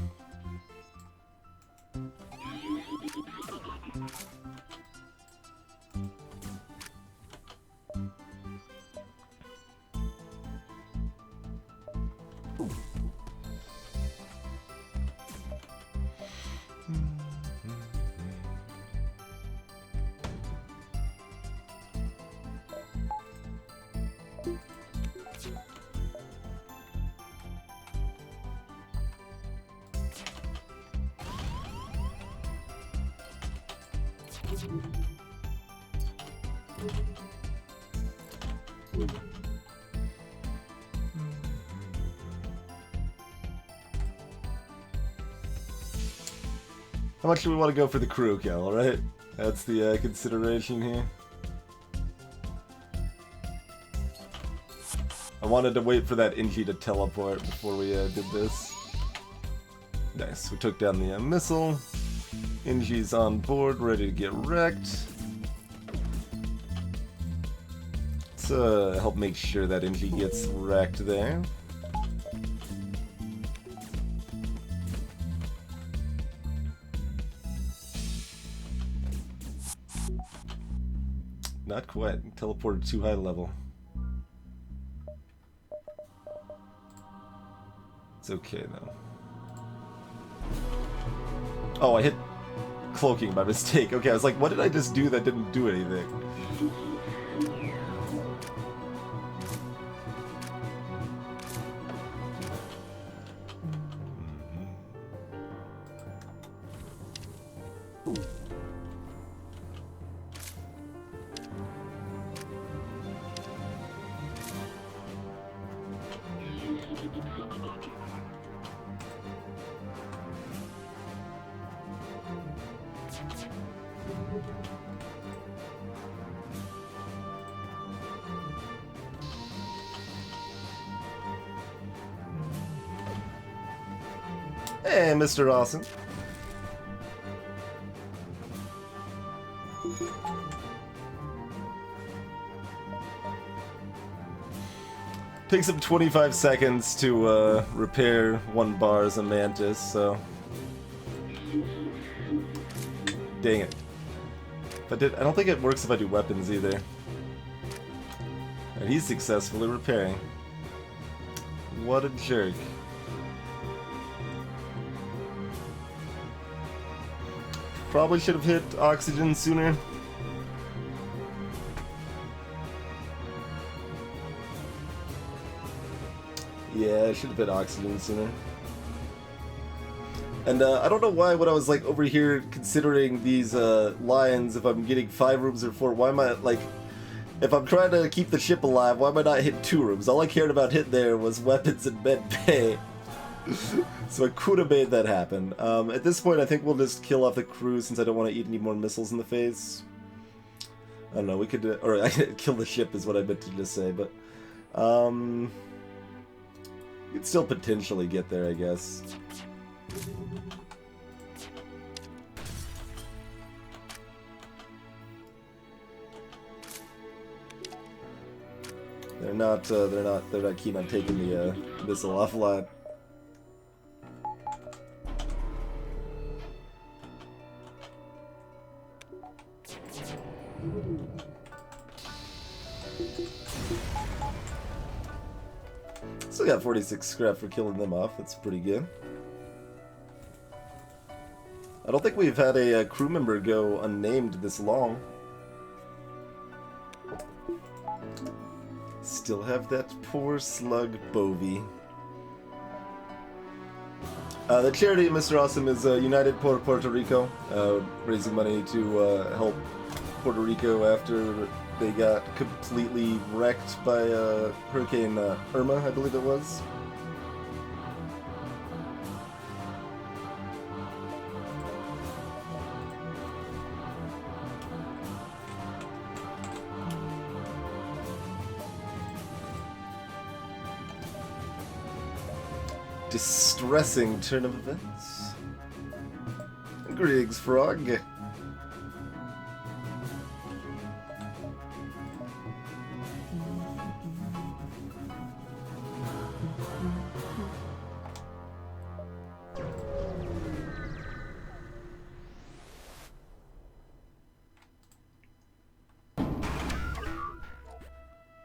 How much do we want to go for the crew kill, right? That's the consideration here. I wanted to wait for that Inji to teleport before we did this. Nice, we took down the missile. Inji's on board, ready to get wrecked. Let's help make sure that Inji gets wrecked there. Not quite. Teleported too high level. It's okay though. Oh, I hit cloaking by mistake. Okay, I was like, what did I just do that didn't do anything? Hey, Mr. Awesome. Takes him 25 seconds to repair 1 bar as a mantis, so... Dang it. I don't think it works if I do weapons either. And he's successfully repairing. What a jerk. Probably should have hit oxygen sooner. Yeah, I should have hit oxygen sooner. And I don't know why when I was like over here considering these lions, if I'm getting 5 rooms or 4, why am I like, if I'm trying to keep the ship alive, why am I not hitting 2 rooms? All I cared about hitting there was weapons and med bay. So I could have made that happen. At this point, I think we'll just kill off the crew since I don't want to eat any more missiles in the face. I don't know, we could, or kill the ship is what I meant to just say, but you could still potentially get there, I guess. They're not keen on taking the missile offline. Still got 46 scrap for killing them off. That's pretty good. I don't think we've had a crew member go unnamed this long. Still have that poor slug Bovie. The charity, Mr. Awesome, is United for Puerto Rico, raising money to help Puerto Rico after they got completely wrecked by Hurricane Irma, I believe it was. Distressing turn of events. Greetings, Frog.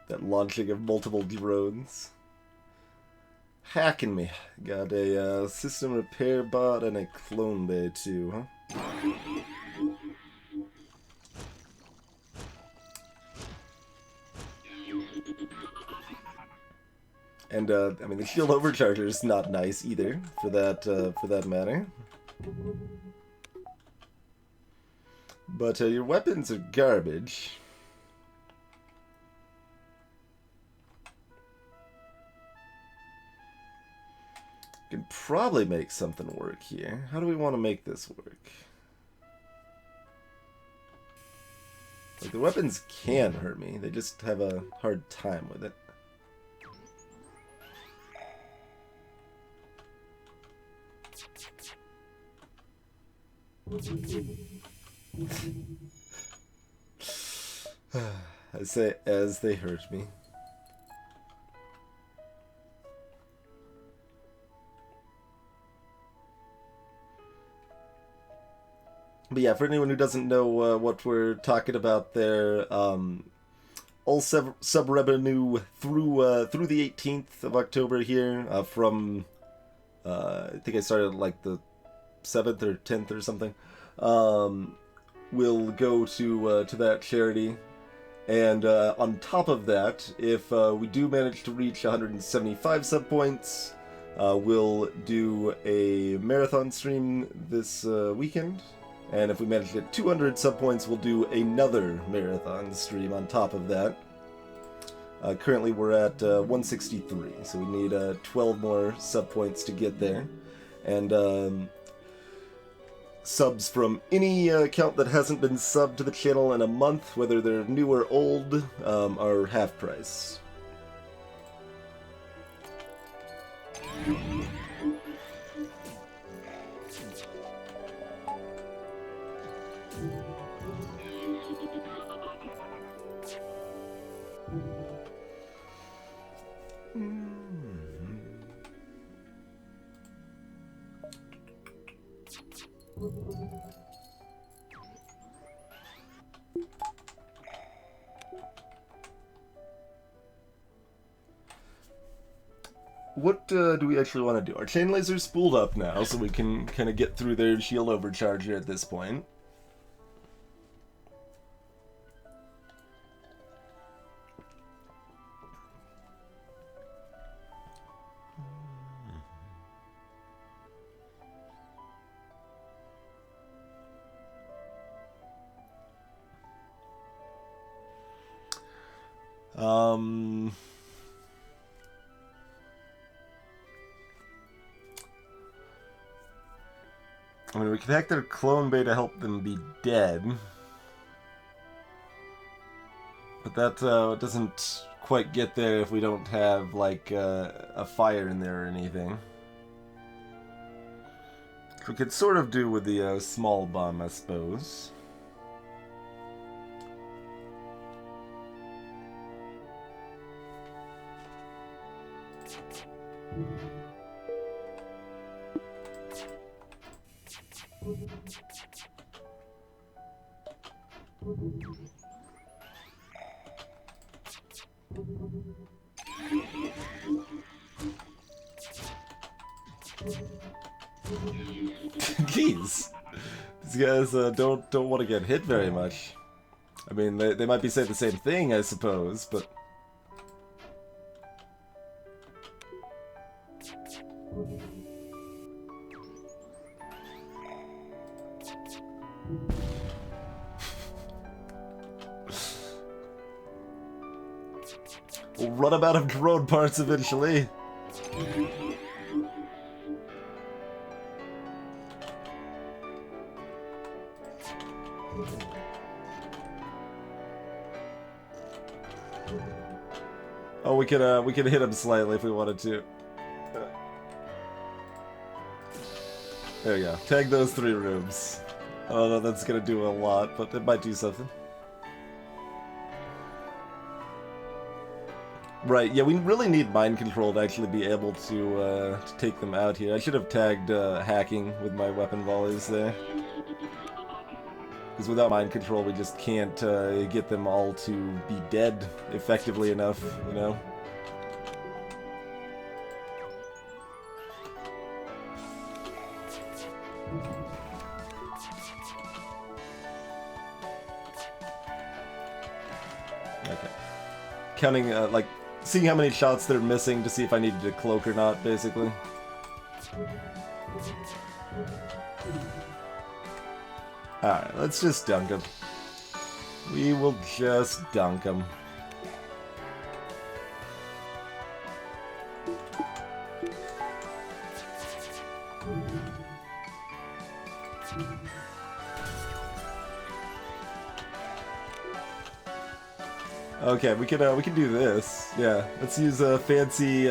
That launching of multiple drones. Hacking me. Got a system repair bot and a clone bay too, huh? And I mean the shield overcharger is not nice either, for that matter. But your weapons are garbage. Can probably make something work here. How do we want to make this work? Like, the weapons can hurt me, they just have a hard time with it. I say as they hurt me. But yeah, for anyone who doesn't know what we're talking about there, all sub-revenue through the 18th of October here, from, I think I started like the 7th or 10th or something, will go to that charity. And on top of that, if we do manage to reach 175 sub points, we'll do a marathon stream this weekend. And if we manage to get 200 sub points, we'll do another marathon stream on top of that. Currently we're at 163, so we need 12 more sub points to get there. And subs from any account that hasn't been subbed to the channel in a month, whether they're new or old, are half price. What do we actually want to do? Our chain laser's spooled up now, so we can kind of get through their shield overcharge here at this point. I mean, we can hack their clone bay to help them be dead. But that doesn't quite get there if we don't have, like, a fire in there or anything. We could sort of do with the small bomb, I suppose. Jeez, these guys don't want to get hit very much. I mean, they might be saying the same thing, I suppose, but we'll run them out of drone parts eventually. Oh, we could hit him slightly if we wanted to. There we go. Tag those 3 rooms. I don't know if that's gonna do a lot, but it might do something. Right, yeah, we really need mind control to actually be able to take them out here. I should have tagged hacking with my weapon volleys there. Because without mind control, we just can't get them all to be dead effectively enough, you know? Okay. Counting, like, seeing how many shots they're missing to see if I needed to cloak or not, basically. Alright, let's just dunk him. We will just dunk him. Okay, we can do this. Yeah, let's use a fancy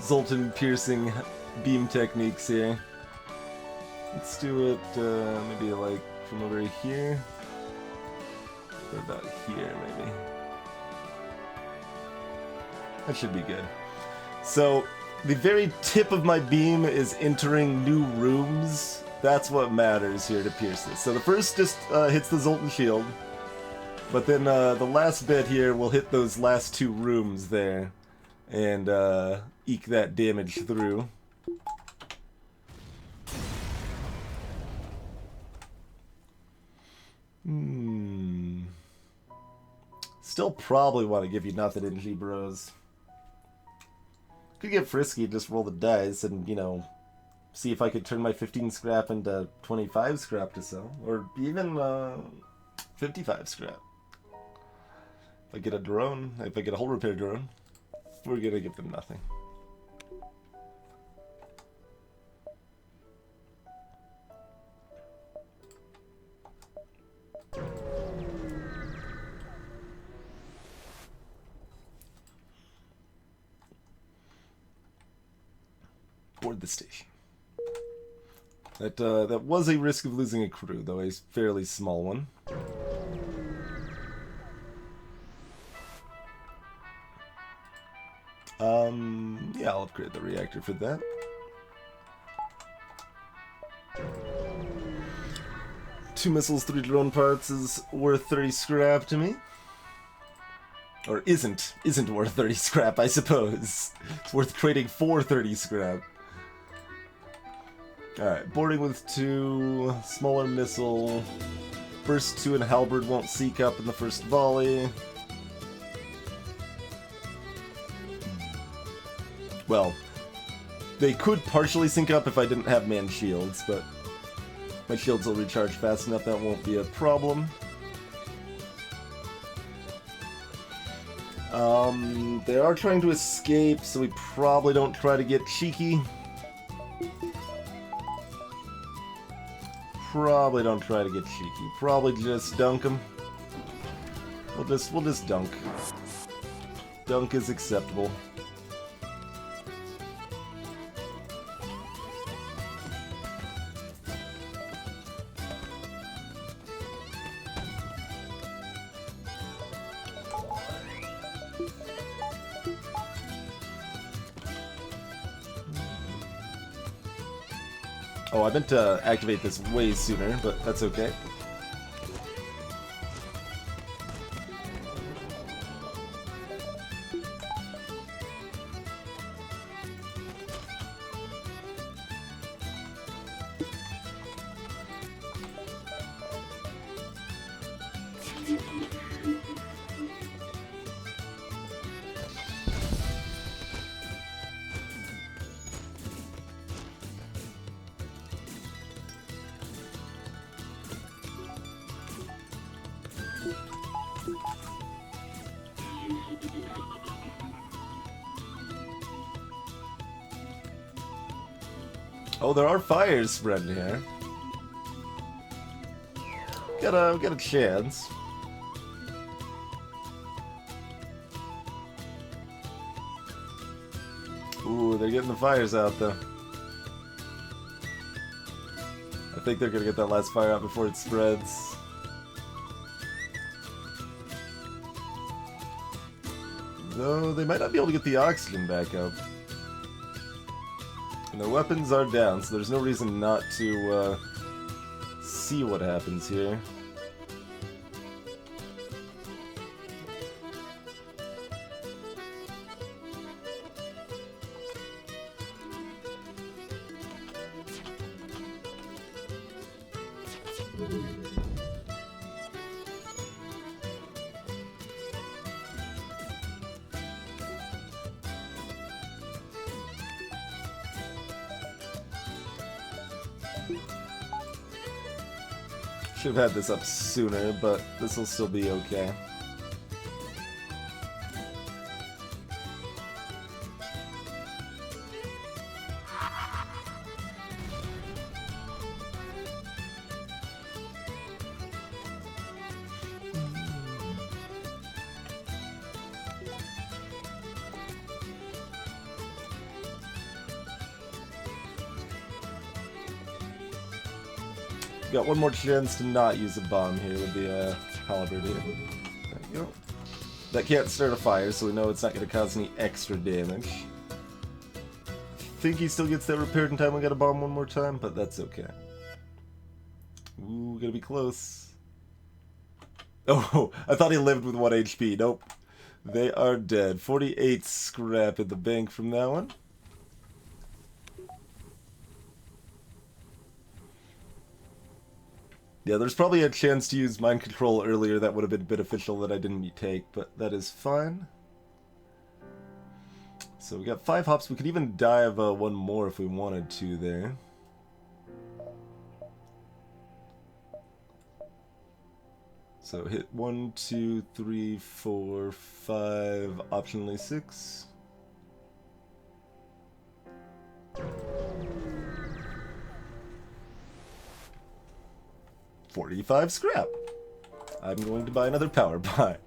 Zoltan piercing beam techniques here. Let's do it maybe like from over here. Or about here, maybe. That should be good. So, the very tip of my beam is entering new rooms. That's what matters here to pierce this. So the first just hits the Zoltan shield. But then the last bit here will hit those last 2 rooms there. And eke that damage through. Still probably want to give you nothing in G Bros. Could get frisky, just roll the dice and, you know, see if I could turn my 15 scrap into 25 scrap to sell. Or even 55 scrap. If I get a drone, if I get a hull repair drone, we're gonna give them nothing. Board the station. That was a risk of losing a crew, though a fairly small one. Yeah, I'll upgrade the reactor for that. Two missiles, 3 drone parts is worth 30 scrap to me. Or isn't worth 30 scrap, I suppose. It's worth trading for 30 scrap. Alright, boarding with 2, smaller missile. Burst 2 and halberd won't seek up in the first volley. Well, they could partially sync up if I didn't have manned shields, but my shields will recharge fast enough, that won't be a problem. They are trying to escape, so we probably don't try to get cheeky. Probably don't try to get cheeky. Probably just dunk them. We'll just dunk. Dunk is acceptable. Oh, I meant to activate this way sooner, but that's okay. Oh, there are fires spread here. Got a chance. Ooh, they're getting the fires out though. I think they're gonna get that last fire out before it spreads. Though they might not be able to get the oxygen back up. And their weapons are down, so there's no reason not to see what happens here. Should have had this up sooner, but this will still be okay. Got one more chance to not use a bomb here with the halberd here. There you go. That can't start a fire, so we know it's not going to cause any extra damage. I think he still gets that repaired in time. We got to bomb one more time, but that's okay. Ooh, gonna be close. Oh, I thought he lived with 1 HP. Nope. They are dead. 48 scrap in the bank from that one. Yeah, there's probably a chance to use mind control earlier that would have been beneficial that I didn't take, but that is fine. So we got 5 hops. We could even dive one more if we wanted to there. So hit 1, 2, 3, 4, 5, optionally 6. $45 scrap. I'm going to buy another power pie.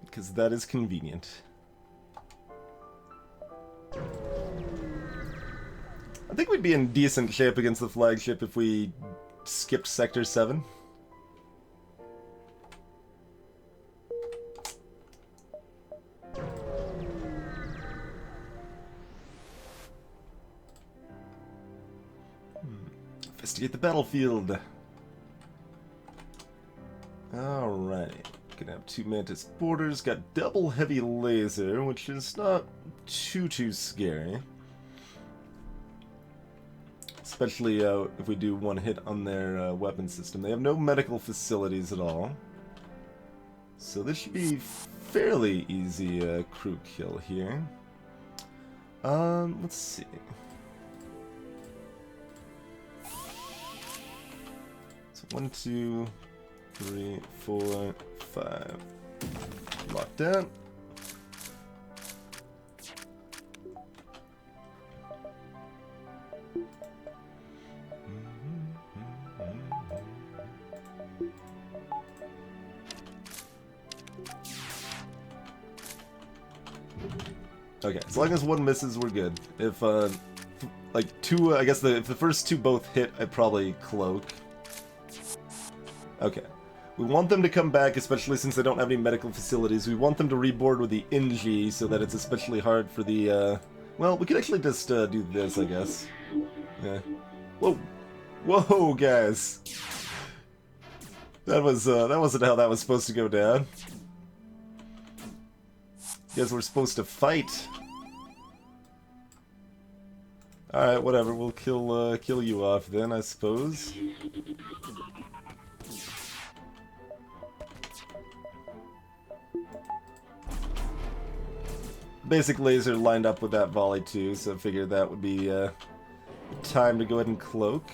Because that is convenient. I think we'd be in decent shape against the flagship if we skipped Sector 7. Investigate the battlefield. Alright. Gonna have 2 Mantis Boarders. Got double heavy laser, which is not too scary. Especially if we do one hit on their weapon system. They have no medical facilities at all. So this should be fairly easy crew kill here. Let's see. So 1, 2, 3, 4, 5. Locked down. Okay, as long as one misses, we're good. If, like, two, I guess if the first two both hit, I'd probably cloak. Okay. We want them to come back, especially since they don't have any medical facilities. We want them to reboard with the NG so that it's especially hard for the, well, we could actually just, do this, I guess. Yeah. Whoa! Whoa, guys! That wasn't how that was supposed to go down. You guys were supposed to fight. Alright, whatever, we'll kill you off then, I suppose. Basic laser lined up with that volley too, so I figured that would be time to go ahead and cloak.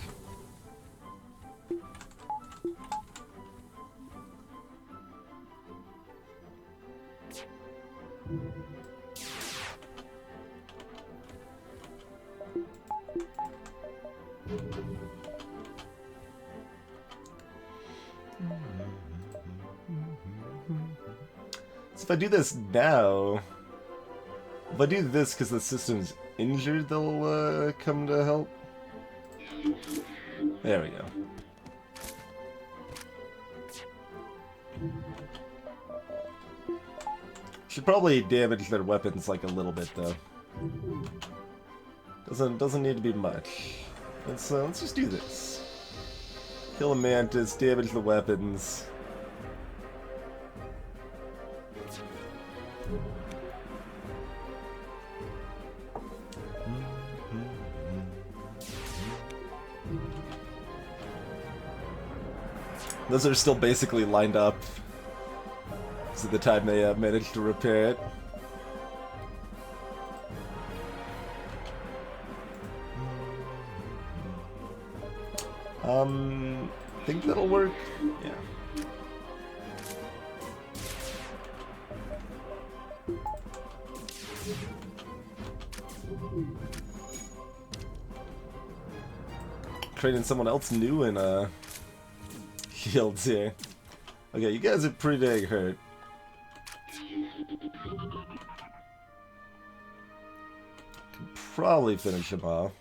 So if I do this now, if I do this because the system's injured, they'll come to help. There we go. Should probably damage their weapons like a little bit though. Doesn't need to be much. Let's just do this. Kill a mantis, damage the weapons. Those are still basically lined up. So the time they managed to repair it. Think that'll work? Yeah. Training someone else new in shields here. Okay, you guys are pretty dang hurt. Can probably finish him off.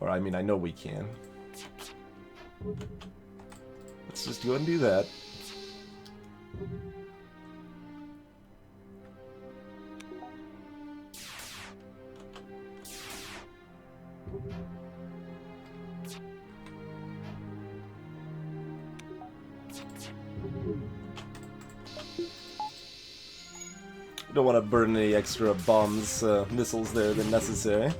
Or, I mean, I know we can. Let's just go and do that. Don't want to burn any extra bombs, missiles there than necessary.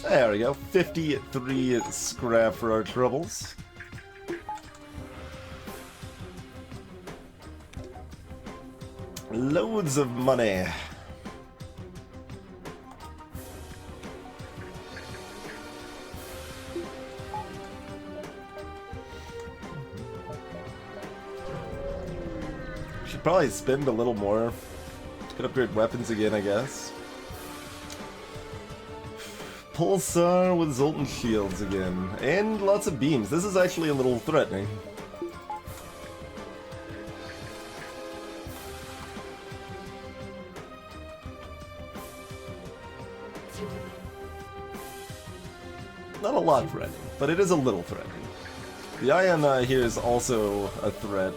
There we go. 53 scrap for our troubles. Loads of money. Should probably spend a little more. Could upgrade weapons again, I guess. Pulsar with Zoltan shields again. And lots of beams. This is actually a little threatening. Not a lot threatening, but it is a little threatening. The ion here is also a threat.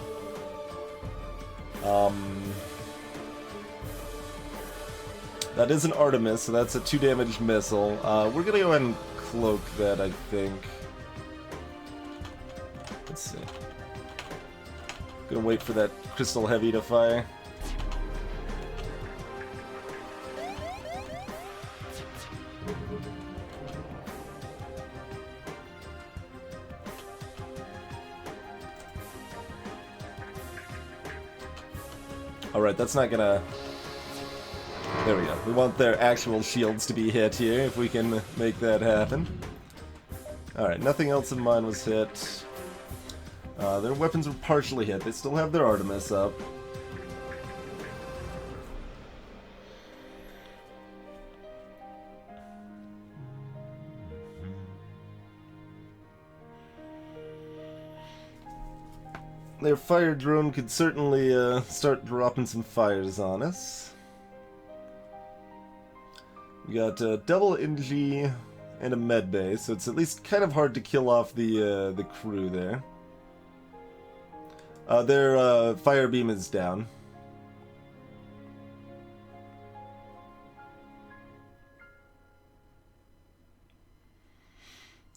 That is an Artemis, so that's a 2 damage missile. We're gonna go ahead and cloak that, I think. Let's see. Gonna wait for that Crystal Heavy to fire. Alright, that's not gonna... There we go. We want their actual shields to be hit here, if we can make that happen. Alright, nothing else in mine was hit. Their weapons were partially hit. They still have their Artemis up. Their fire drone could certainly start dropping some fires on us. We got double NG and a med bay, so it's at least kind of hard to kill off the crew there. Their fire beam is down.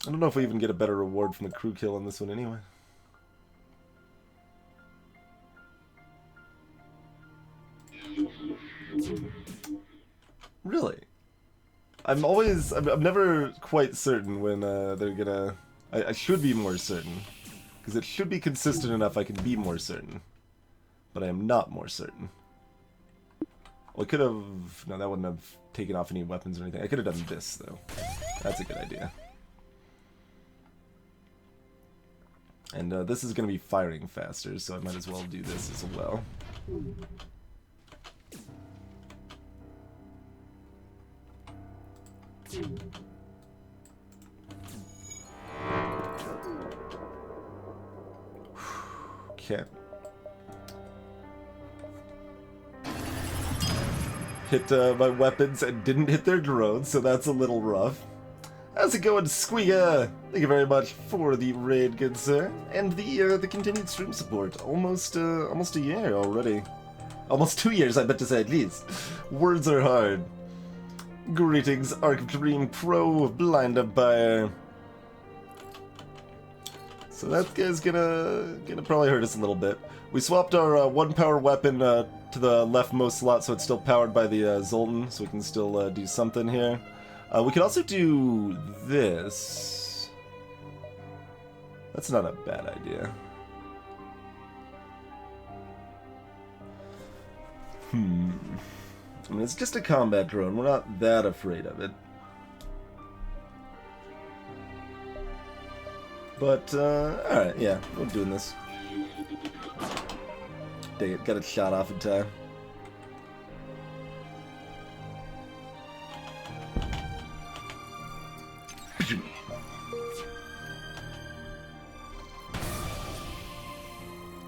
I don't know if we even get a better reward from the crew kill on this one anyway. Really? I'm never quite certain when they're gonna... I should be more certain. Because it should be consistent enough I can be more certain. But I am not more certain. Well, I could have... No, that wouldn't have taken off any weapons or anything. I could have done this, though. That's a good idea. And this is going to be firing faster, so I might as well do this as well. Okay. Hit my weapons and didn't hit their drones, so that's a little rough. How's it going, Squeaker? Thank you very much for the raid, good sir, and the continued stream support. Almost a year already. Almost 2 years, I bet to say at least. Words are hard. Greetings, Arc Dream Pro, Blind Empire. So that guy's gonna probably hurt us a little bit. We swapped our 1 power weapon to the leftmost slot, so it's still powered by the Zoltan, so we can still do something here. We could also do this. That's not a bad idea. I mean, it's just a combat drone. We're not that afraid of it. But, alright, yeah, we're doing this. Dang it, got it shot off in time.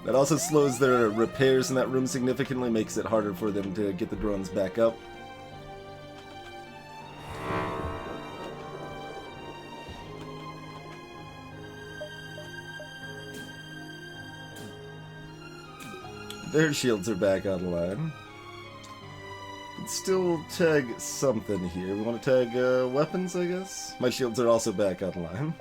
That also slows their repairs in that room significantly, makes it harder for them to get the drones back up. Their shields are back online. Can still tag something here. We want to tag weapons, I guess? My shields are also back online.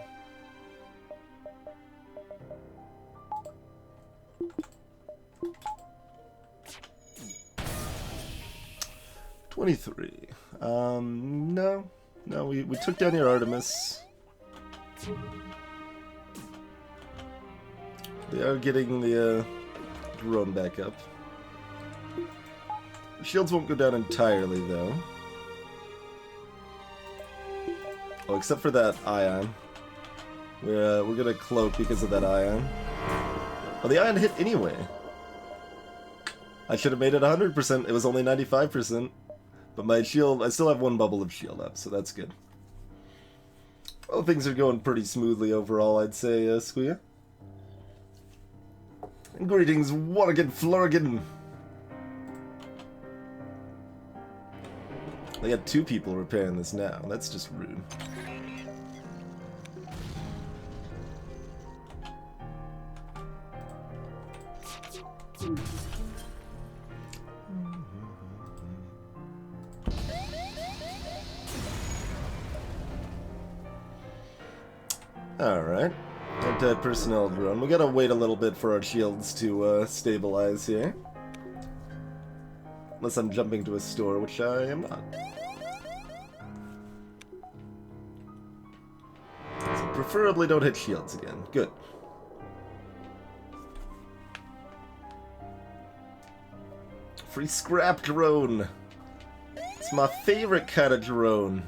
$23. No No, we took down your Artemis. They are getting the drone back up. Shields won't go down entirely, though. Oh, except for that ion. We're gonna cloak because of that ion. Oh, the ion hit anyway. I should have made it 100%. It was only 95%. But my shield, I still have one bubble of shield up, so that's good. Well, things are going pretty smoothly overall, I'd say, Squia. Greetings, Warrigan Flurrigan. They got 2 people repairing this now. That's just rude. Alright. Anti-personnel drone. We gotta wait a little bit for our shields to stabilize here. Unless I'm jumping to a store, which I am not. So preferably don't hit shields again. Good. Free scrap drone. It's my favorite kind of drone.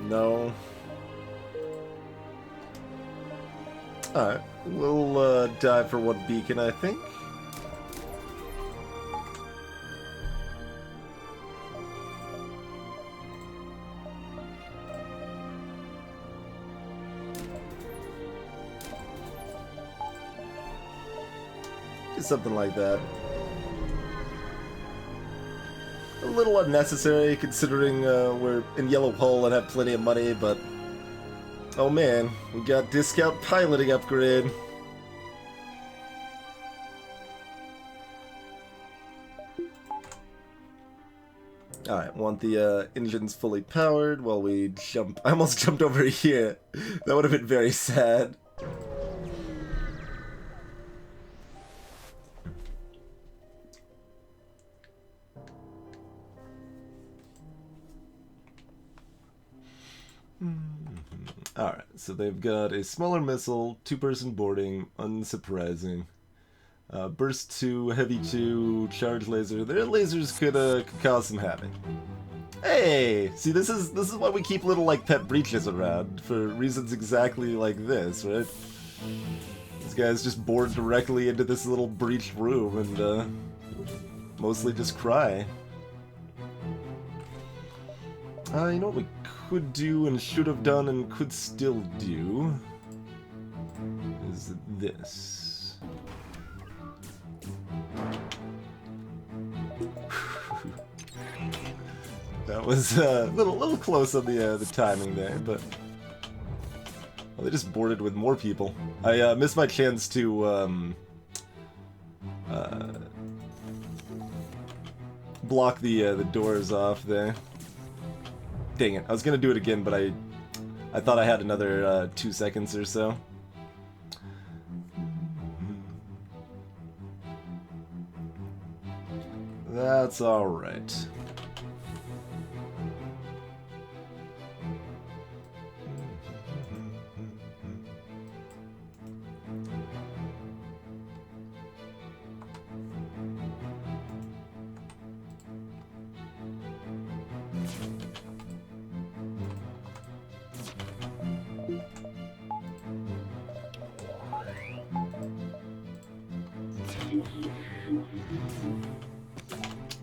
No. Alright, we'll die for one beacon, I think. Just something like that. A little unnecessary, considering we're in Yellow Hole and have plenty of money, but... Oh man, we got discount piloting upgrade. Alright, want the engines fully powered while we jump... I almost jumped over here. That would have been very sad. Alright, so they've got a smaller missile, 2-person boarding, unsurprising. Burst 2, heavy 2, charge laser. Their lasers could cause some havoc. Hey! See, this is why we keep little, like, pet breaches around, for reasons exactly like this, right? These guys just board directly into this little breached room and, mostly just cry. You know what we could do and should have done and could still do is this. That was a little close on the timing there, but well, they just boarded with more people. I missed my chance to block the doors off there. Dang it, I was gonna do it again, but I thought I had another 2 seconds or so. That's alright.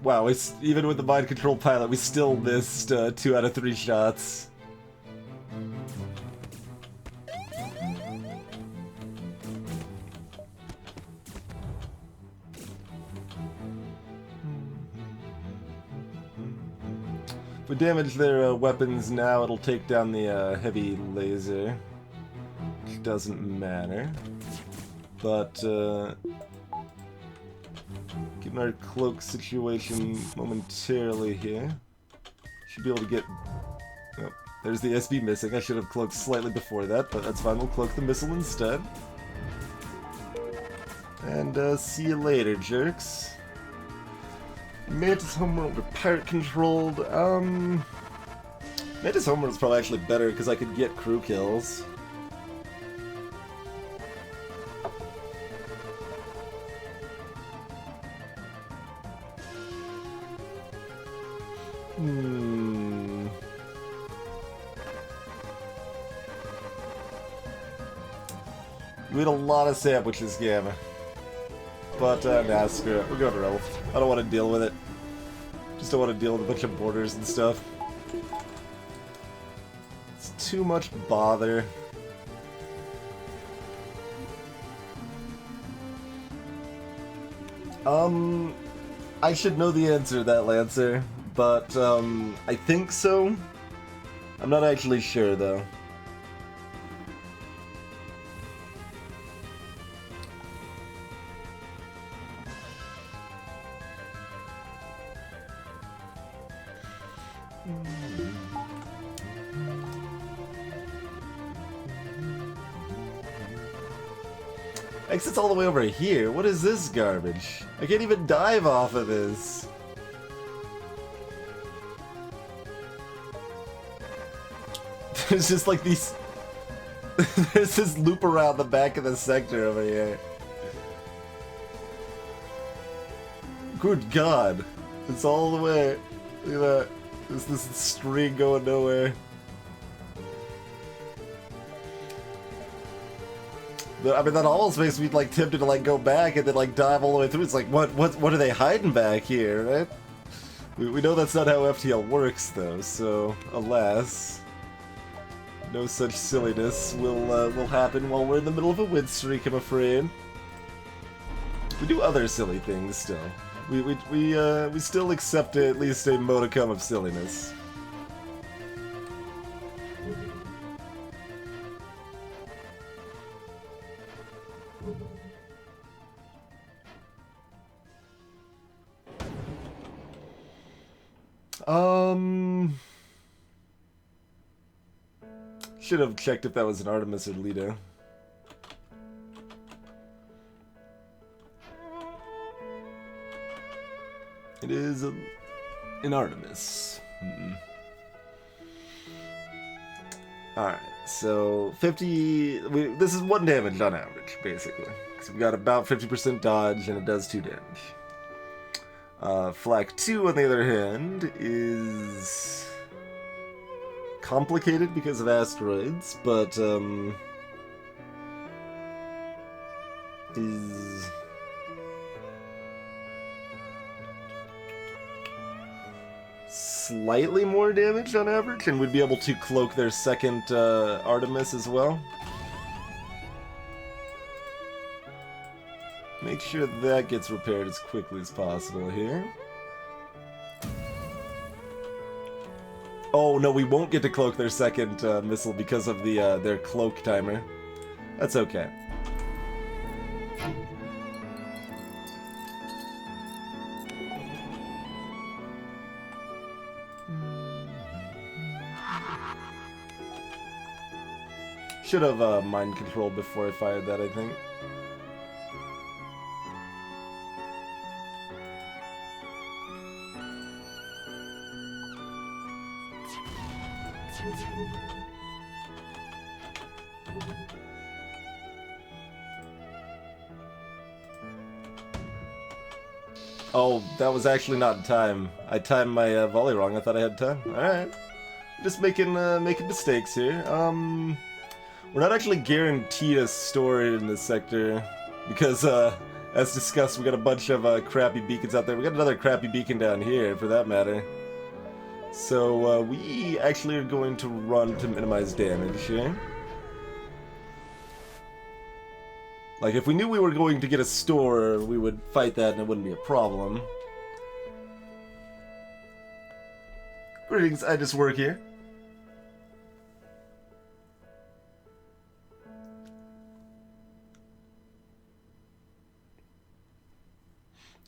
Wow, even with the mind control pilot, we still missed 2 out of 3 shots. If we damage their weapons now, it'll take down the heavy laser, which doesn't matter. But given our cloak situation momentarily here, should be able to get... Oh, there's the SB missing. I should have cloaked slightly before that, but that's fine. We'll cloak the missile instead. And see you later, jerks. Mantis Homeworld or Pirate Controlled? Mantis Homeworld is probably actually better because I could get crew kills. We had a lot of sandwiches, Gamma. But, nah, screw it. We're going to Relic. I don't want to deal with it. Just don't want to deal with a bunch of borders and stuff. It's too much bother. I should know the answer to that, Lancer, but, I think so. I'm not actually sure, though. Exit's all the way over here. What is this garbage? I can't even dive off of this. There's just like these... There's this loop around the back of the sector over here. Good God. It's all the way. Look at that. There's this string going nowhere. I mean, that almost makes me like tempted to like go back and then like dive all the way through. It's like, what are they hiding back here, right? We know that's not how FTL works, though. So, alas, no such silliness will happen while we're in the middle of a win streak, I'm afraid. We do other silly things still. We still accept at least a modicum of silliness. Should have checked if that was an Artemis or Lita. It is an Artemis. Alright, so 50... this is 1 damage on average, basically. So we got about 50% dodge, and it does 2 damage. Flak 2, on the other hand, is complicated because of asteroids, but is slightly more damage on average, and would be able to cloak their second Artemis as well. Make sure that gets repaired as quickly as possible here. Oh no, we won't get to cloak their second missile because of the their cloak timer. That's okay. Should have mind controlled before I fired that, I think. Oh, that was actually not in time. I timed my volley wrong. I thought I had time. Alright. Just making mistakes here. We're not actually guaranteed a storage in this sector because, as discussed, we got a bunch of crappy beacons out there. We got another crappy beacon down here, for that matter. So, we actually are going to run to minimize damage here. Like, if we knew we were going to get a store, we would fight that and it wouldn't be a problem. Greetings, I just work here.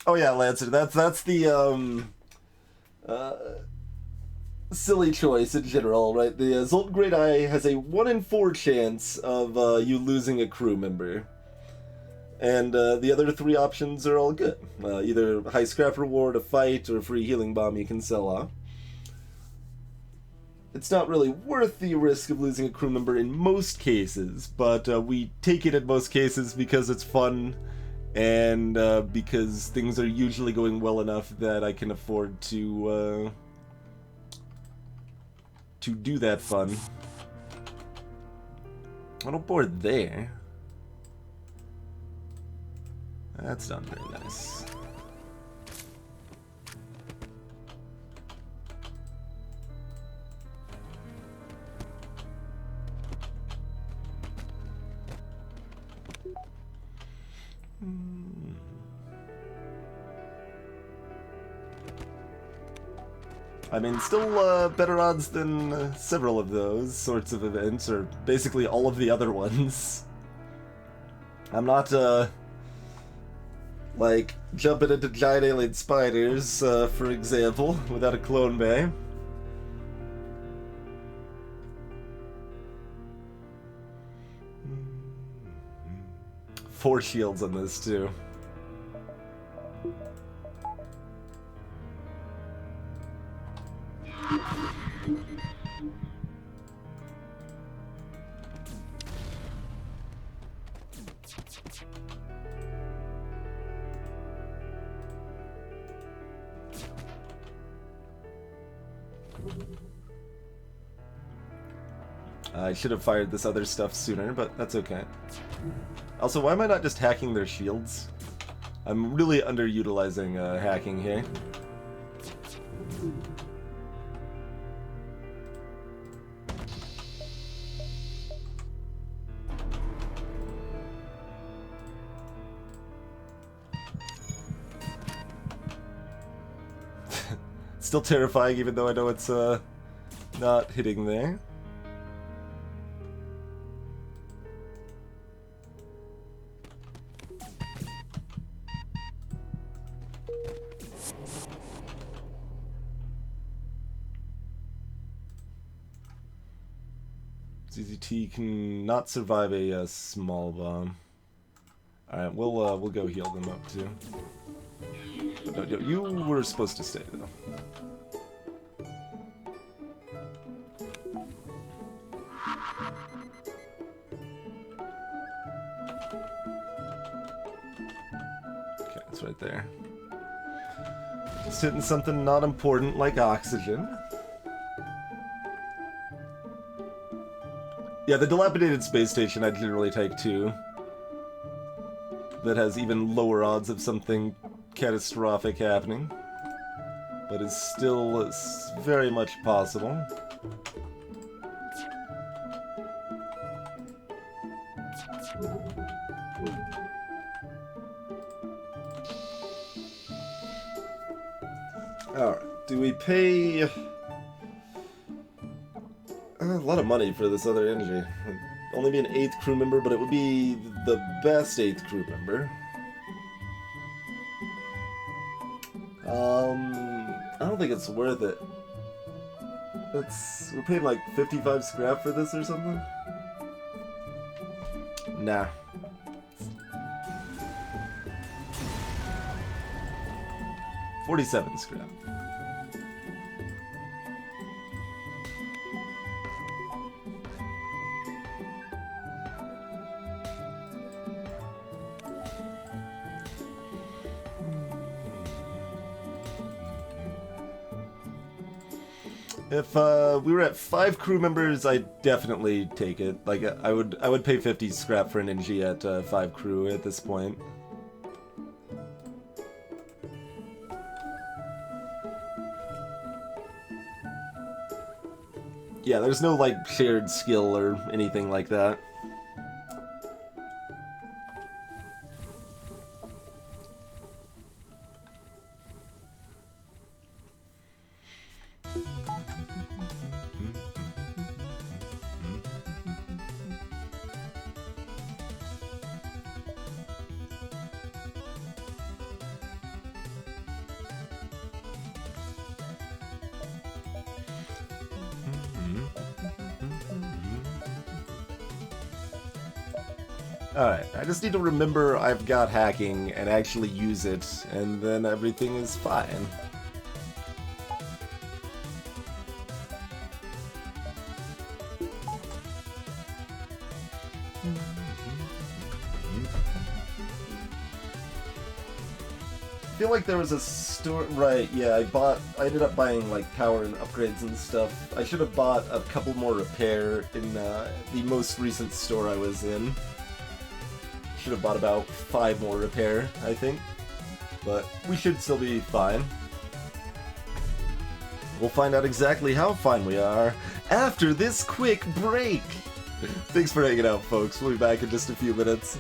Oh yeah, Lancer, that's the, silly choice in general, right? The Zoltan Great Eye has a 1 in 4 chance of you losing a crew member. And the other 3 options are all good. Either high scrap reward, a fight, or a free healing bomb you can sell off. It's not really worth the risk of losing a crew member in most cases, but we take it in most cases because it's fun, and because things are usually going well enough that I can afford to do that fun. Little board there. That's not very nice. I mean, still better odds than several of those sorts of events, or basically all of the other ones. I'm not, like, jumping into giant alien spiders, for example, without a clone bay. Four shields on this, too. I should have fired this other stuff sooner, but that's okay. Also, why am I not just hacking their shields? I'm really underutilizing hacking here. Still terrifying, even though I know it's not hitting there. ZZT can not survive a small bomb. All right, we'll go heal them up too. But no, you were supposed to stay though. Okay, it's right there. Just hitting something not important like oxygen. Yeah, the dilapidated space station I'd generally take too. That has even lower odds of something catastrophic happening. But is still very much possible. Alright, do we pay... a lot of money for this other energy. It'd only be an 8th crew member, but it would be the best 8th crew member. I don't think it's worth it. We're paying like 55 scrap for this or something? Nah. $47 scrap. If we were at 5 crew members, I'd definitely take it. Like I would pay 50 scrap for an NG at 5 crew at this point. Yeah, there's no like shared skill or anything like that. Alright, I just need to remember I've got hacking and actually use it, and then everything is fine. I feel like there was a store, right, yeah, I ended up buying like power and upgrades and stuff. I should have bought a couple more repair in the most recent store I was in. Should have bought about 5 more repair, I think. But we should still be fine. We'll find out exactly how fine we are after this quick break. Thanks for hanging out, folks. We'll be back in just a few minutes.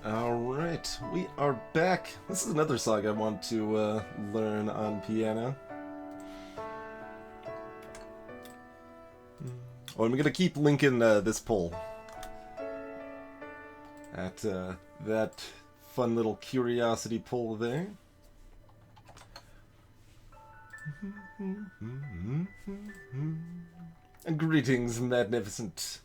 Alright. Alright, we are back. This is another song I want to learn on piano. Oh, I'm gonna keep linking this poll at that fun little curiosity poll there. Greetings, magnificent.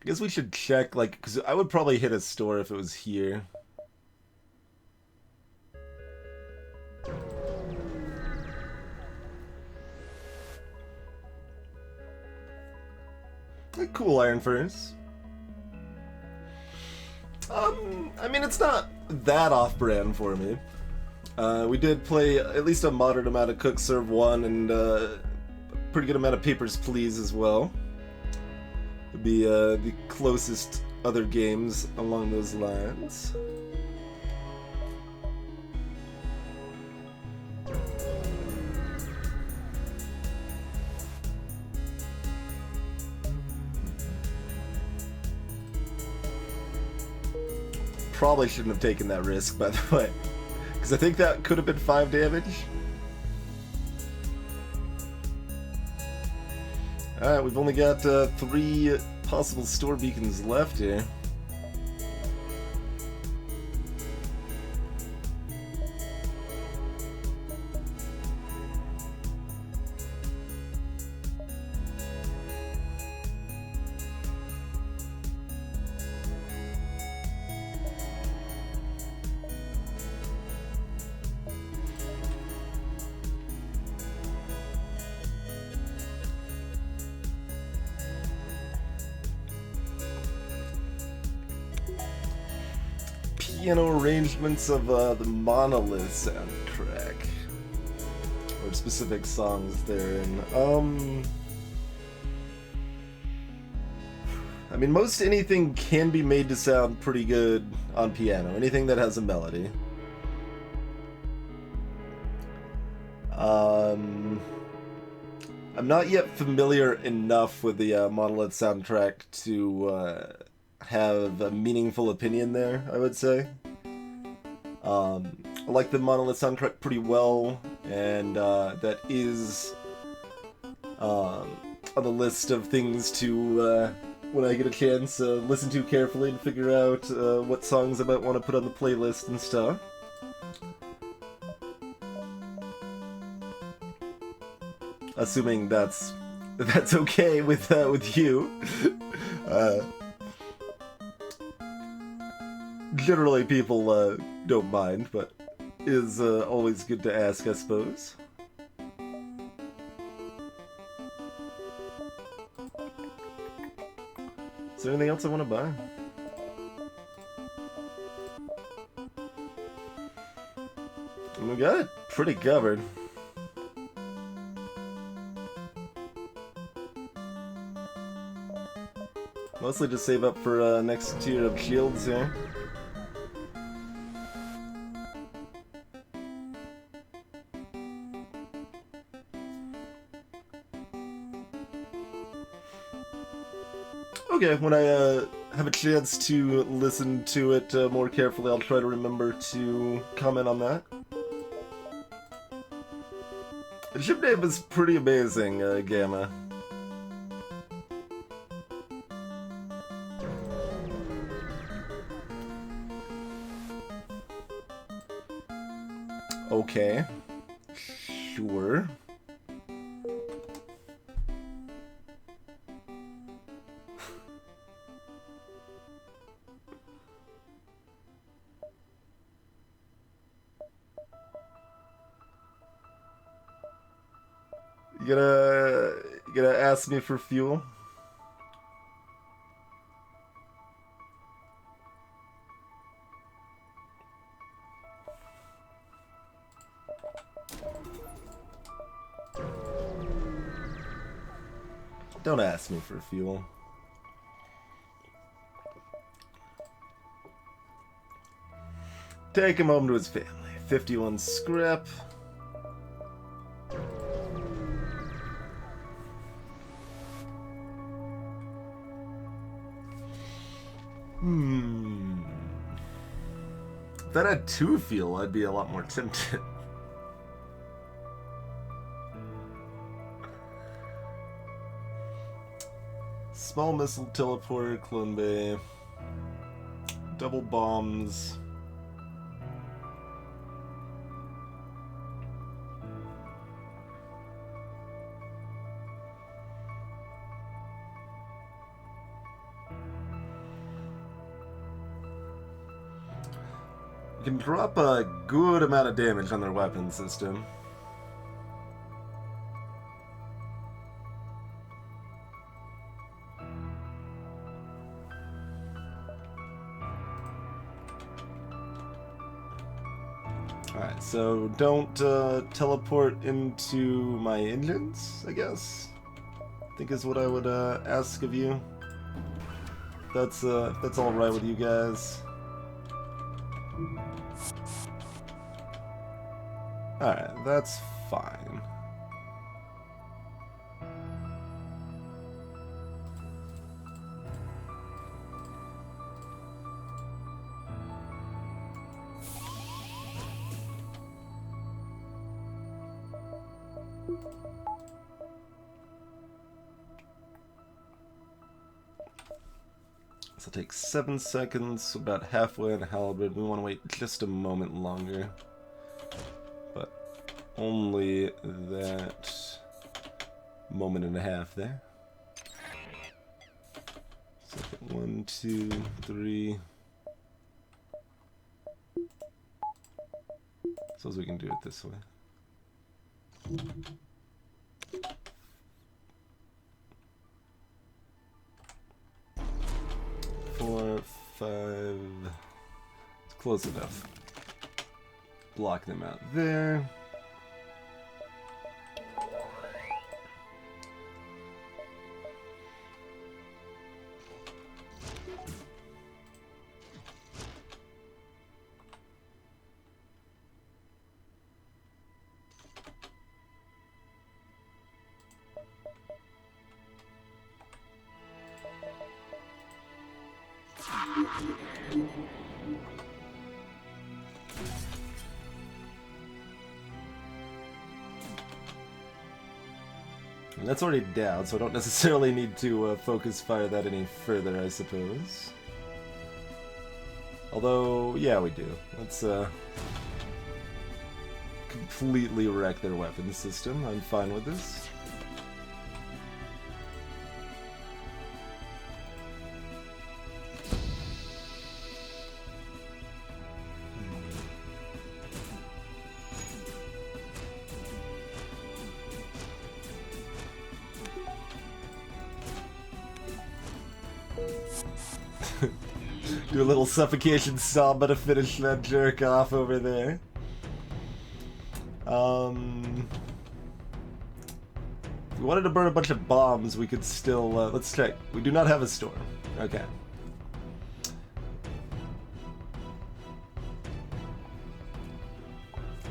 I guess we should check, like, because I would probably hit a store if it was here. Cool Iron Furnace. I mean, it's not that off-brand for me. We did play at least a moderate amount of Cook Serve 1 and a pretty good amount of Papers, Please as well. Would be the closest other games along those lines. Probably shouldn't have taken that risk, by the way, because I think that could have been 5 damage. Alright, we've only got 3 possible store beacons left here. Piano arrangements of the Monolith soundtrack, or specific songs therein. I mean, most anything can be made to sound pretty good on piano. Anything that has a melody. I'm not yet familiar enough with the Monolith soundtrack to have a meaningful opinion there, I would say. I like the Monolith soundtrack pretty well, and that is on the list of things to, when I get a chance, listen to carefully and figure out what songs I might want to put on the playlist and stuff. Assuming that's okay with you. Generally, people don't mind, but is always good to ask, I suppose. Is there anything else I want to buy? We got it pretty covered. Mostly just save up for next tier of shields here. Okay, when I have a chance to listen to it more carefully, I'll try to remember to comment on that. The ship name is pretty amazing, Gamma. Okay. Sure. You gonna ask me for fuel? Don't ask me for fuel. Take him home to his family. 51 scrap. If that had 2 fuel, I'd be a lot more tempted. Small missile teleporter, clone bay, double bombs. You can drop a good amount of damage on their weapon system. Alright, so don't teleport into my engines, I think is what I would ask of you. That's alright with you guys. Alright, that's fine. So it'll take 7 seconds, about halfway on halberd. We want to wait just a moment longer. But only that moment and a half there. Second, 1, 2, 3. Suppose we can do it this way. 4, 5. It's close enough. Block them out there. And that's already down, so I don't necessarily need to focus fire that any further, I suppose. Although, yeah, we do. Let's completely wreck their weapon system. I'm fine with this. Do a little suffocation samba to finish that jerk off over there. If we wanted to burn a bunch of bombs, we could still... let's check. We do not have a storm. Okay.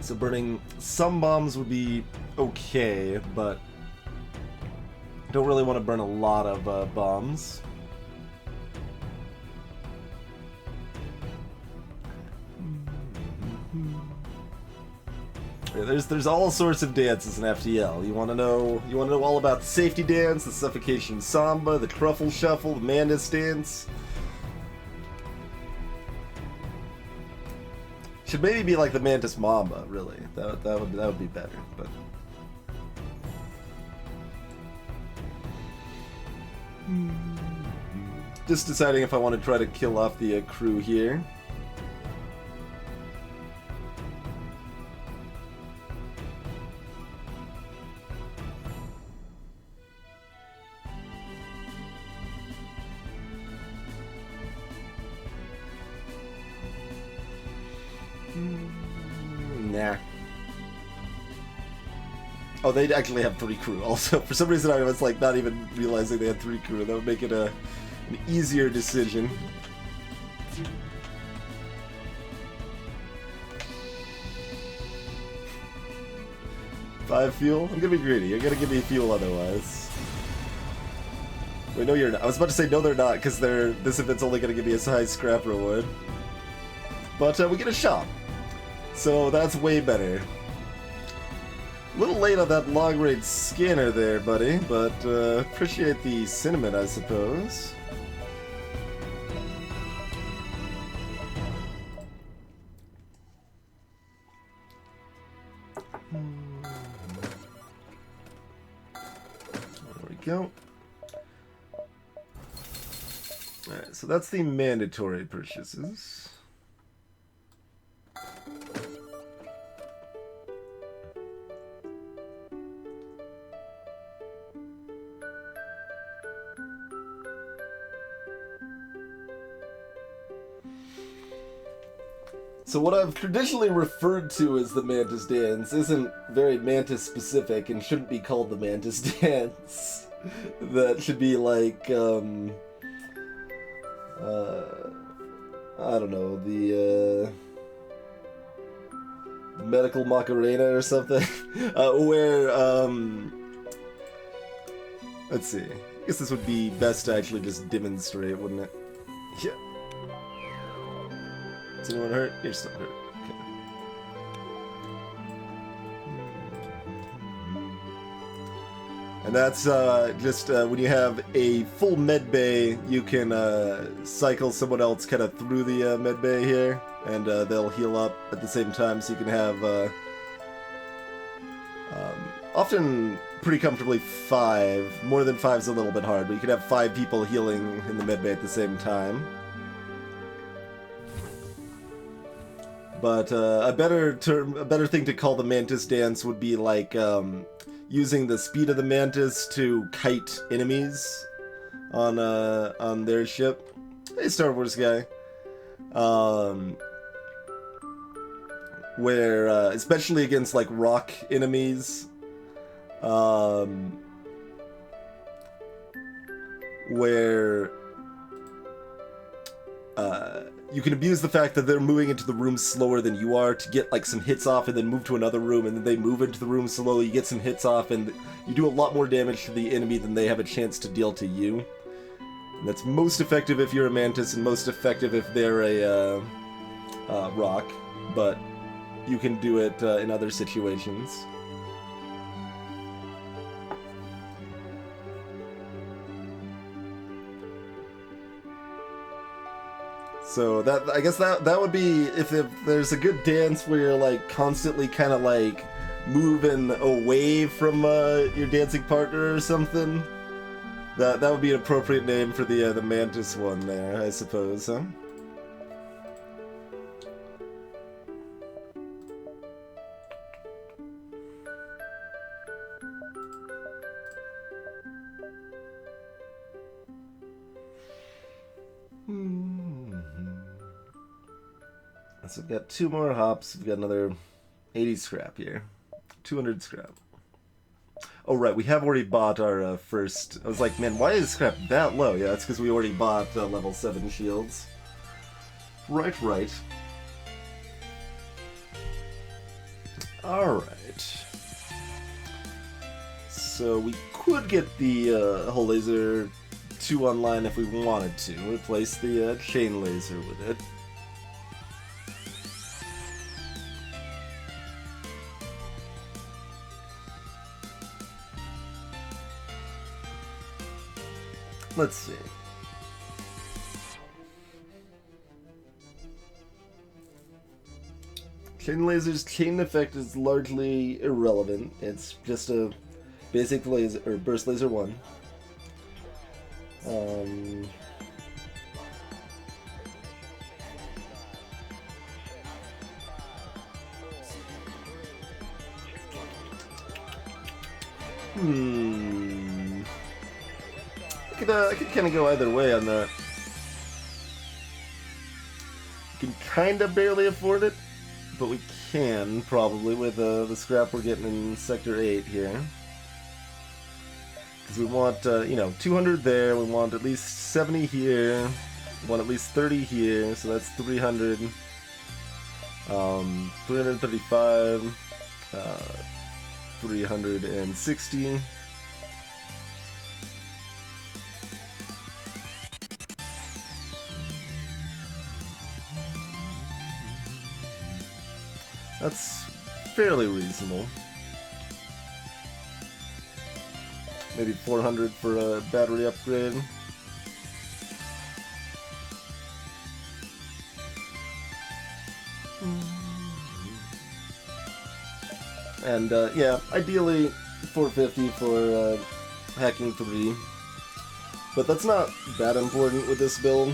So burning some bombs would be okay, but I don't really want to burn a lot of bombs. There's all sorts of dances in FTL. You want to know all about the safety dance, the suffocation samba, the truffle shuffle, the Mandus dance. Should maybe be like the Mantis Mamba, really. That would be better, but. Just deciding if I want to try to kill off the crew here. Nah. Oh, they actually have 3 crew also. For some reason I was like not even realizing they had 3 crew. That would make it an easier decision. $5 fuel? I'm gonna be greedy. You're gonna give me fuel otherwise. Wait, no, you're not. I was about to say no, they're not, because this event's only going to give me a high scrap reward. But we get a shop, so that's way better. A little late on that long-range scanner there, buddy, but appreciate the cinnamon, I suppose. There we go. Alright, so that's the mandatory purchases. So what I've traditionally referred to as the Mantis Dance isn't very Mantis specific and shouldn't be called the Mantis Dance. That should be like, I don't know, the medical Macarena or something, where, let's see, I guess this would be best to actually just demonstrate, wouldn't it? Yeah. Is anyone hurt? You're still hurt. Okay. And that's just when you have a full med bay, you can cycle someone else kind of through the med bay here, and they'll heal up at the same time, so you can have often pretty comfortably 5. More than 5's a little bit hard, but you can have 5 people healing in the med bay at the same time. But a better thing to call the Mantis Dance would be like using the speed of the Mantis to kite enemies on their ship. Hey, Star Wars guy. Where especially against like rock enemies, where you can abuse the fact that they're moving into the room slower than you are to get like some hits off and then move to another room, and then they move into the room slowly, you get some hits off, and you do a lot more damage to the enemy than they have a chance to deal to you. And that's most effective if you're a Mantis, and most effective if they're a rock, but you can do it in other situations. So that, I guess that would be if there's a good dance where you're like constantly kind of like moving away from your dancing partner or something. That would be an appropriate name for the Mantis one there, I suppose, huh? So we've got 2 more hops. We've got another 80 scrap here. 200 scrap. Oh, right. We have already bought our first... I was like, man, why is scrap that low? Yeah, that's because we already bought level 7 shields. Right. Alright. So we could get the Hull Laser 2 online if we wanted to. Replace the Chain Laser with it. Let's see. Chain Laser's chain effect is largely irrelevant. It's just a basic laser, or burst laser 1. I could kind of go either way on that. You can kind of barely afford it, but we can probably with the scrap we're getting in Sector 8 here. Because we want, 200 there, we want at least 70 here, we want at least 30 here, so that's 300. 335, 360. That's fairly reasonable. Maybe 400 for a battery upgrade. And yeah, ideally 450 for hacking 3. But that's not that important with this build.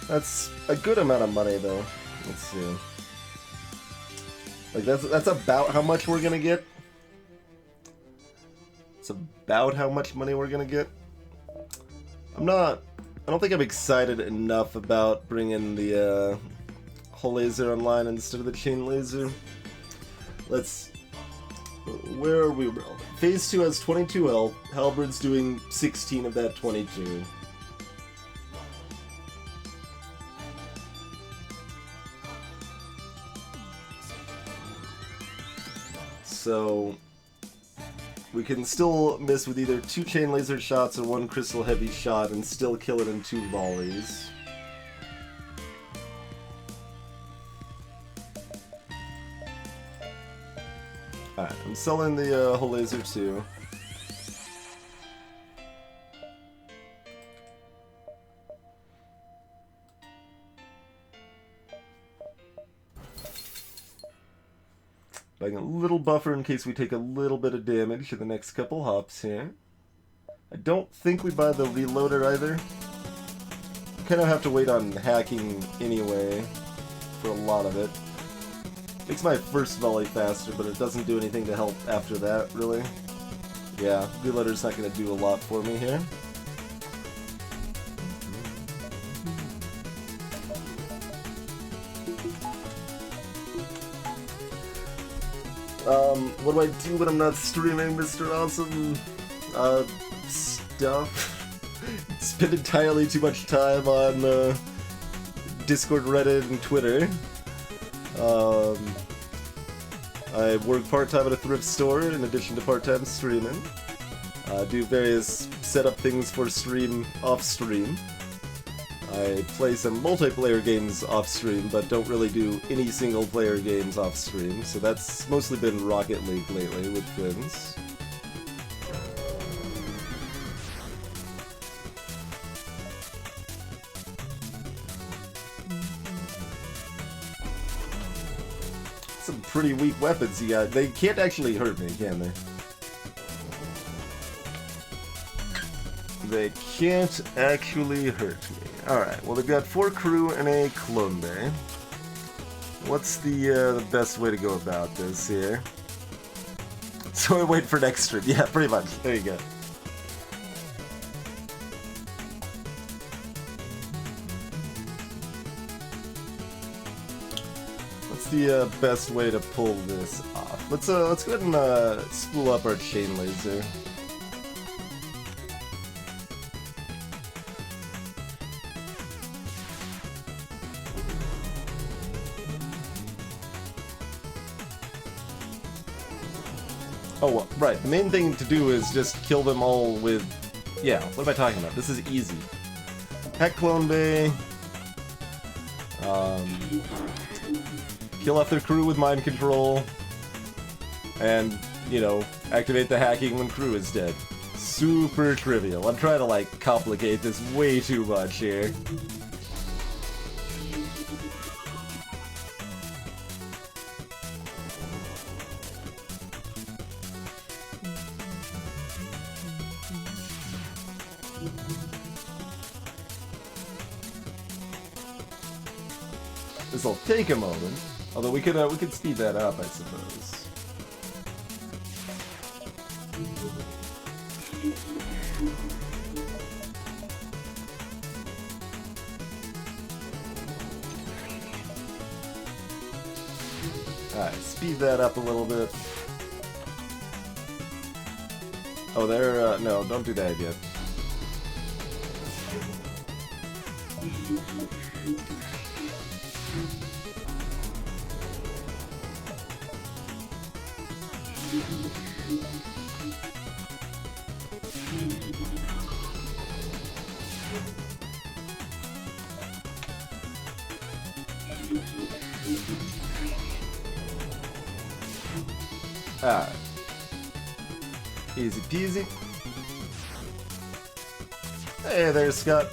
That's a good amount of money, though. Let's see. Like, that's about how much we're gonna get. It's about how much money we're gonna get. I don't think I'm excited enough about bringing the hull laser online instead of the chain laser. Where are we? Phase 2 has 22 health. Halberd's doing 16 of that 22. So we can still miss with either 2 chain laser shots or 1 crystal heavy shot and still kill it in 2 volleys. Alright, I'm selling the hull laser too. Buying a little buffer in case we take a little bit of damage in the next couple hops here. I don't think we buy the reloader either. Kind of have to wait on hacking anyway for a lot of it. Makes my first volley faster, but it doesn't do anything to help after that, really. Yeah, reloader's not going to do a lot for me here. What do I do when I'm not streaming, Mr. Awesome? Stuff. Spend entirely too much time on, Discord, Reddit, and Twitter. I work part-time at a thrift store in addition to part-time streaming. Do various setup things for stream off-stream. I play some multiplayer games off-stream, but don't really do any single-player games off-stream, so that's mostly been Rocket League lately with friends. Some pretty weak weapons you got. They can't actually hurt me, can they? They can't actually hurt me. Alright, well they've got 4 crew and a clone bay. What's the best way to go about this here? So I wait for next stream. Yeah, pretty much. There you go. What's the best way to pull this off? Let's go ahead and spool up our chain laser. Oh, well, right. The main thing to do is just kill them all with... Yeah, what am I talking about? This is easy. Hack Clone Bay. Kill off their crew with mind control. And, you know, activate the hacking when crew is dead. Super trivial. I'm trying to, like, complicate this way too much here. This'll take a moment, although we could speed that up, I suppose. Alright, speed that up a little bit. Oh, no, don't do that yet. Alright. Easy peasy. Hey there, Scott.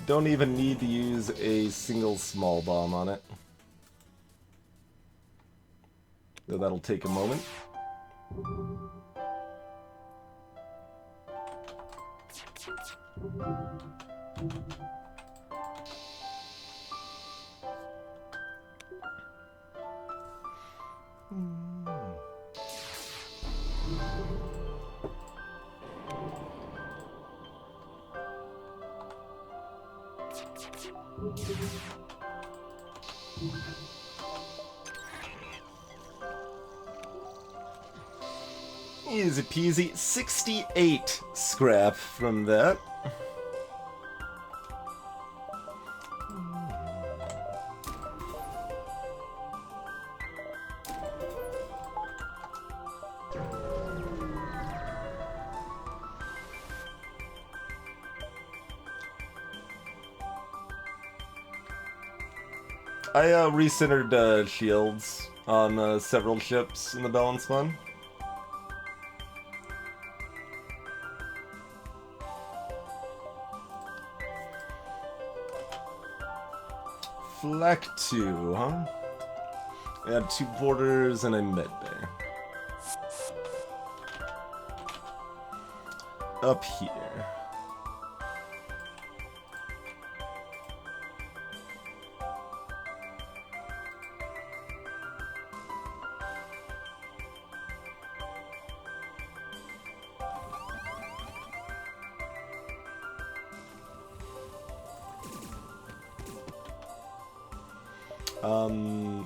Don't even need to use a single small bomb on it. Though that'll take a moment. Easy peasy. 68 scrap from that. I recentered shields on several ships in the balance one. Flak 2, huh? I had 2 borders and a med bay. Up here.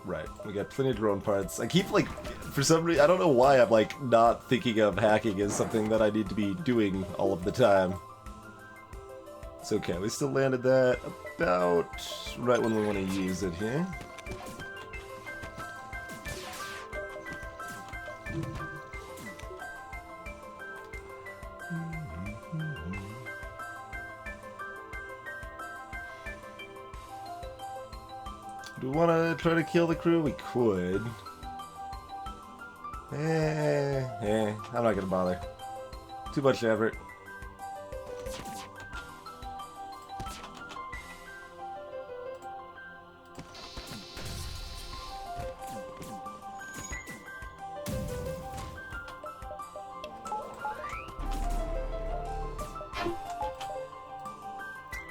Right. We got plenty of drone parts. I keep, like, for some reason, I don't know why I'm, like, not thinking of hacking as something that I need to be doing all of the time. It's okay. We still landed that about right when we want to use it here. Do we want to try to kill the crew? We could. I'm not gonna bother. Too much effort.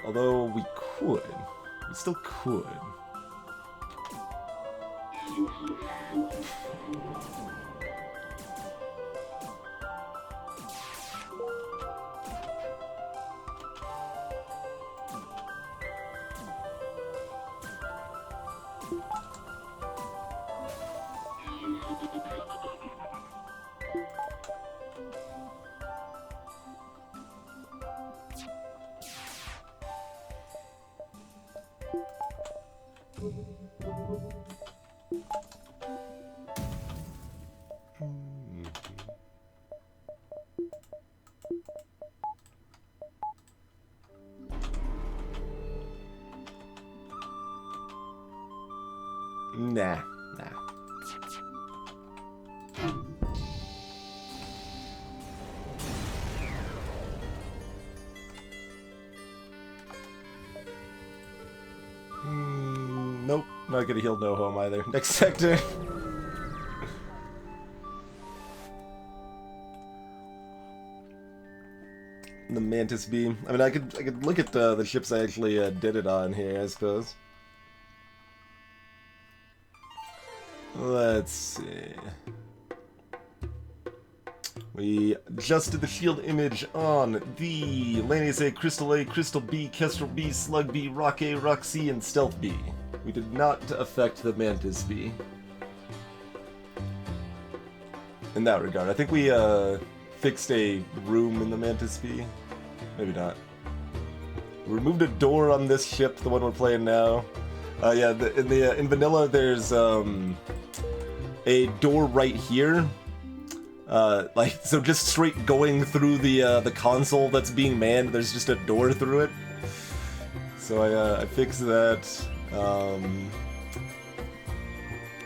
Although we could. We still could. Nah. Nope, not gonna heal no home either. Next sector. The Mantis Beam. I mean, I could look at the ships I actually did it on here, I suppose. Let's see. We adjusted the shield image on the Lanius A, Crystal A, Crystal B, Kestrel B, Slug B, Rock A, Rock C, and Stealth B. We did not affect the Mantis B. in that regard. I think we fixed a room in the Mantis P. Maybe not. We removed a door on this ship, the one we're playing now. Yeah, in vanilla there's a door right here. Like, so just straight going through the console that's being manned, there's just a door through it. So I fixed that.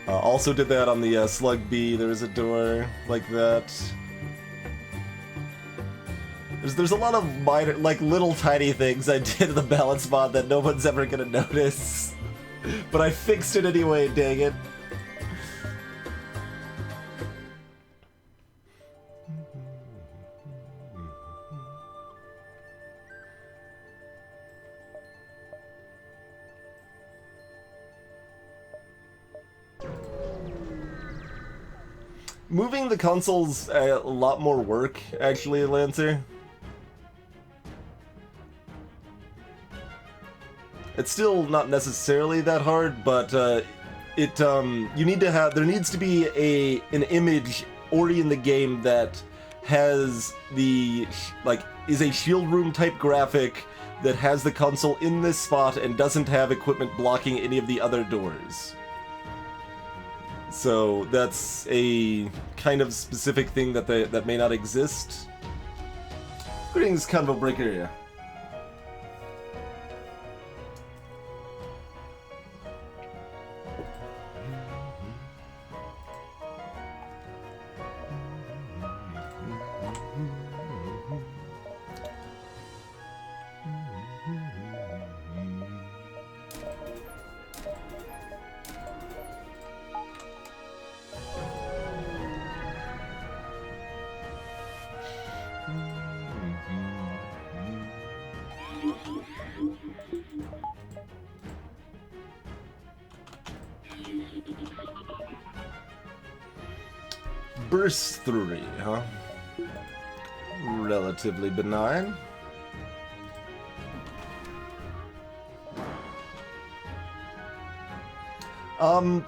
Also did that on the Slug B. There's a door like that. There's a lot of minor, like, little tiny things I did in the balance mod that no one's ever gonna notice. But I fixed it anyway, dang it. Moving the console's a lot more work, actually, Lancer. It's still not necessarily that hard, but you need to have, there needs to be an image already in the game that has the, like, is a shield room type graphic that has the console in this spot and doesn't have equipment blocking any of the other doors. So that's a kind of specific thing that may not exist. Greetings, Convo Breaker. Yeah. Burst 3, huh? Relatively benign.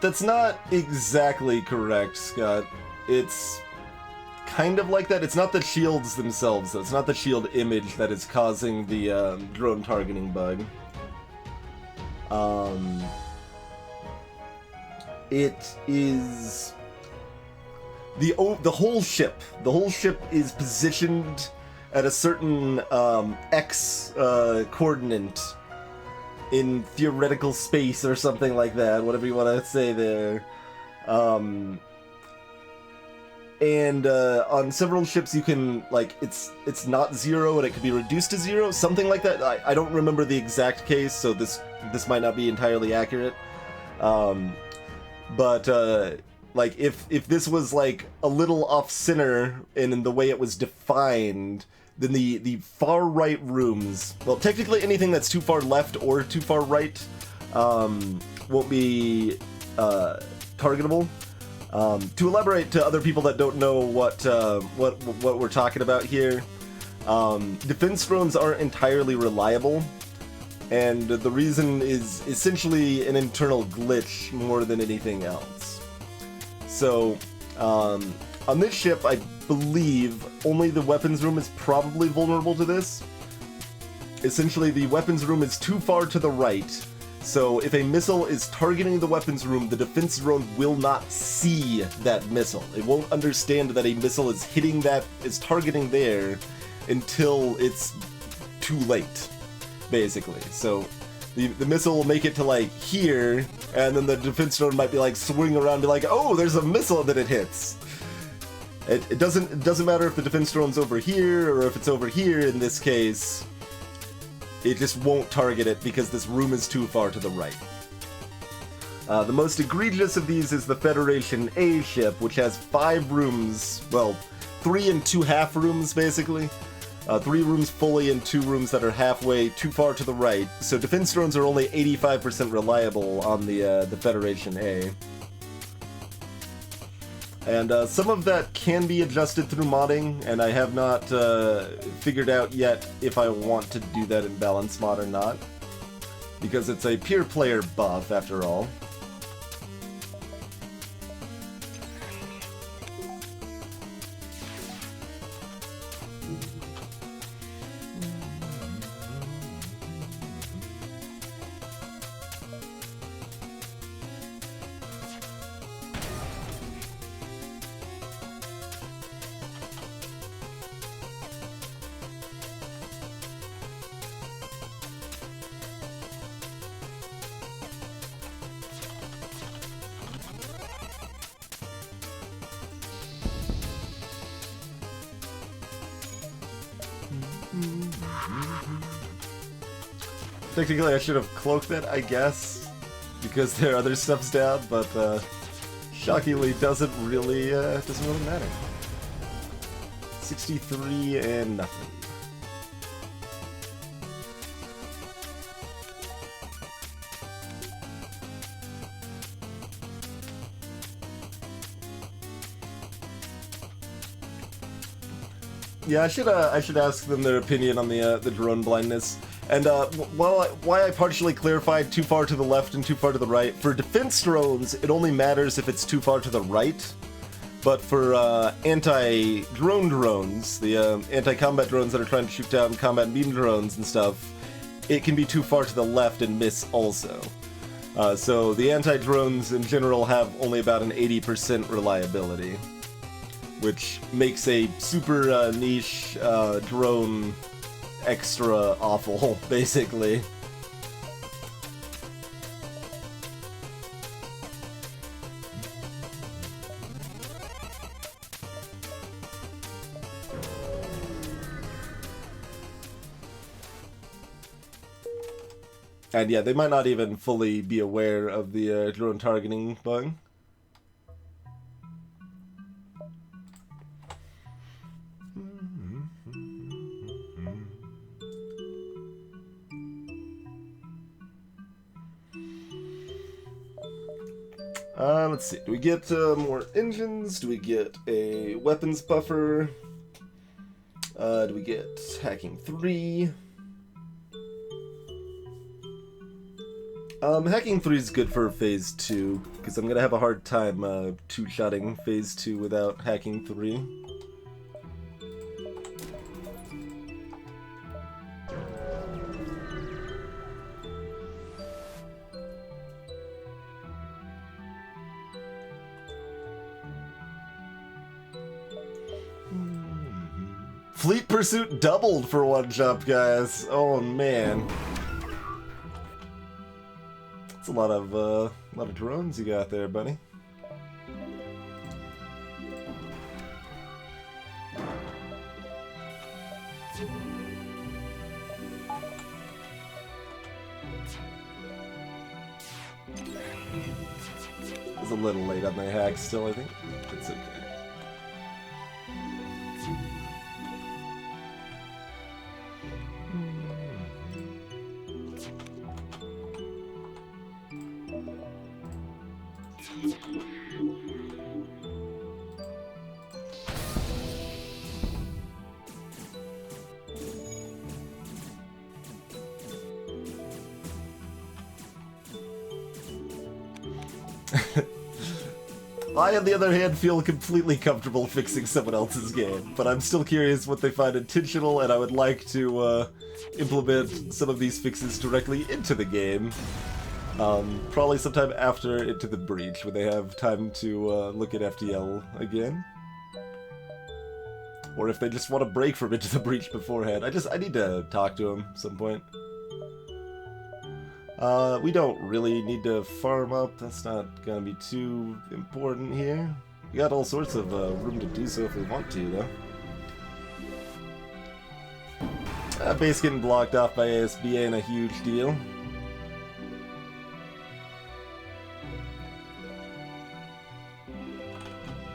That's not exactly correct, Scott. It's kind of like that. It's not the shields themselves, though. It's not the shield image that is causing the drone targeting bug. It is the whole ship. The whole ship is positioned at a certain X coordinate in theoretical space or something like that, whatever you want to say there. And on several ships you can, like, it's not 0 and it can be reduced to 0, something like that. I don't remember the exact case, so this might not be entirely accurate. But like, if this was like a little off center in the way it was defined, then the far right rooms, well, technically anything that's too far left or too far right won't be targetable. To elaborate to other people that don't know what we're talking about here, defense drones aren't entirely reliable, and the reason is essentially an internal glitch more than anything else. So, on this ship, I believe only the weapons room is probably vulnerable to this. Essentially, the weapons room is too far to the right, so if a missile is targeting the weapons room, the defense drone will not see that missile. It won't understand that a missile is hitting that, is targeting there, until it's too late, basically. So the missile will make it to, like, here, and then the defense drone might be, like, swing around and be like, oh, there's a missile that it hits. It doesn't matter if the defense drone's over here, or if it's over here in this case. It just won't target it because this room is too far to the right. The most egregious of these is the Federation A ship, which has 5 rooms, well, 3 and 2 half rooms, basically. 3 rooms fully and 2 rooms that are halfway too far to the right. So defense drones are only 85% reliable on the Federation A. And some of that can be adjusted through modding, and I have not figured out yet if I want to do that in balance mod or not, because it's a pure player buff after all. Technically, I should have cloaked it, I guess, because their other stuff's down, but shockingly doesn't really matter. 63 and nothing. Yeah, I should ask them their opinion on the drone blindness. And why I partially clarified too far to the left and too far to the right. For defense drones, it only matters if it's too far to the right. But for anti-drone drones, the anti-combat drones that are trying to shoot down combat beam drones and stuff, it can be too far to the left and miss also. So the anti-drones in general have only about an 80% reliability, which makes a super niche drone extra awful, basically. And yeah, they might not even fully be aware of the drone targeting bug. Let's see. Do we get more engines? Do we get a weapons buffer? Do we get hacking 3? Hacking 3 is good for phase 2, because I'm gonna have a hard time two-shotting phase 2 without hacking 3. Fleet Pursuit doubled for one jump, guys. Oh man. That's a lot of drones you got there, buddy. It's a little late on the hack still, I think. It's okay. I, on the other hand, feel completely comfortable fixing someone else's game, but I'm still curious what they find intentional, and I would like to implement some of these fixes directly into the game. Probably sometime after Into the Breach, when they have time to look at FTL again. Or if they just want to break from Into the Breach beforehand. I need to talk to them at some point. We don't really need to farm up. That's not gonna be too important here. We got all sorts of room to do so if we want to, though. Base getting blocked off by ASB ain't a huge deal.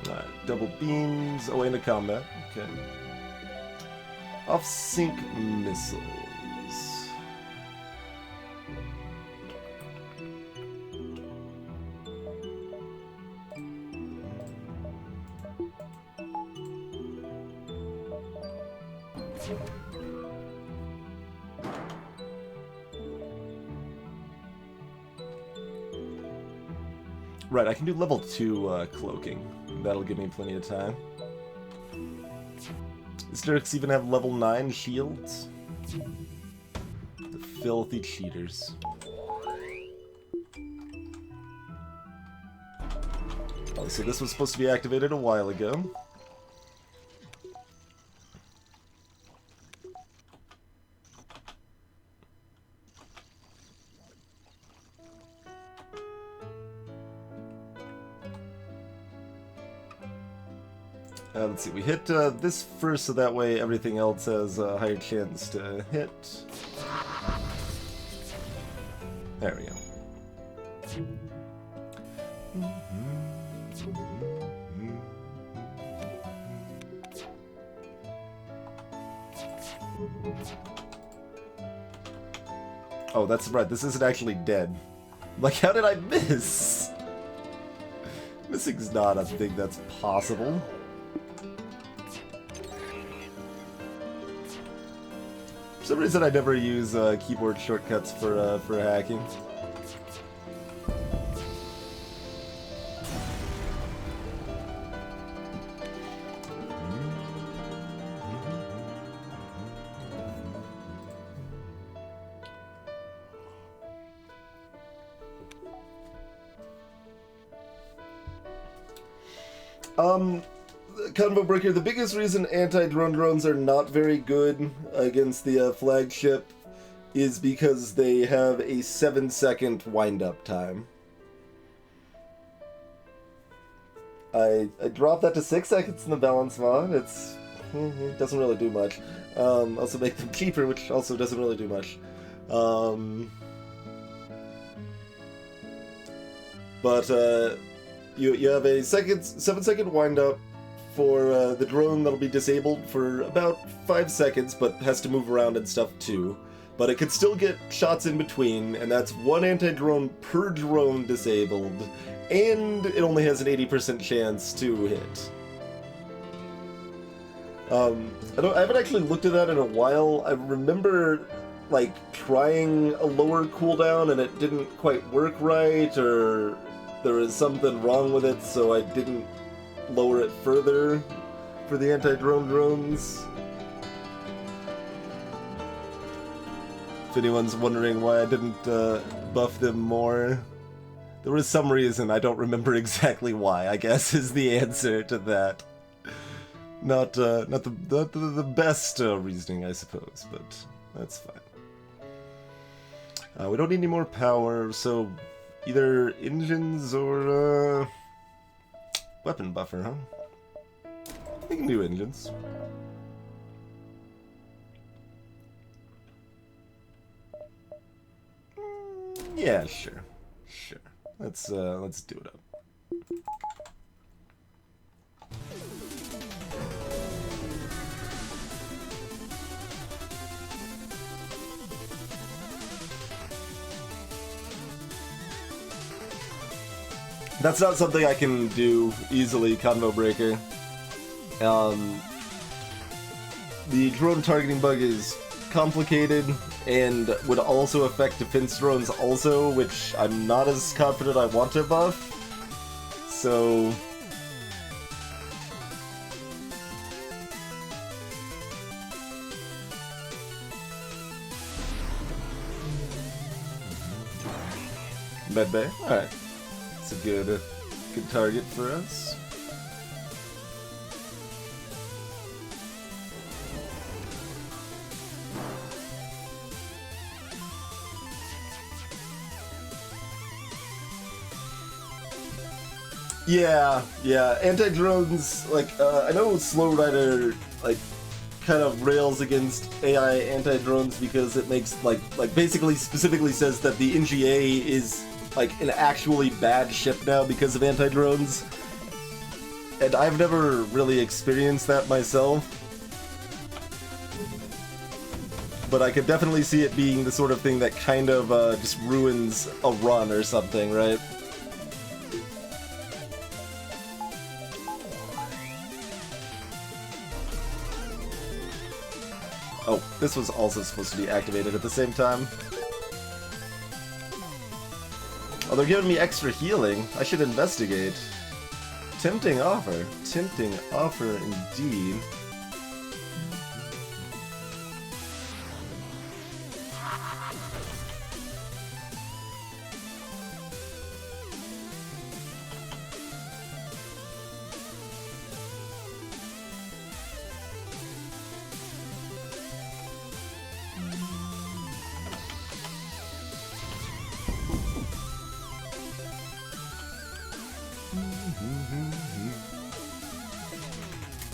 Alright, double beams away into combat. Okay. Off-sync missiles. Right, I can do level 2 cloaking. That'll give me plenty of time. Does Dirks even have level 9 shields? The filthy cheaters. Oh, so this was supposed to be activated a while ago. Let's see, we hit this first, so that way everything else has a higher chance to hit. There we go. Oh, that's right, this isn't actually dead. Like, how did I miss? Missing's not a thing that's possible. For some reason, I never use keyboard shortcuts for hacking. Convo Breaker, the biggest reason anti-drone drones are not very good against the flagship is because they have a 7-second wind-up time. I dropped that to 6 seconds in the balance mod. It doesn't really do much. Also make them cheaper, which also doesn't really do much. You have a 7-second wind-up for the drone that'll be disabled for about 5 seconds, but has to move around and stuff too. But it could still get shots in between, and that's one anti-drone per drone disabled, and it only has an 80% chance to hit. I haven't actually looked at that in a while. I remember, like, trying a lower cooldown and it didn't quite work right, or there was something wrong with it, so I didn't lower it further for the anti-drone drones. If anyone's wondering why I didn't buff them more, there was some reason. I don't remember exactly why, I guess, is the answer to that. Not the best reasoning, I suppose, but that's fine. We don't need any more power, so either engines or weapon buffer, huh? We can do engines. Yeah, sure. Let's do it up. That's not something I can do easily, Convo Breaker. The drone targeting bug is complicated and would also affect defense drones also, which I'm not as confident I want to buff. So Medbay? Alright. It's a good target for us. Yeah. Anti-drones, like, I know Slow Rider, like, kind of rails against AI anti-drones because it makes, like basically specifically says that the NGA is, like, an actually bad ship now because of anti-drones. And I've never really experienced that myself. But I could definitely see it being the sort of thing that kind of just ruins a run or something, right? Oh, this was also supposed to be activated at the same time. Oh, they're giving me extra healing. I should investigate. Tempting offer. Tempting offer indeed.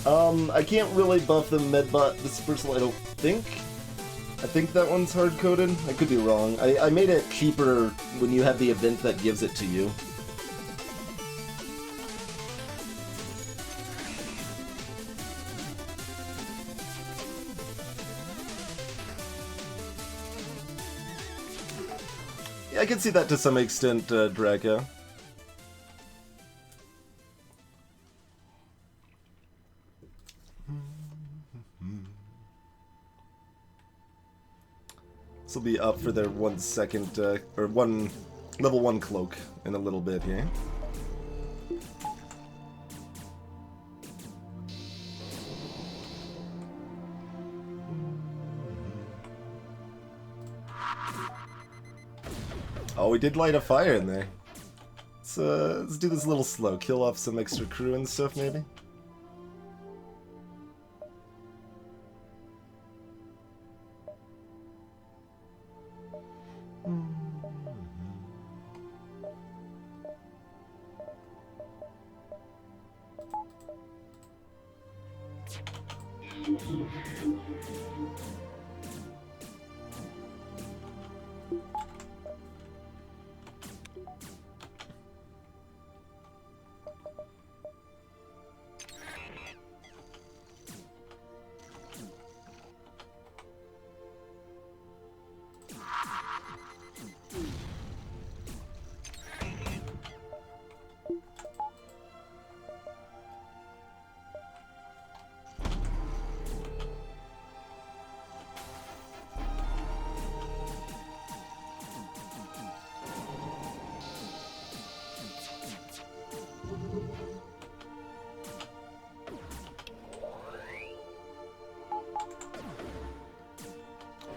I can't really buff the medbot dispersal, I don't think. I think that one's hard-coded. I could be wrong. I made it cheaper when you have the event that gives it to you. Yeah, I can see that to some extent, Draco. This will be up for their 1 second, or level 1 cloak in a little bit here. Oh, we did light a fire in there. Let's do this a little slow. Kill off some extra crew and stuff, maybe?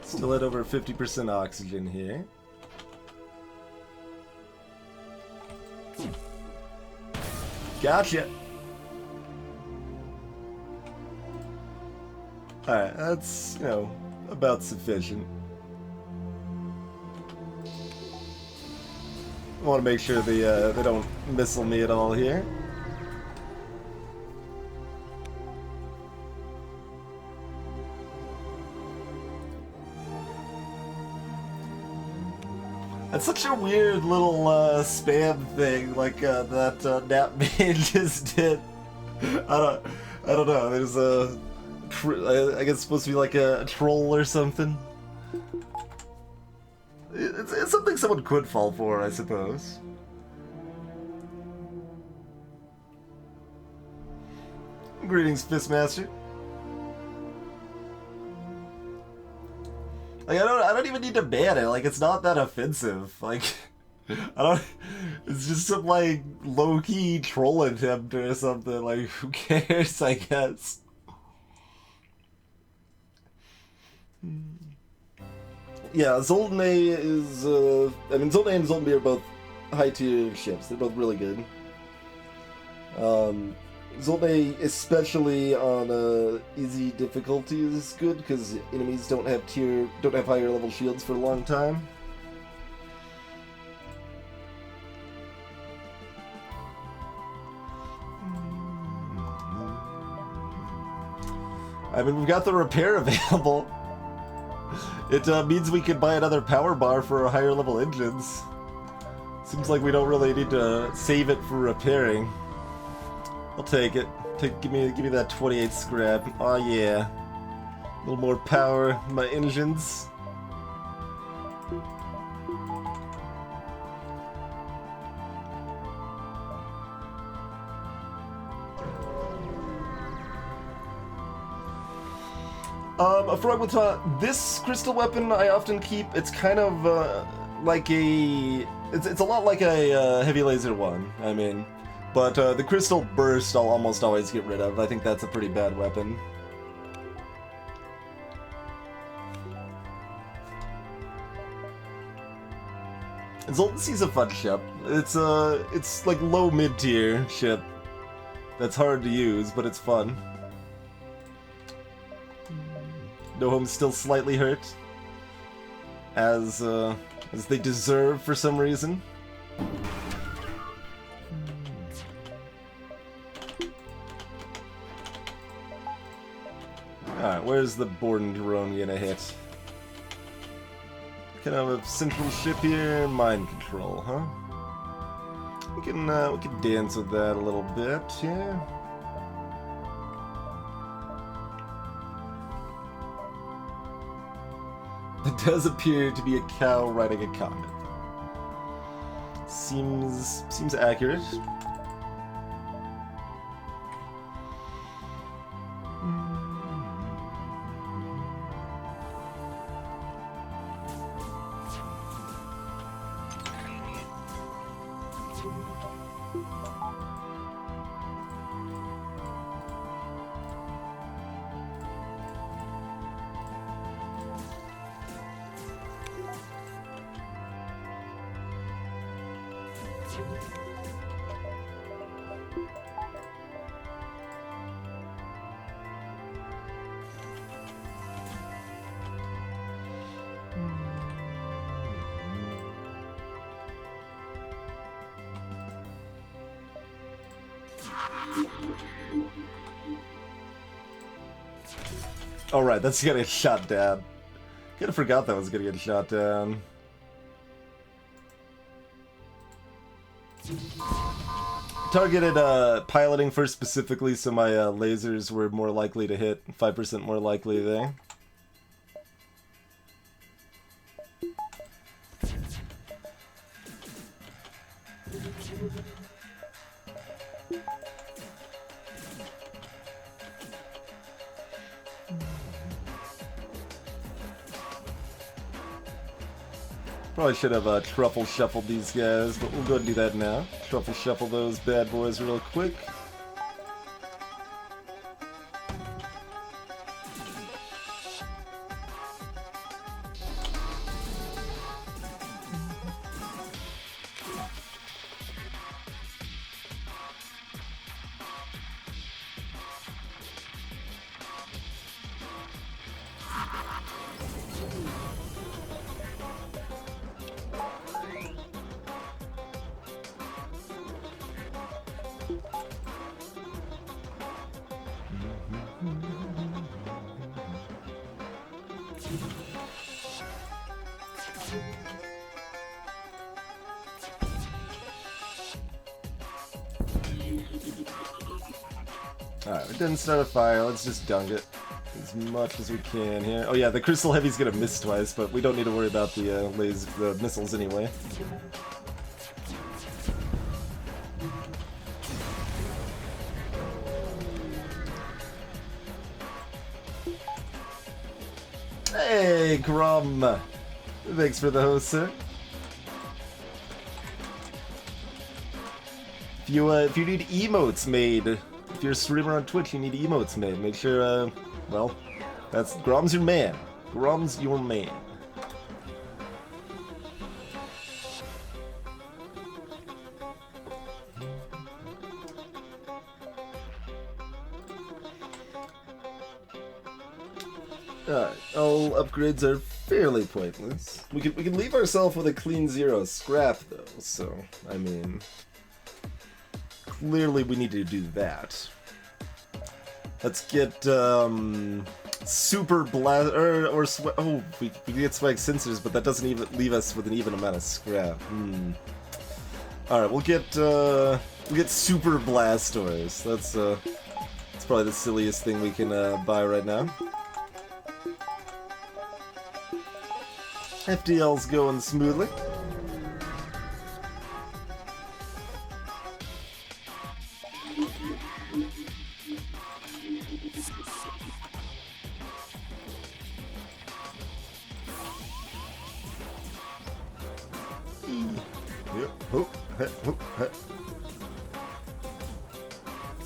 Still at over 50% oxygen here. Gotcha! Alright, that's, you know, about sufficient. I want to make sure they don't missile me at all here. That's such a weird little spam thing, like that Nap Man just did. I don't know. There's I guess it's supposed to be like a troll or something. It's something someone could fall for, I suppose. Greetings, Fistmaster. Like, I don't even need to ban it. Like, it's not that offensive. Like, it's just some, like, low-key troll attempt or something. Like, who cares, I guess. Yeah, Zoltane is, I mean, Zoltane and Zoltane are both high-tier ships. They're both really good. Zoltane, especially on easy difficulty, is good because enemies don't have higher level shields for a long time. I mean, we've got the repair available. It means we could buy another power bar for our higher level engines. Seems like we don't really need to save it for repairing. I'll take it. Give me that 28 scrap. Oh yeah. A little more power in my engines. A frog with this crystal weapon I often keep. It's kind of like a... It's a lot like a heavy laser one, I mean. But the crystal burst I'll almost always get rid of. I think that's a pretty bad weapon. And Zoltan Sea's a fun ship. It's like low mid-tier ship. That's hard to use, but it's fun. No Home's still slightly hurt, as they deserve for some reason. where's the Borden drone gonna hit? Kind of a central ship here, mind control, huh? We can dance with that a little bit, yeah. It does appear to be a cow riding a comet. Seems accurate. Alright, that's gonna get shot down. Kinda forgot that was gonna get shot down. Targeted piloting first specifically, so my lasers were more likely to hit. 5% more likely there. Probably should have truffle shuffled these guys, but we'll go and do that now. Truffle shuffle those bad boys real quick. Alright, we didn't start a fire, let's just dunk it as much as we can here. Oh yeah, the Crystal Heavy's gonna miss twice, but we don't need to worry about the missiles anyway. Hey, Grum! Thanks for the host, sir. If you need emotes made, if you're a streamer on Twitch, you need emotes made. Make sure, well, that's Grom's your man. Grom's your man. Alright, all upgrades are fairly pointless. We can leave ourselves with a clean 0 scrap though, so I mean, clearly we need to do that. Let's get super blast oh, we can get spike sensors, but that doesn't even leave us with an even amount of scrap. All right, we'll get super blastors. That's probably the silliest thing we can buy right now. FTL's going smoothly.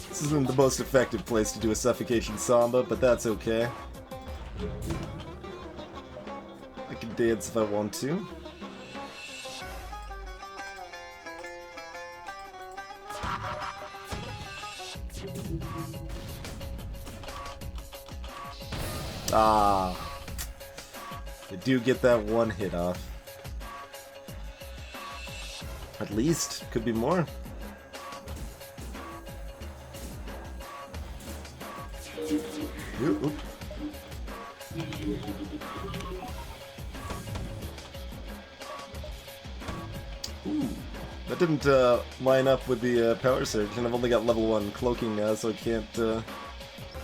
This isn't the most effective place to do a suffocation samba, but that's okay. I can dance if I want to. Ah, I do get that one hit off. At least, could be more. Oop. Ooh, that didn't line up with the power surge, and I've only got level 1 cloaking now, so I can't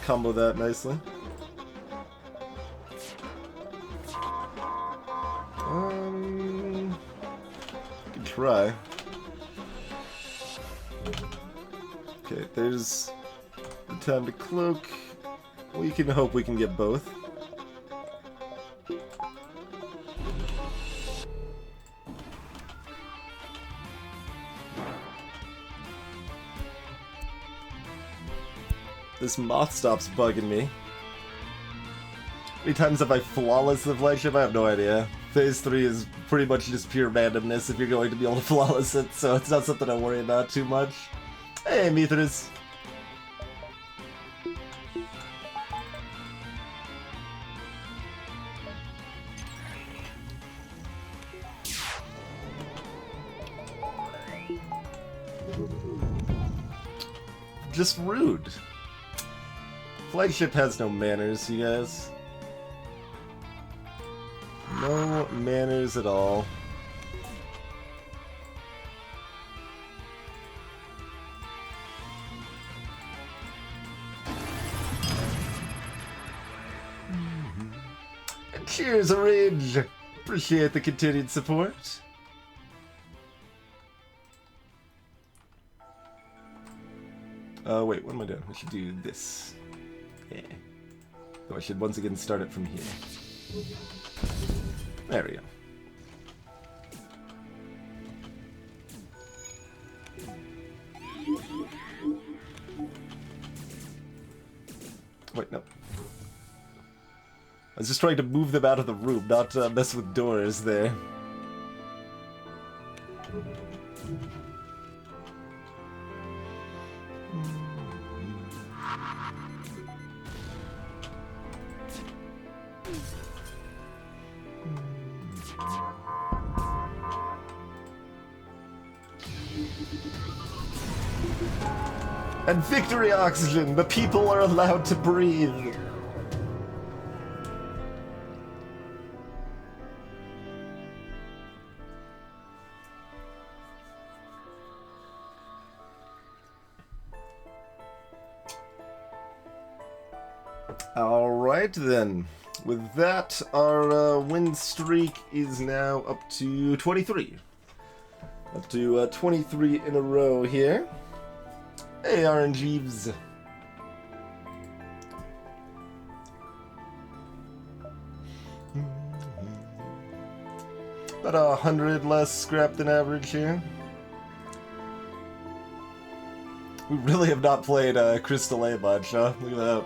combo that nicely. I can try. Okay, there's the time to cloak. We can hope we can get both. This moth stops bugging me. How many times have I flawless the flagship? I have no idea. Phase 3 is pretty much just pure randomness if you're going to be able to flawless it, so it's not something I worry about too much. Hey, Mithras. Just rude. Flagship has no manners, you guys. No manners at all. Cheers, Orange! Appreciate the continued support. Wait, what am I doing? I should do this. Yeah. So I should once again start it from here. There we go. Wait, no. I was just trying to move them out of the room, not mess with doors there. And victory oxygen! The people are allowed to breathe! Alright then. With that, our win streak is now up to 23. Up to 23 in a row here. Hey, RNGeeves. About 100 less scrap than average here. We really have not played Crystal A much, huh? Look at that.